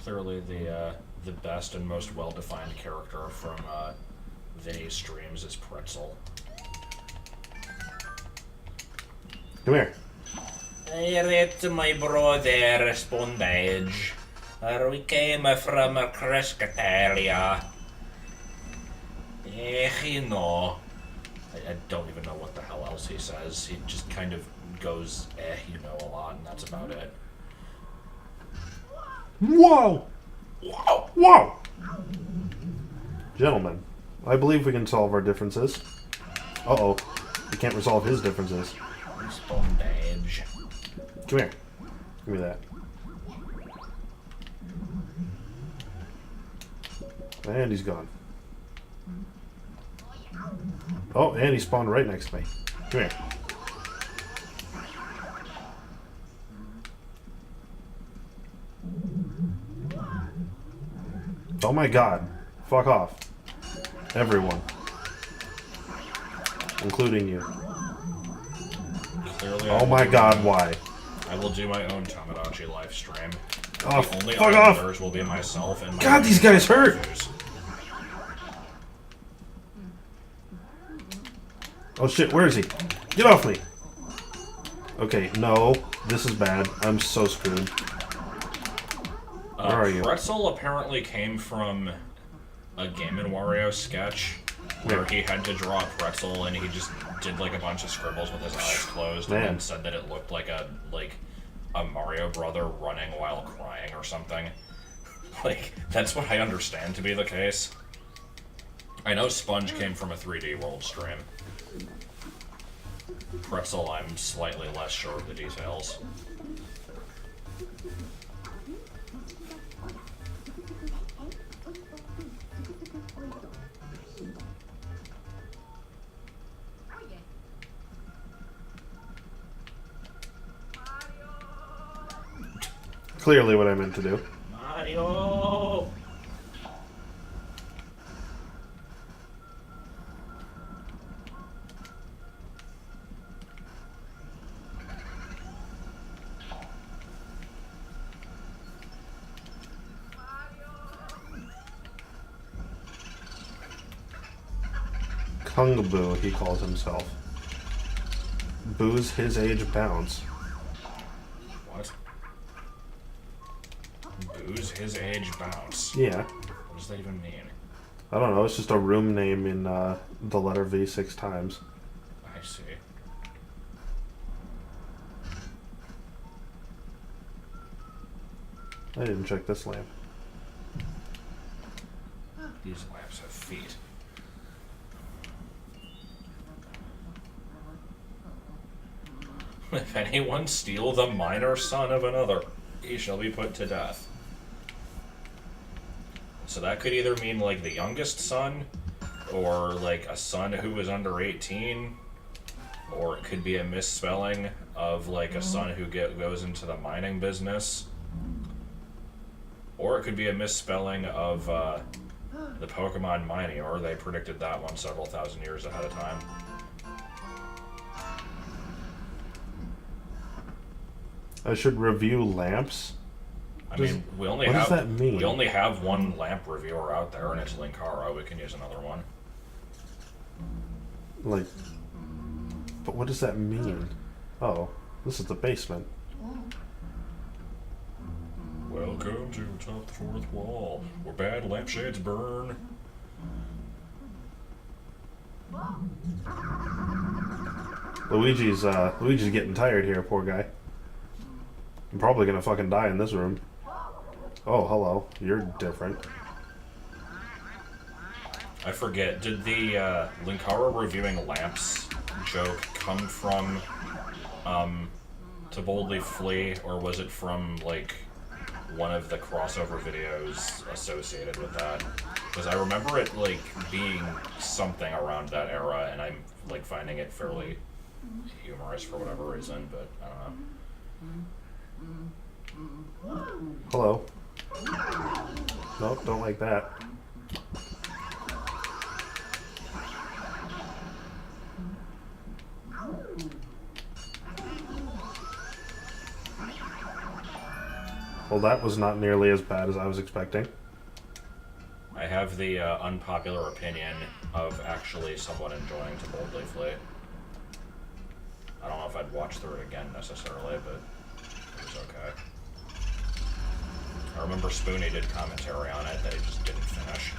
Clearly the best and most well-defined character from Vinny's streams is Pretzel. Come here. It's my brother, Spondage. We came from Crescatalia. You know. I don't even know what the hell else he says. He just kind of goes, you know, a lot, and that's about it. Whoa! Whoa! Whoa! Gentlemen, I believe we can solve our differences. Uh-oh. We can't resolve his differences. Spondage. Come here. Give me that. And he's gone. Oh, and he spawned right next to me. Come here. Oh my god. Fuck off. Everyone. Including you. Clearly, Oh my god, why? I will do my own Tamagotchi live stream. Oh, The only fuck off! islanders will be myself and my God, these guys hurt! waifus. Oh shit, where is he? Get off me! Okay, no. This is bad. I'm so screwed. Where are you? Pretzel apparently came from a Game & Wario sketch where Yeah. he had to draw a pretzel and he just did like a bunch of scribbles with his eyes closed and Man. then said that it looked like a Mario brother running while crying or something. Like, that's what I understand to be the case. I know Sponge came from a 3D World stream. Pretzel, I'm slightly less sure of the details. Clearly what I meant to do. Mario! Kungaboo, he calls himself. Boo's his age bounce. What? Boo's his age bounce. Yeah. What does that even mean? I don't know, it's just a room name in the letter V 6 times. I see. I didn't check this lamp. These lamps have feet. If anyone steal the minor son of another, he shall be put to death. So that could either mean like the youngest son, or like a son who is under 18, or it could be a misspelling of like a son who goes into the mining business, or it could be a misspelling of the Pokemon mining, or they predicted that one several thousand years ahead of time. I should review lamps? I mean, we only what have does that mean? we only have one lamp reviewer out there, and it's Linkara. We can use another one. Like, but what does that mean? Oh, this is the basement. Welcome to Top the Fourth Wall, where bad lampshades burn. Luigi's getting tired here, poor guy. I'm probably gonna fucking die in this room. Oh, hello. You're different. I forget, did the Linkara reviewing lamps joke come from To Boldly Flee, or was it from, like, one of the crossover videos associated with that? Because I remember it, like, being something around that era, and I'm, like, finding it fairly humorous for whatever reason, but I don't know. Hello. Nope, don't like that. Well, that was not nearly as bad as I was expecting. I have the unpopular opinion of actually somewhat enjoying To Boldly Flee. I don't know if I'd watch through it again necessarily, but it was okay. I remember Spoonie did commentary on it that he just didn't finish.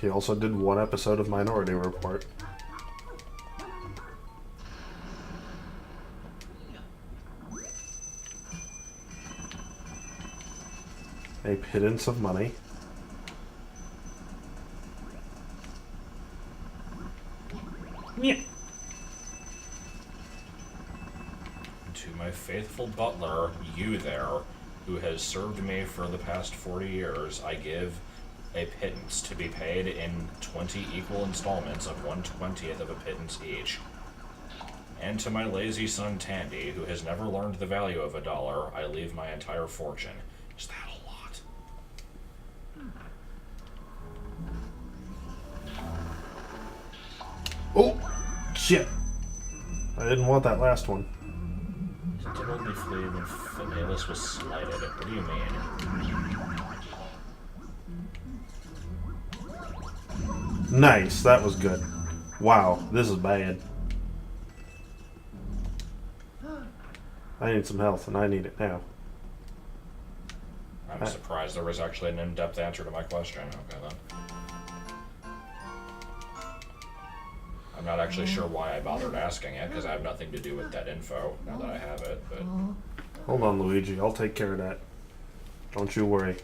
He also did one episode of Minority Report. A pittance of money. Yeah. To my faithful butler, you there, who has served me for the past 40 years, I give a pittance to be paid in 20 equal installments of 1/20th of a pittance each. And to my lazy son Tandy, who has never learned the value of $1, I leave my entire fortune. Is that a lot? Oh! Shit! I didn't want that last one. To Boldly Flee when Phineas was slighted. What do you mean? Nice, that was good. Wow, this is bad. I need some health, and I need it now. I'm surprised there was actually an in-depth answer to my question. Okay, then. I'm not actually sure why I bothered asking it, because I have nothing to do with that info, now that I have it, but... Hold on, Luigi. I'll take care of that. Don't you worry.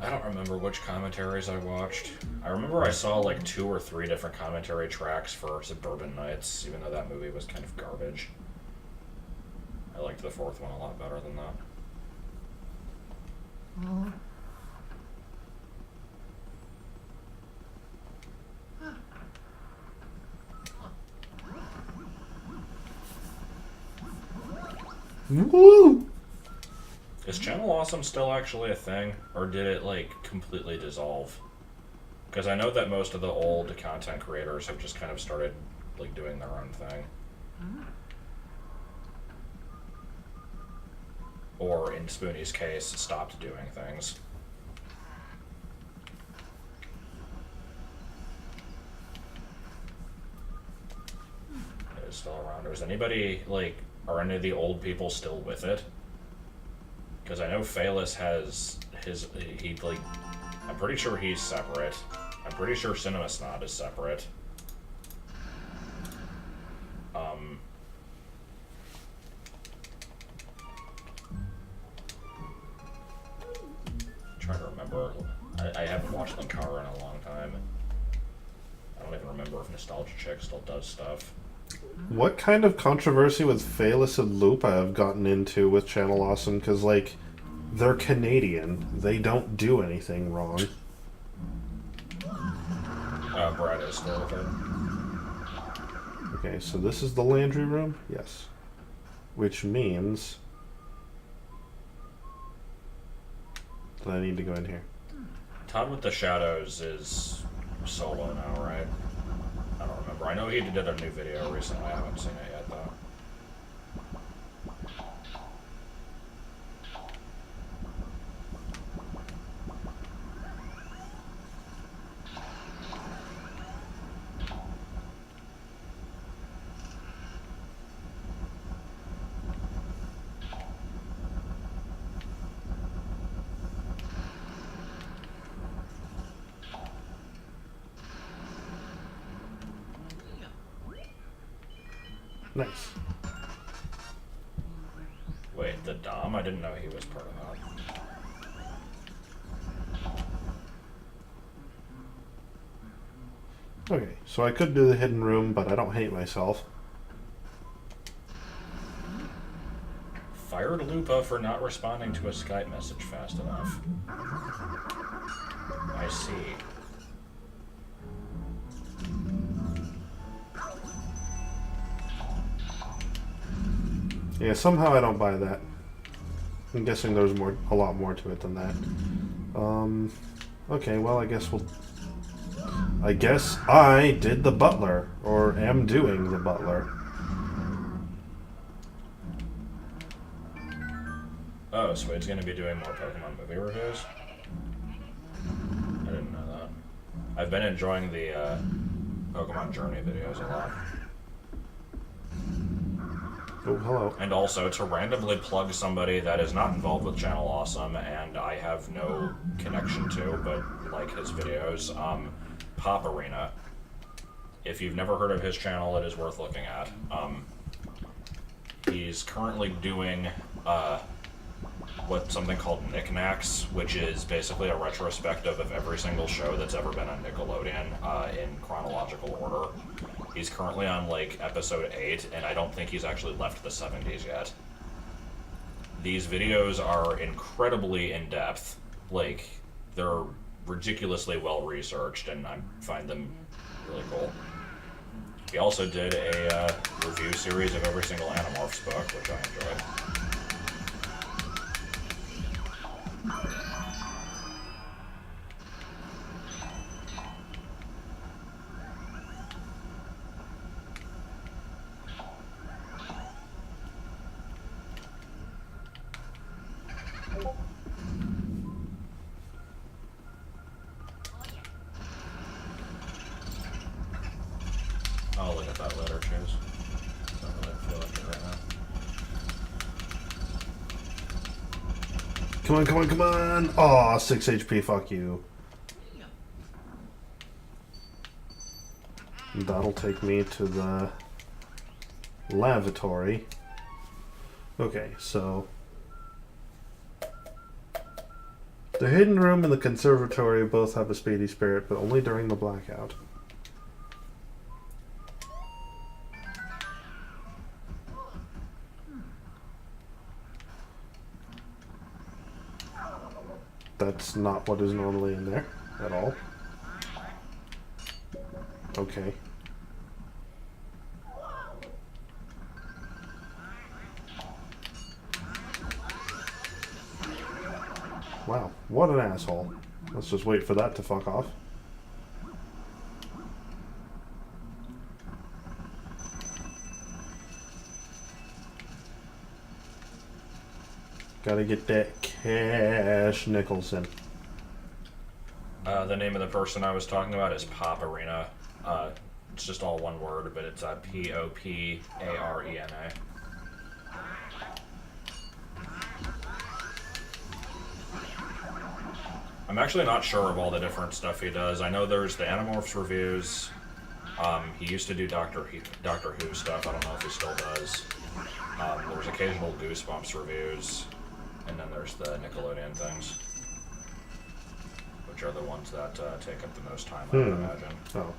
I don't remember which commentaries I watched. I remember I saw like 2 or 3 different commentary tracks for Suburban Nights, even though that movie was kind of garbage. I liked the 4th one a lot better than that. Woo! Is Channel Awesome still actually a thing, or did it like completely dissolve? Because I know that most of the old content creators have just kind of started like doing their own thing. Or in Spoonie's case, stopped doing things. It is still around. Or is anybody like, are any of the old people still with it? Because I know Phalus has he like, I'm pretty sure he's separate. I'm pretty sure Cinema Snot is separate. Trying to remember. I haven't watched Linkara in a long time. I don't even remember if Nostalgia Chick still does stuff. What kind of controversy with Phalus and Lupa have gotten into with Channel Awesome? Because, like, they're Canadian. They don't do anything wrong. Brad is still with it. Okay, so this is the laundry room? Yes. Which means that I need to go in here. Todd with the Shadows is solo now, right? I don't remember. I know he did a new video recently. I haven't seen it yet, though. Nice. Wait, the Dom? I didn't know he was part of that. Okay, so I could do the hidden room, but I don't hate myself. Fired Lupa for not responding to a Skype message fast enough. I see. Yeah, somehow I don't buy that. I'm guessing there's a lot more to it than that. Okay, well, I guess I did the butler, or am doing the butler. Oh, so it's going to be doing more Pokemon movie reviews? I didn't know that. I've been enjoying the Pokemon Journey videos a lot. Oh, hello. And also to randomly plug somebody that is not involved with Channel Awesome and I have no connection to, but like his videos, Pop Arena. If you've never heard of his channel, it is worth looking at. He's currently doing something called Knickknacks, which is basically a retrospective of every single show that's ever been on Nickelodeon in chronological order. He's currently on like episode 8, and I don't think he's actually left the 70s yet. These videos are incredibly in-depth. Like, they're ridiculously well-researched, and I find them really cool. He also did a review series of every single Animorphs book, which I enjoyed. I'll look at that later, Chase. Don't really feel like it right now. Come on, come on, come on! Aw, 6 HP, fuck you. That'll take me to the lavatory. Okay, so The hidden room and the conservatory both have a speedy spirit, but only during the blackout. That's not what is normally in there at all. Okay. Wow, what an asshole. Let's just wait for that to fuck off. Gotta get that cash Nicholson. The name of the person I was talking about is Pop Arena. It's just all one word, but it's Poparena. I'm actually not sure of all the different stuff he does. I know there's the Animorphs reviews. He used to do Doctor Who stuff. I don't know if he still does. There's occasional Goosebumps reviews. And then there's the Nickelodeon things. Which are the ones that take up the most time, I would imagine. Oh.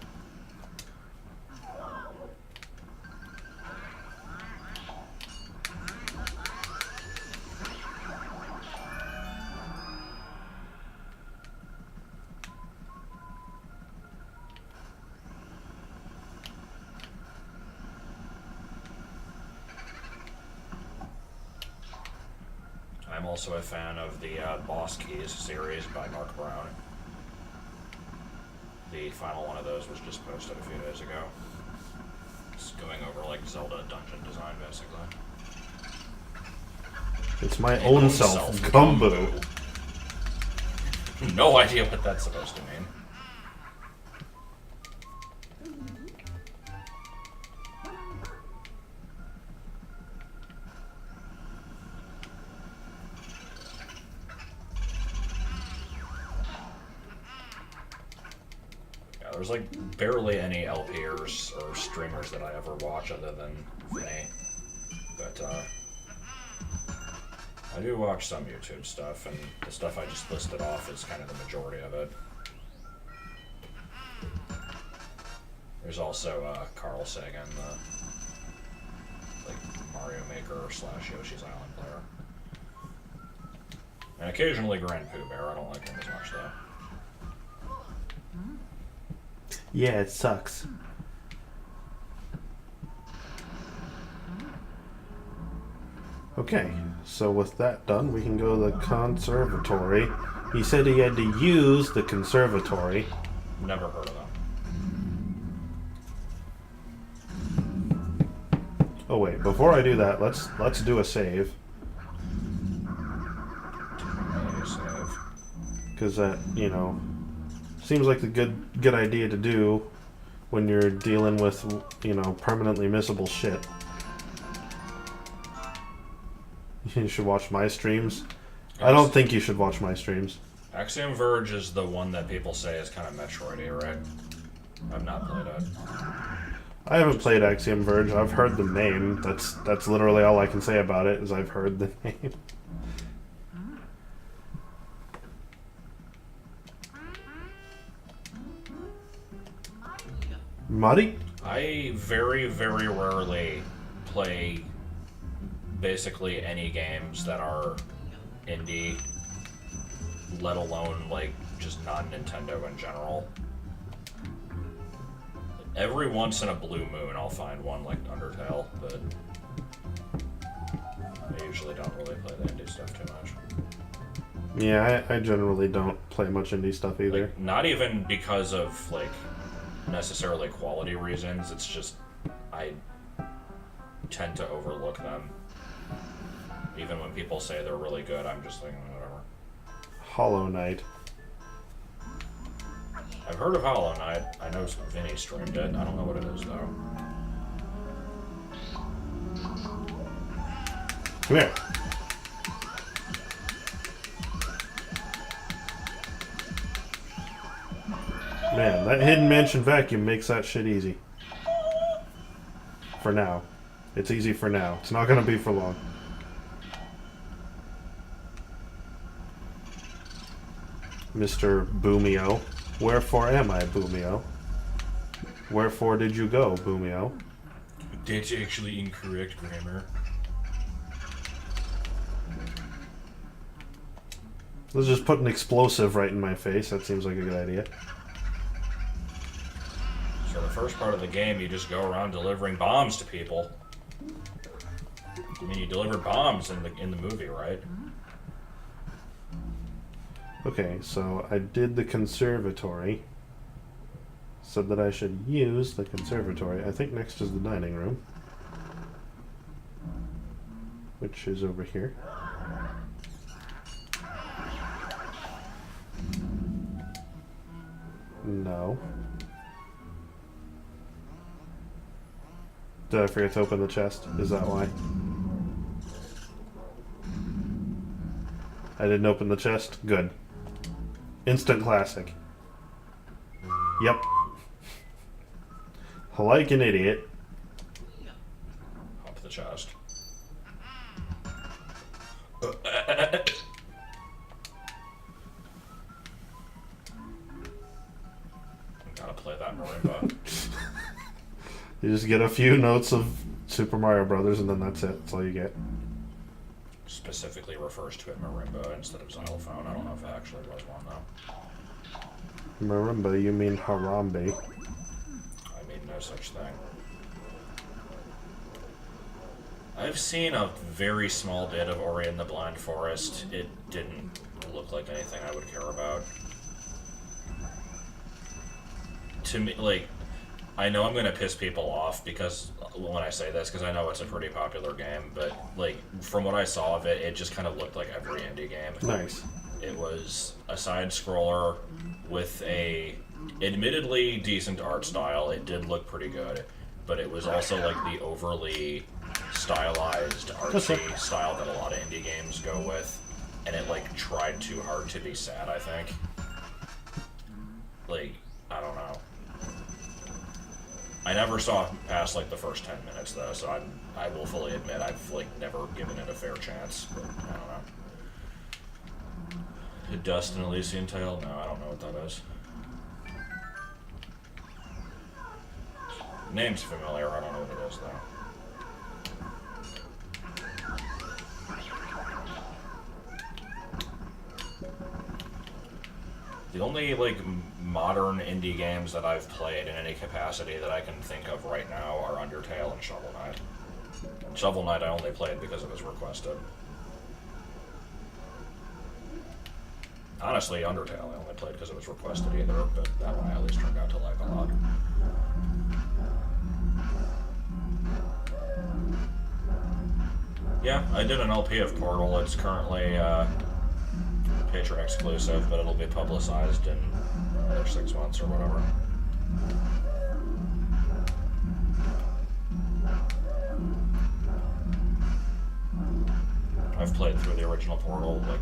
I'm also a fan of the Boss Keys series by Mark Brown. The final one of those was just posted a few days ago. It's going over like Zelda dungeon design, basically. It's my own self, Gumbo. No idea what that's supposed to mean. There's like barely any LPers or streamers that I ever watch other than Vinny. But I do watch some YouTube stuff, and the stuff I just listed off is kind of the majority of it. There's also Carl Sagan, the like Mario Maker / Yoshi's Island player. And occasionally Grand Pooh Bear. I don't like him as much though. Yeah, it sucks. Okay, so with that done, we can go to the conservatory. He said he had to use the conservatory. Never heard of them. Oh wait, before I do that, let's do a save. Because that, you know, seems like the good idea to do when you're dealing with, you know, permanently missable shit. You should watch my streams. I don't think you should watch my streams. Axiom Verge is the one that people say is kind of Metroid-y, right? I've not played it. I haven't played Axiom Verge. I've heard the name. That's literally all I can say about it, is I've heard the name. Muddy? I very, very rarely play basically any games that are indie, let alone like just non-Nintendo in general. Every once in a blue moon I'll find one like Undertale, but I usually don't really play the indie stuff too much. Yeah, I generally don't play much indie stuff either. Like, not even because of like necessarily quality reasons, it's just I tend to overlook them. Even when people say they're really good, I'm just like, whatever. Hollow Knight. I've heard of Hollow Knight. I know Vinny streamed it. I don't know what it is, though. Come here. Man, that hidden mansion vacuum makes that shit easy. For now. It's easy for now. It's not gonna be for long. Mr. Boomio. Wherefore am I, Boomio? Wherefore did you go, Boomio? That's actually incorrect grammar. Let's just put an explosive right in my face. That seems like a good idea. So the first part of the game, you just go around delivering bombs to people. I mean, you delivered bombs in the movie, right? Okay, so I did the conservatory. Said that I should use the conservatory. I think next is the dining room, which is over here. No. Did I forget to open the chest? Is that why? I didn't open the chest? Good. Instant classic. Yep. Like an idiot. Hump the chest. Gotta play that marimba. You just get a few notes of Super Mario Brothers, and then that's it. That's all you get. Specifically refers to it marimba instead of xylophone. I don't know if it actually was one though. Marimba, you mean Harambe. I mean no such thing. I've seen a very small bit of Ori and the Blind Forest. It didn't look like anything I would care about. To me, like, I know I'm going to piss people off because when I say this, because I know it's a pretty popular game, but like from what I saw of it, it just kind of looked like every indie game. Nice. It was a side scroller with a admittedly decent art style. It did look pretty good, but it was also like the overly stylized artsy style that a lot of indie games go with, and it like tried too hard to be sad, I think. Like, I don't know. I never saw past like the first 10 minutes though, so I will fully admit I've like never given it a fair chance. But I don't know. Dust and Elysian Tale? No, I don't know what that is. Name's familiar. I don't know what it is though. The only like modern indie games that I've played in any capacity that I can think of right now are Undertale and Shovel Knight. Shovel Knight I only played because it was requested. Honestly, Undertale I only played because it was requested either, but that one I at least turned out to like a lot. Yeah, I did an LP of Portal. It's currently Patreon exclusive, but it'll be publicized in another 6 months or whatever. I've played through the original Portal like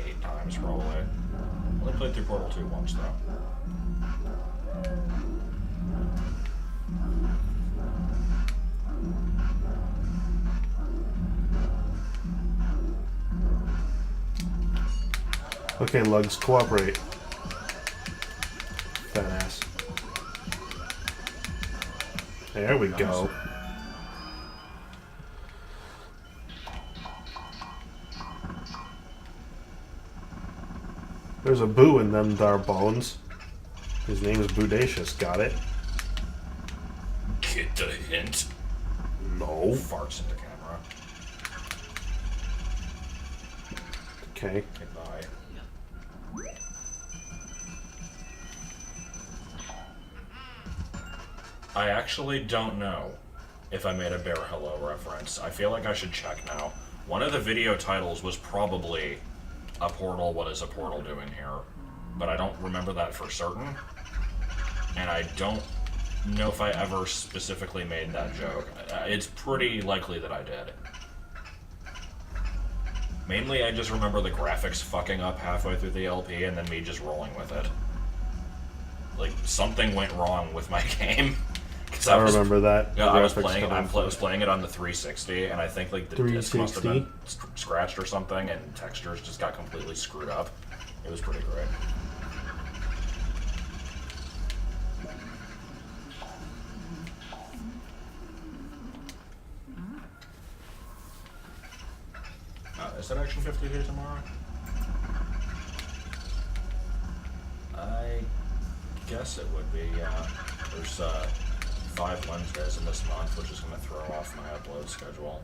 8 times probably. I only played through Portal 2 once though. Okay, Lugs, cooperate. Fat ass. There we go. There's a boo in them dar bones. His name is Bodacious, got it? Get the hint. No. Farts into camera. Okay. Goodbye. I actually don't know if I made a Bear Hello reference. I feel like I should check now. One of the video titles was probably a Portal, what is a Portal doing here? But I don't remember that for certain. And I don't know if I ever specifically made that joke. It's pretty likely that I did. Mainly I just remember the graphics fucking up halfway through the LP and then me just rolling with it. Like, something went wrong with my game. I remember that. Yeah, I was playing it on the 360, and I think like the disc must have been scratched or something, and textures just got completely screwed up. It was pretty great. Is it Action 52 tomorrow? I guess it would be, yeah. There's 5 Wednesdays in this month, which is going to throw off my upload schedule.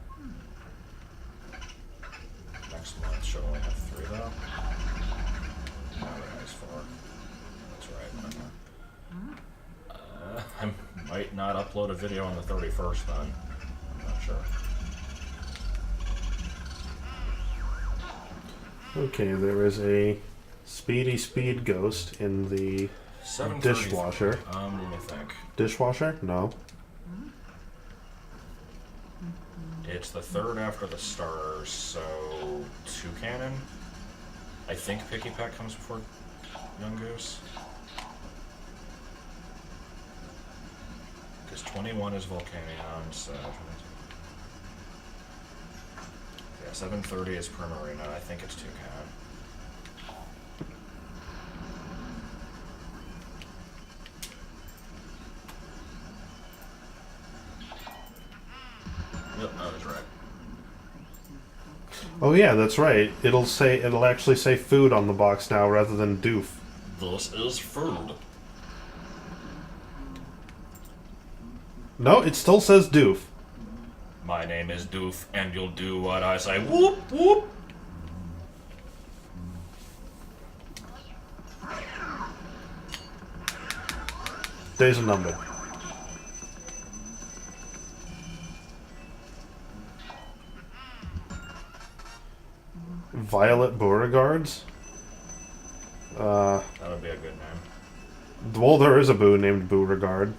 Next month should only have 3 though. No, it has 4. That's right. I might not upload a video on the 31st then. I'm not sure. Okay, there is a Speedy Speed Ghost in the dishwasher. Let me think. Dishwasher? No. It's the 3rd after the stars, so Toucanon. I think Picky Peck comes before Young Goose. Because 21 is Volcanion, so... Yeah, 7:30 is Primarina. I think it's Toucanon. Yep, I was right. Oh yeah, that's right. It'll actually say food on the box now rather than doof. This is food. No, it still says doof. My name is Doof, and you'll do what I say. Whoop, whoop! Days are numbered. Violet Beauregards? That would be a good name. Well, there is a boo named Beauregard.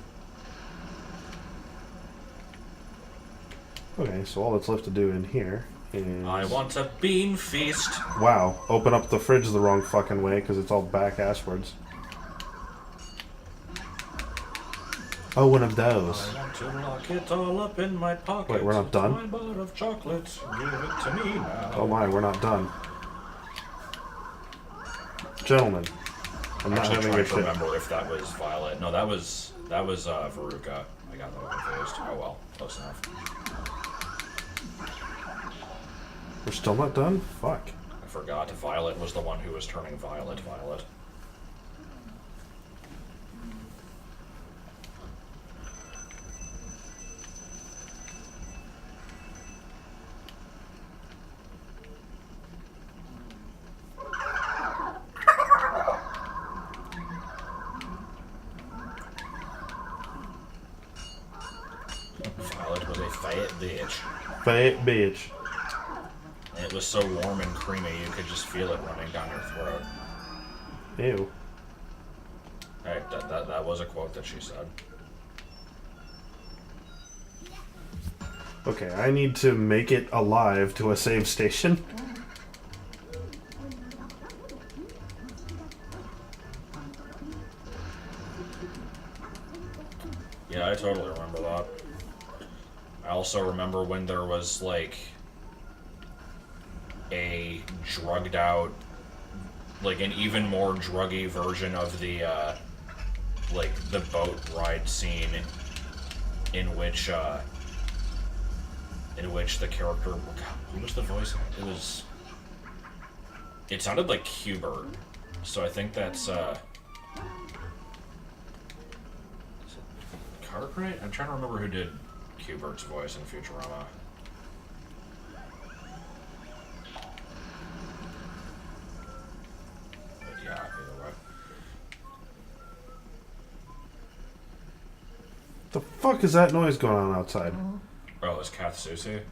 Okay, so all that's left to do in here is... I want a bean feast. Wow, open up the fridge the wrong fucking way because it's all back-asswards. Oh, one of those. I want to lock it all up in my pocket. Wait, we're not done? My bar of chocolate. Give it to me now. Oh my, we're not done. Gentlemen, I'm not Actually having trying your to shit. remember if that was Violet. No, that was Veruca. I got that confused. Oh well, close enough. We're still not done? Fuck. I forgot. Violet was the one who was turning violet. Violet was a fat bitch. Fat bitch. And it was so warm and creamy, you could just feel it running down your throat. Ew. Hey, that was a quote that she said. Okay, I need to make it alive to a save station. Yeah, I totally remember that. I also remember when there was, like, a drugged out, like, an even more druggy version of the, like, the boat ride scene in which the character, who was the voice? It sounded like Hubert, so I think that's, Cartwright? I'm trying to remember who did Hubert's voice in Futurama. But yeah, either way. The fuck is that noise going on outside? Oh, it's Kath Susie?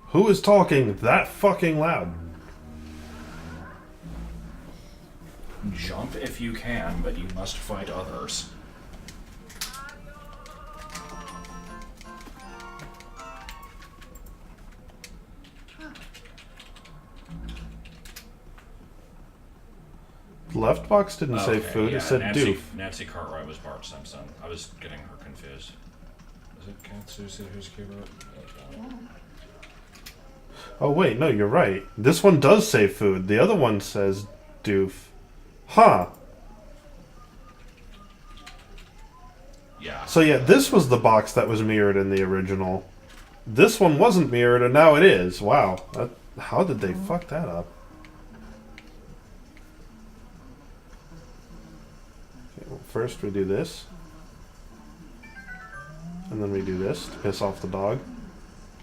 Who is talking that fucking loud? Jump if you can, but you must fight others. Left box didn't say Okay, food, yeah, it said Nancy, doof. Nancy Cartwright was Bart Simpson. I was getting her confused. Is it Kath Susie who's Hubert? Oh, wait, no, you're right. This one does say food. The other one says doof. Huh. Yeah. So, yeah, this was the box that was mirrored in the original. This one wasn't mirrored, and now it is. Wow. How did they fuck that up? Okay, well, first we do this. And then we do this to piss off the dog.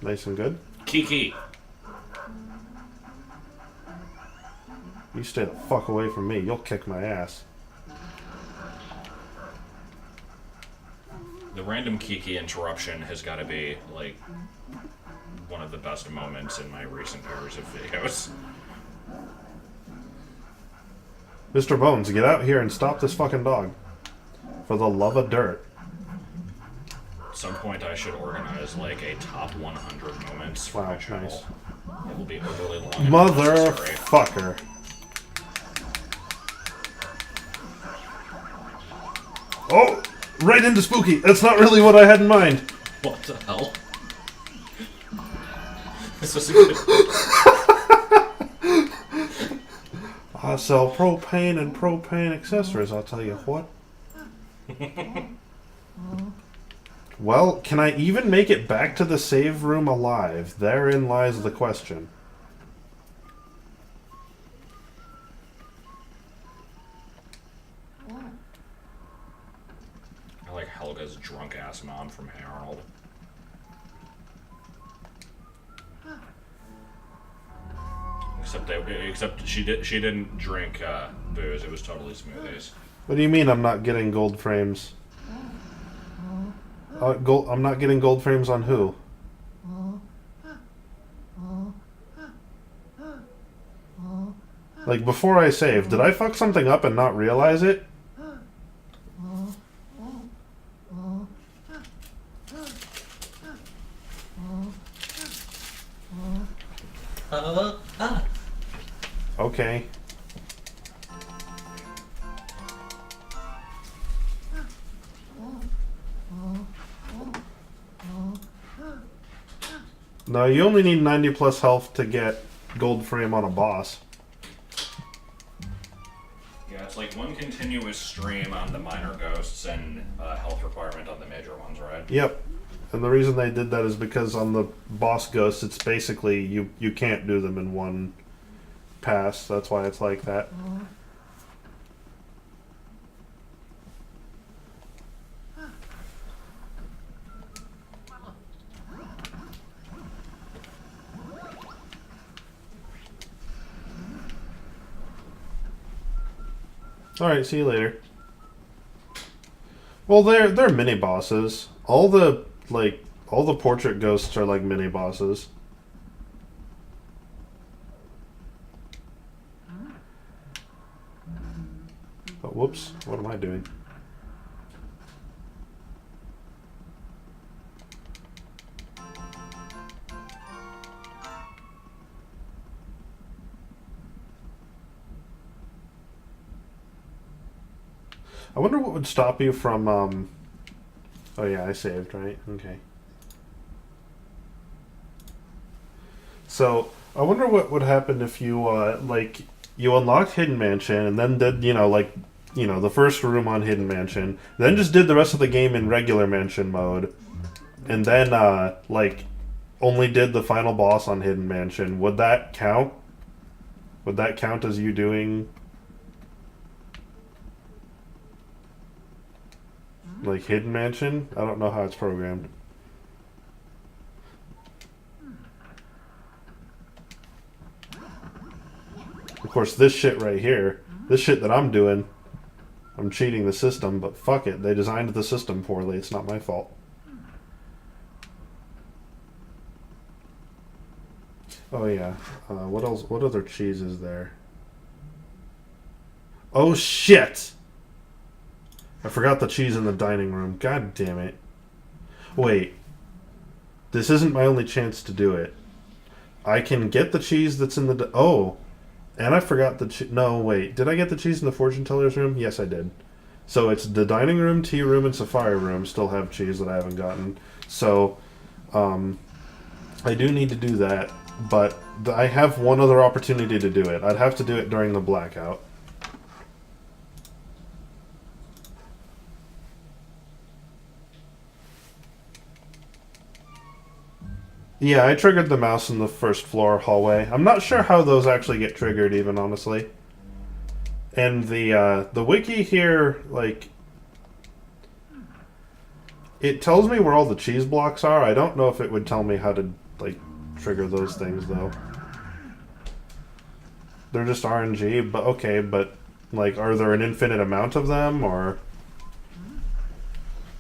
Nice and good. Kiki. You stay the fuck away from me. You'll kick my ass. The random Kiki interruption has got to be, like, one of the best moments in my recent years of videos. Mr. Bones, get out here and stop this fucking dog. For the love of dirt. At some point I should organize, like, a top 100 moments for my Wow, channel. nice. It will be overly long and unnecessary. Motherfucker. Oh! Right into Spooky! That's not really what I had in mind. What the hell? This was a good... I sell propane and propane accessories, I'll tell you what. Well, can I even make it back to the save room alive? Therein lies the question. I like Helga's drunk-ass mom from Hey Arnold. Except she didn't drink booze. It was totally smoothies. What do you mean I'm not getting gold frames? I'm not getting gold frames on who? Like, before I saved, did I fuck something up and not realize it? Okay. No, you only need 90 plus health to get gold frame on a boss. Yeah, it's like one continuous stream on the minor ghosts and health requirement on the major ones, right? Yep. And the reason they did that is because on the boss ghosts, it's basically you can't do them in one pass. That's why it's like that. Alright, see you later. Well, they're mini bosses. All the portrait ghosts are like mini bosses. Oh, whoops. What am I doing? I wonder what would stop you from, Oh yeah, I saved, right? Okay. So, I wonder what would happen if you, you unlocked Hidden Mansion and then did, the first room on Hidden Mansion, then just did the rest of the game in regular Mansion mode, and then, only did the final boss on Hidden Mansion. Would that count? Would that count as you doing... like Hidden Mansion? I don't know how it's programmed. Of course, this shit right here, this shit that I'm doing, I'm cheating the system, but fuck it. They designed the system poorly. It's not my fault. Oh yeah. What else? What other cheese is there? Oh shit! I forgot the cheese in the dining room. God damn it. Wait. This isn't my only chance to do it. I can get the cheese that's in the... Oh. And I forgot the... No, wait. Did I get the cheese in the fortune teller's room? Yes, I did. So it's the dining room, tea room, and safari room still have cheese that I haven't gotten. So, I do need to do that. but I have one other opportunity to do it. I'd have to do it during the blackout. Yeah, I triggered the mouse in the first floor hallway. I'm not sure how those actually get triggered, even, honestly. And the wiki here, like, it tells me where all the cheese blocks are. I don't know if it would tell me how to, like, trigger those things, though. They're just RNG, but okay, but, like, are there an infinite amount of them, or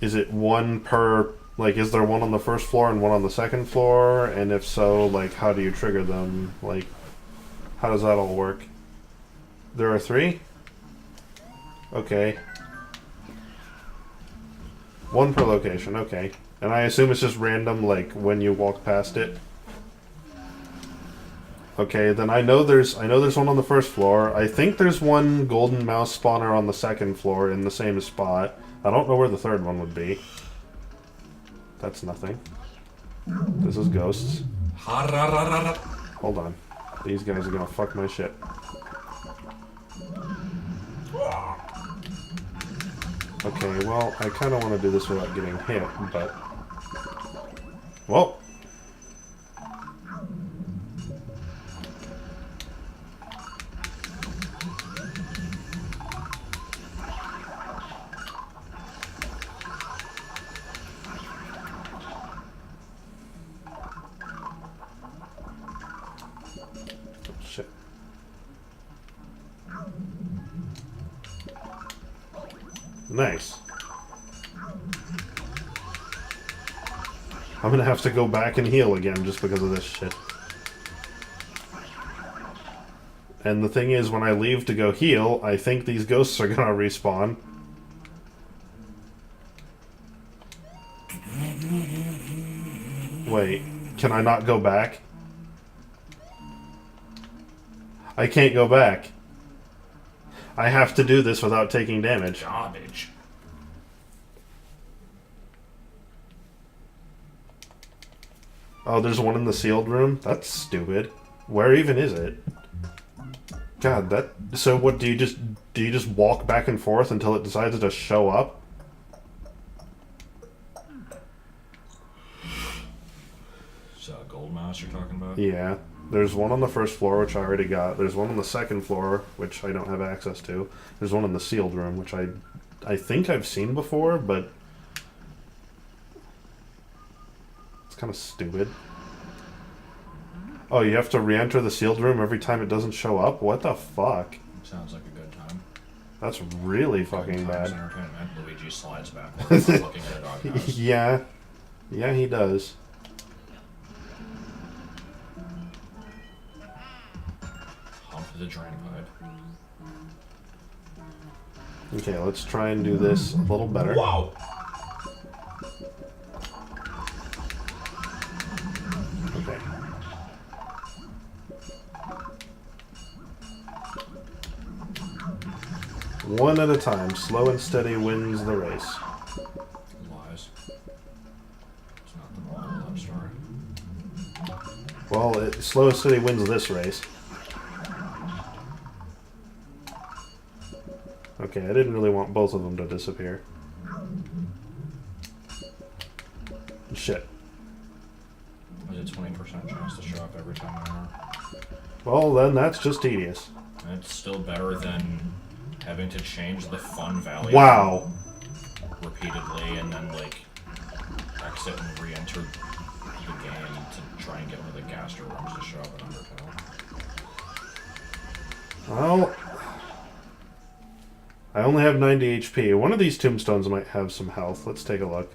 is it one per... Like, is there one on the first floor and one on the second floor? And if so, like, how do you trigger them? Like, how does that all work? There are 3? Okay. 1 per location, okay. And I assume it's just random, like, when you walk past it? Okay, then I know there's one on the first floor. I think there's one golden mouse spawner on the second floor in the same spot. I don't know where the third one would be. That's nothing. This is ghosts. Hold on. These guys are gonna fuck my shit. Okay, well, I kind of want to do this without getting hit, but... Well... Shit. Nice. I'm gonna have to go back and heal again just because of this shit. And the thing is, when I leave to go heal, I think these ghosts are gonna respawn. Wait, can I not go back? I can't go back. I have to do this without taking damage. Garbage. Oh, there's one in the sealed room? That's stupid. Where even is it? God, that... So what, do you just walk back and forth until it decides to show up? Is that a gold mouse you're talking about? Yeah. There's one on the first floor, which I already got. There's one on the second floor, which I don't have access to. There's one in the sealed room, which I think I've seen before, but... It's kind of stupid. Oh, you have to re-enter the sealed room every time it doesn't show up? What the fuck? Sounds like a good time. That's really fucking Good times bad. entertainment. Luigi slides backwards while looking at a doghouse. Yeah. Yeah, he does. Hump the drain pipe. Okay, let's try and do this a little better. Wow! Okay. One at a time. Slow and steady wins the race. Lies. It's not the moral of that story. Well, slow and steady wins this race. Okay, I didn't really want both of them to disappear. Shit. Was it 20% chance to show up every time I enter? Well, then that's just tedious. It's still better than having to change the fun value Wow. repeatedly and then, like, exit and re-enter the game to try and get one of the gaster rooms to show up in Undertale. Well, I only have 90 HP. One of these tombstones might have some health. Let's take a look.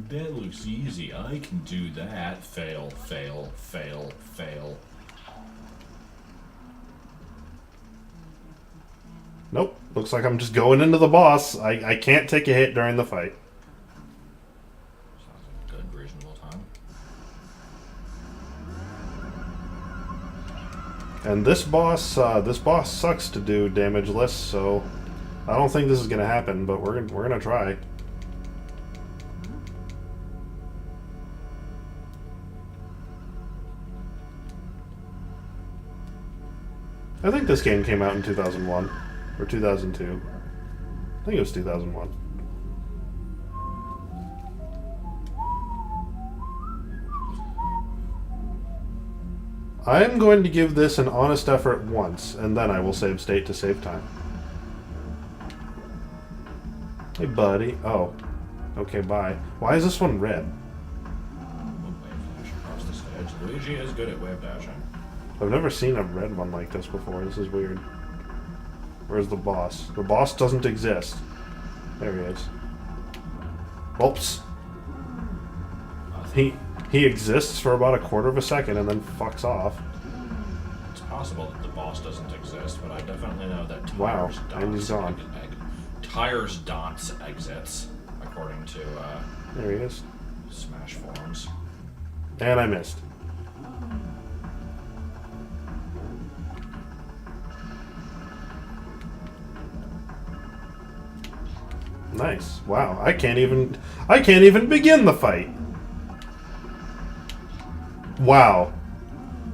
That looks easy. I can do that. Fail, fail, fail, fail. Nope. Looks like I'm just going into the boss. I can't take a hit during the fight. Sounds like a good, reasonable time. And this boss sucks to do damageless, so I don't think this is gonna happen. But we're gonna try. I think this game came out in 2001 or 2002. I think it was 2001. I am going to give this an honest effort once, and then I will save state to save time. Hey, buddy. Oh. Okay, bye. Why is this one red? Wave dash across the stage. Luigi is good at wave dashing. I've never seen a red one like this before. This is weird. Where's the boss? The boss doesn't exist. There he is. Oops. He exists for about a quarter of a second and then fucks off. It's possible that the boss doesn't exist, but I definitely know that Wow, and he's gone. Tires Dance exits, according to There he is. Smash forums. And I missed. Nice. Wow. I can't even begin the fight. Wow.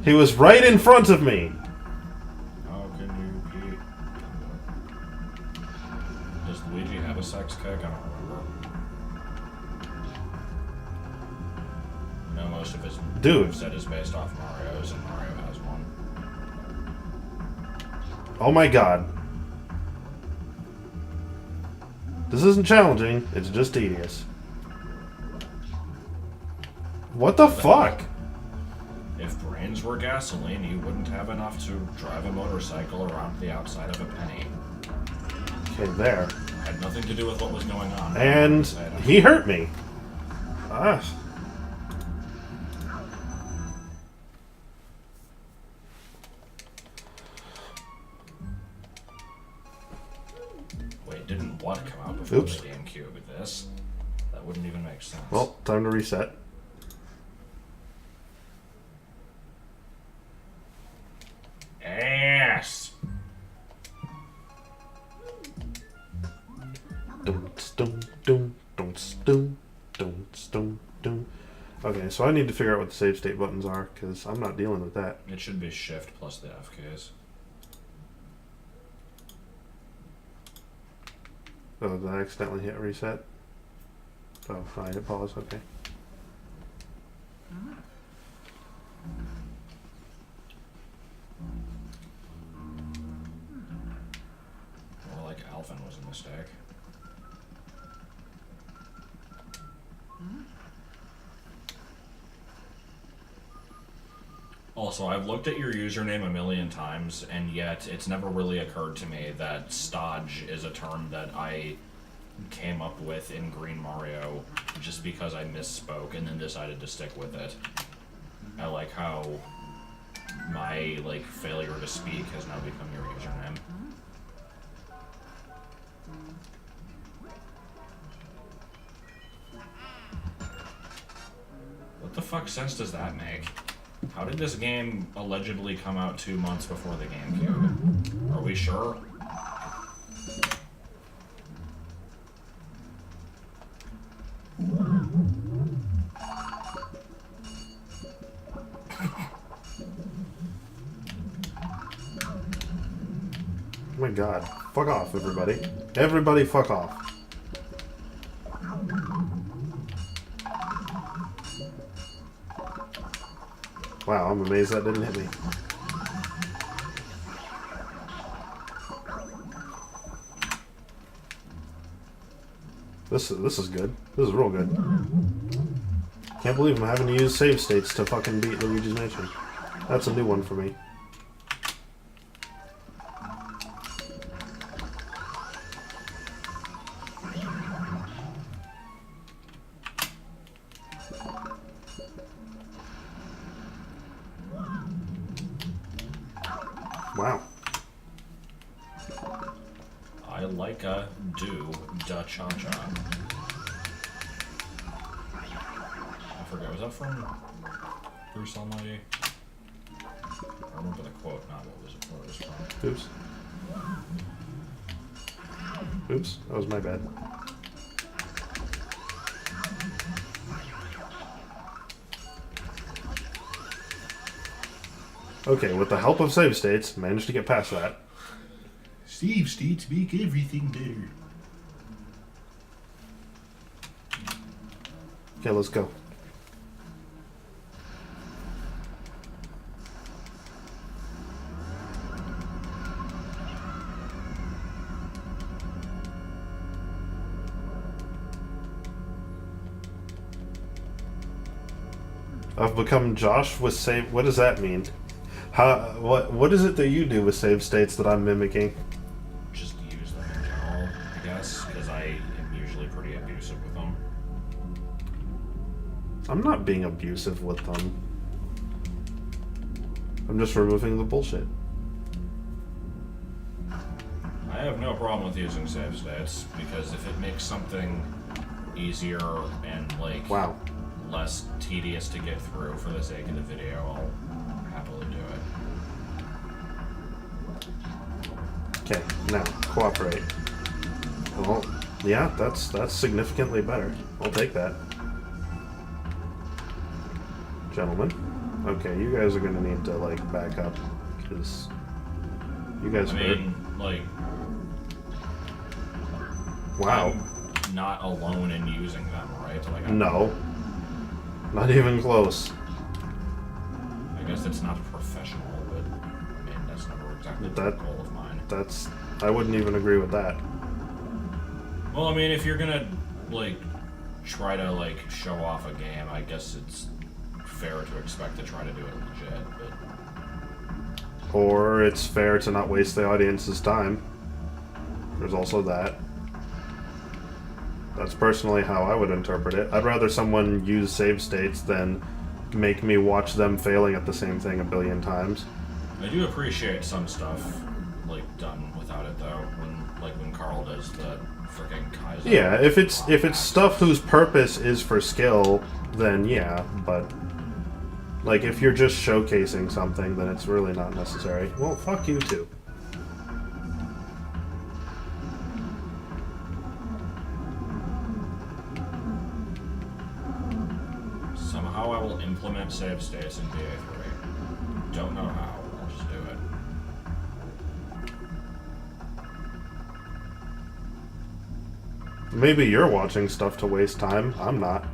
He was right in front of me. How can you be? Does Luigi have a sex kick? I don't remember. I know most of his moveset is based off Mario's, and Mario has one. Oh my god. This isn't challenging, it's just tedious. What the fuck? If brains were gasoline, you wouldn't have enough to drive a motorcycle around the outside of a penny. Okay, there. Had nothing to do with what was going on. And he hurt me. Ah. Wait, didn't what come out before Oops. the GameCube with this? That wouldn't even make sense. Well, time to reset. Ass! Okay, so I need to figure out what the save state buttons are, because I'm not dealing with that. It should be shift plus the F keys. Oh, did I accidentally hit reset? Oh, I hit pause, okay. More like Alphen was a mistake. Also, I've looked at your username a million times, and yet it's never really occurred to me that stodge is a term that I came up with in Green Mario just because I misspoke and then decided to stick with it. I like how my failure to speak has now become your username. What the fuck sense does that make? How did this game allegedly come out 2 months before the GameCube? Are we sure? Oh my god. Fuck off, everybody. Everybody fuck off. Wow, I'm amazed that didn't hit me. This is good. This is real good. Can't believe I'm having to use save states to fucking beat Luigi's Mansion. That's a new one for me. Wow. I like a do da cha cha. I forget, was that from Bruce Almighty? I remember the quote, not what it was from. Oops. Oops, that was my bad. Okay, with the help of save states, managed to get past that. Save states make everything better. Okay, let's go. I've become Josh with save. What does that mean? How? What is it that you do with save states that I'm mimicking? Just use them in general, I guess, because I am usually pretty abusive with them. I'm not being abusive with them. I'm just removing the bullshit. I have no problem with using save states because if it makes something easier and like Wow. less tedious to get through for the sake of the video, I'll happily do it. Okay, now cooperate. Well, yeah, that's significantly better. I'll take that, gentlemen. Okay, you guys are gonna need to like back up because you guys I hurt. mean, like, Wow. I'm not alone in using them, right? Like, No. Not even close. I guess it's not professional, but I mean, that's never exactly a That- goal of mine. That's. I wouldn't even agree with that. Well, I mean, if you're gonna, like, try to, like, show off a game, I guess it's fair to expect to try to do it legit, but... Or it's fair to not waste the audience's time. There's also that. That's personally how I would interpret it. I'd rather someone use save states than make me watch them failing at the same thing a billion times. I do appreciate some stuff, like, done without it, though, when Carl does the frickin' Kaizen. Yeah, if it's stuff whose purpose is for skill, then yeah, but like if you're just showcasing something, then it's really not necessary. Well, fuck you too. Somehow I will implement save states in BA3. Don't know how, I'll just do it. Maybe you're watching stuff to waste time. I'm not.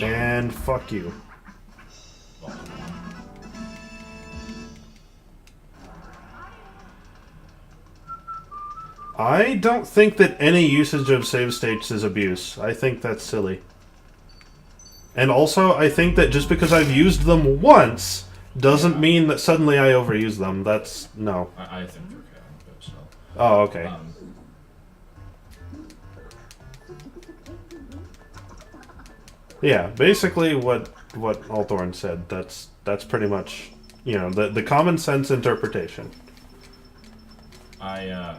And fuck you. Well, I don't think that any usage of save states is abuse. I think that's silly. And also, I think that just because I've used them once doesn't mean that suddenly I overuse them. That's... no. I think they're canon, but so. Oh, okay. Yeah, basically what Althorn said, that's pretty much, you know, the common sense interpretation. I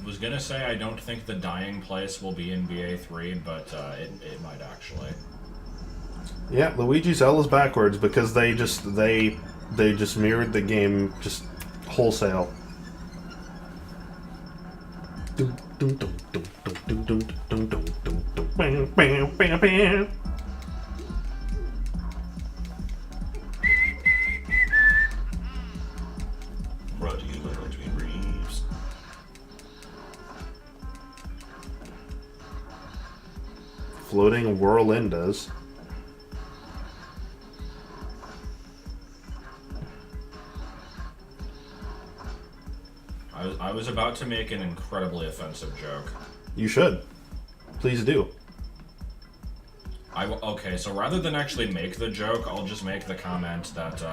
was gonna say I don't think the dying place will be in BA3, but it might actually. Yeah, Luigi's L is backwards because they just mirrored the game just wholesale. Brought to you by Between Reeves. Floating whirlindas. I was about to make an incredibly offensive joke. You should. Please do. Okay, so rather than actually make the joke, I'll just make the comment that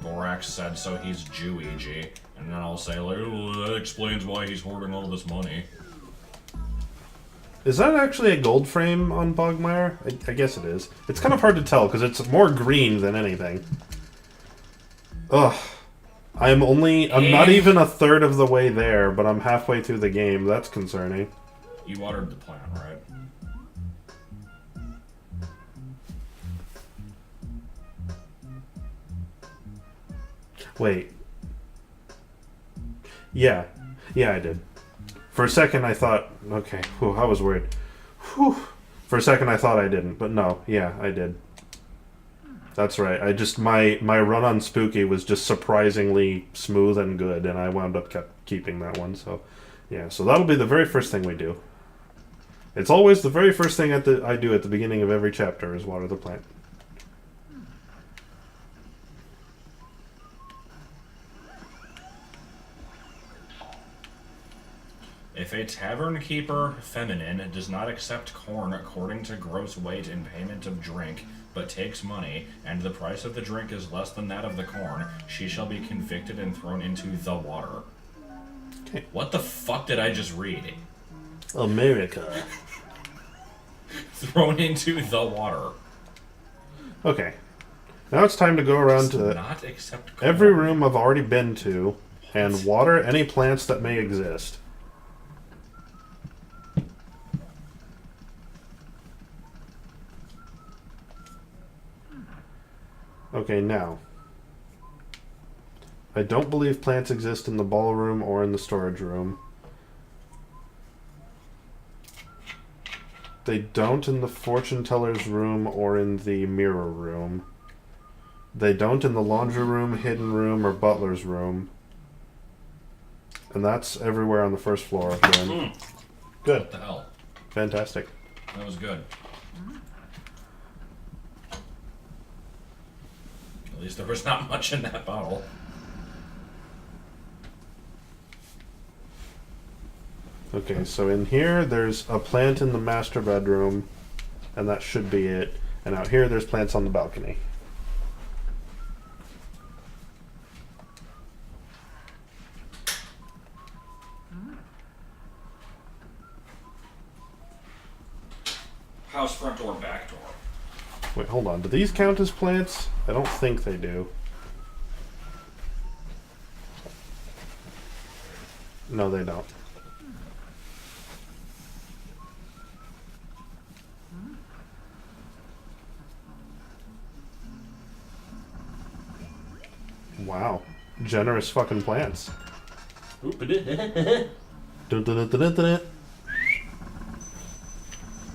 Borax said so he's Jew-Ouija, and then I'll say, like, oh, that explains why he's hoarding all this money. Is that actually a gold frame on Bogmire? I guess it is. It's kind of hard to tell because it's more green than anything. Ugh. I'm not even a third of the way there, but I'm halfway through the game. That's concerning. You watered the plant, right? Wait. Yeah. Yeah, I did. For a second, I thought, okay, whew, I was worried. Whew. For a second, I thought I didn't, but no. Yeah, I did. That's right. I just my run on Spooky was just surprisingly smooth and good, and I wound up keeping that one. So, yeah. So that'll be the very first thing we do. It's always the very first thing I do at the beginning of every chapter is water the plant. If a tavern keeper feminine does not accept corn according to gross weight in payment of drink, but takes money, and the price of the drink is less than that of the corn, she shall be convicted and thrown into the water. Okay. What the fuck did I just read? America. Thrown into the water. Okay. Now it's time to go around to Not accept corn. every room I've already been to and water any plants that may exist. Okay, now. I don't believe plants exist in the ballroom or in the storage room. They don't in the fortune teller's room or in the mirror room. They don't in the laundry room, hidden room, or butler's room. And that's everywhere on the first floor. Again. Good. What the hell? Fantastic. That was good. At least there was not much in that bottle. Okay, so in here there's a plant in the master bedroom, and that should be it. And out here there's plants on the balcony. House front door, back door. Wait, hold on. Do these count as plants? I don't think they do. No, they don't. Wow. Generous fucking plants. Dun-dun-dun-dun-dun-dun.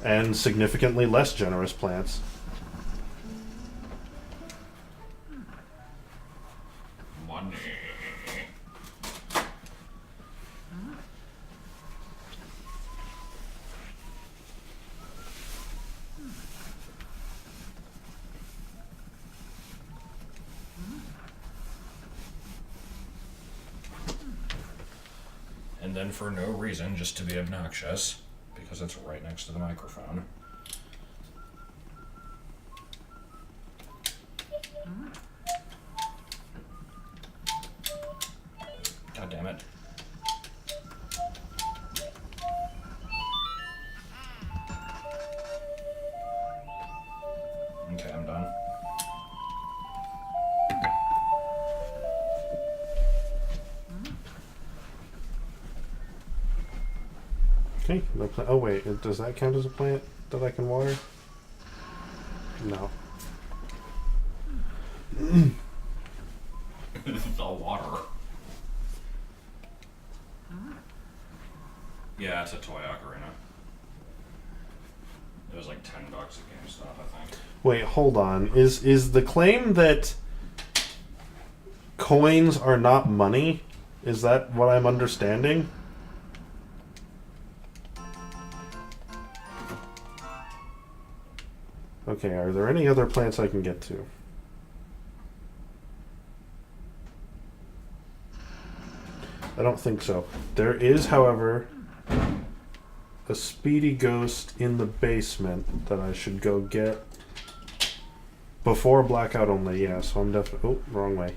And significantly less generous plants. Money. And then for no reason, just to be obnoxious, because it's right next to the microphone. God damn it. Okay, I'm done. Okay, no plant. Oh wait, does that count as a plant that I can water? No. The water. Yeah, it's a toy ocarina. It was like $10 at GameStop, I think. Wait, hold on. Is the claim that coins are not money? Is that what I'm understanding? Okay, are there any other plants I can get to? I don't think so. There is, however, a speedy ghost in the basement that I should go get before blackout only. Yeah, so I'm definitely... Oh, wrong way.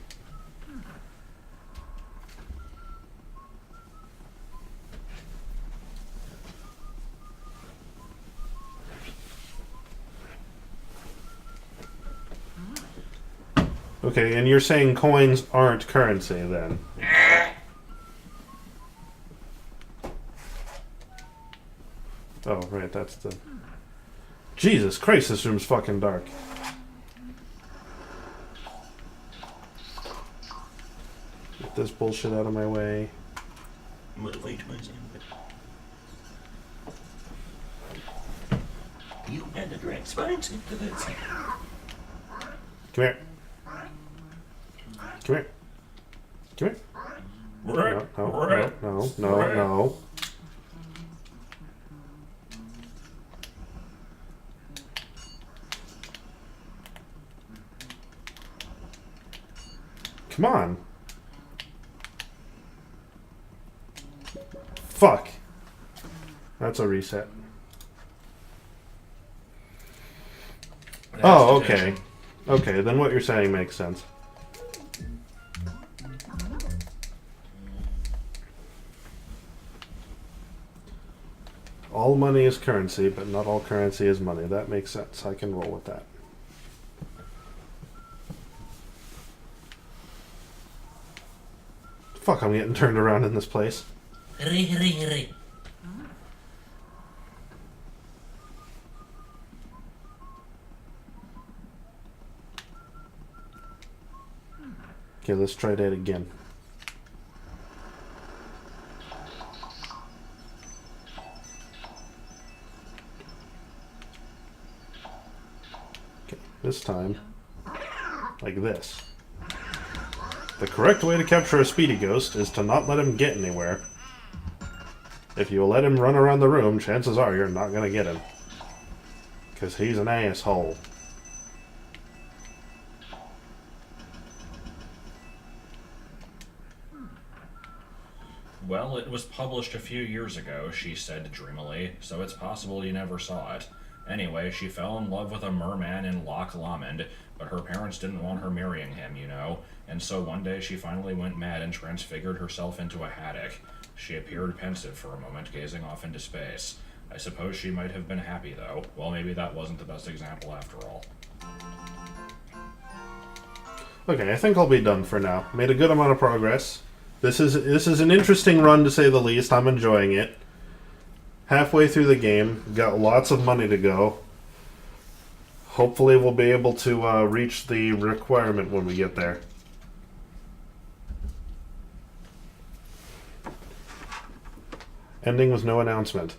Okay, and you're saying coins aren't currency then? Oh, right, that's the... Jesus Christ, this room's fucking dark. Get this bullshit out of my way. Motivate myself. And it drank spines into this. Come here. Come here. Come here. No, no. Come on. Fuck. That's a reset. Oh, okay. Okay, then what you're saying makes sense. All money is currency, but not all currency is money. That makes sense. I can roll with that. Fuck, I'm getting turned around in this place. Hurry, hurry, hurry. Okay, let's try that again. Okay, this time, like this. The correct way to capture a speedy ghost is to not let him get anywhere. If you let him run around the room, chances are you're not gonna get him. Because he's an asshole. Well, it was published a few years ago, she said dreamily, so it's possible you never saw it. Anyway, she fell in love with a merman in Loch Lomond, but her parents didn't want her marrying him, you know, and so one day she finally went mad and transfigured herself into a haddock. She appeared pensive for a moment, gazing off into space. I suppose she might have been happy, though. Well, maybe that wasn't the best example after all. Okay, I think I'll be done for now. Made a good amount of progress. This is an interesting run, to say the least. I'm enjoying it. Halfway through the game. Got lots of money to go. Hopefully we'll be able to reach the requirement when we get there. Ending with no announcement.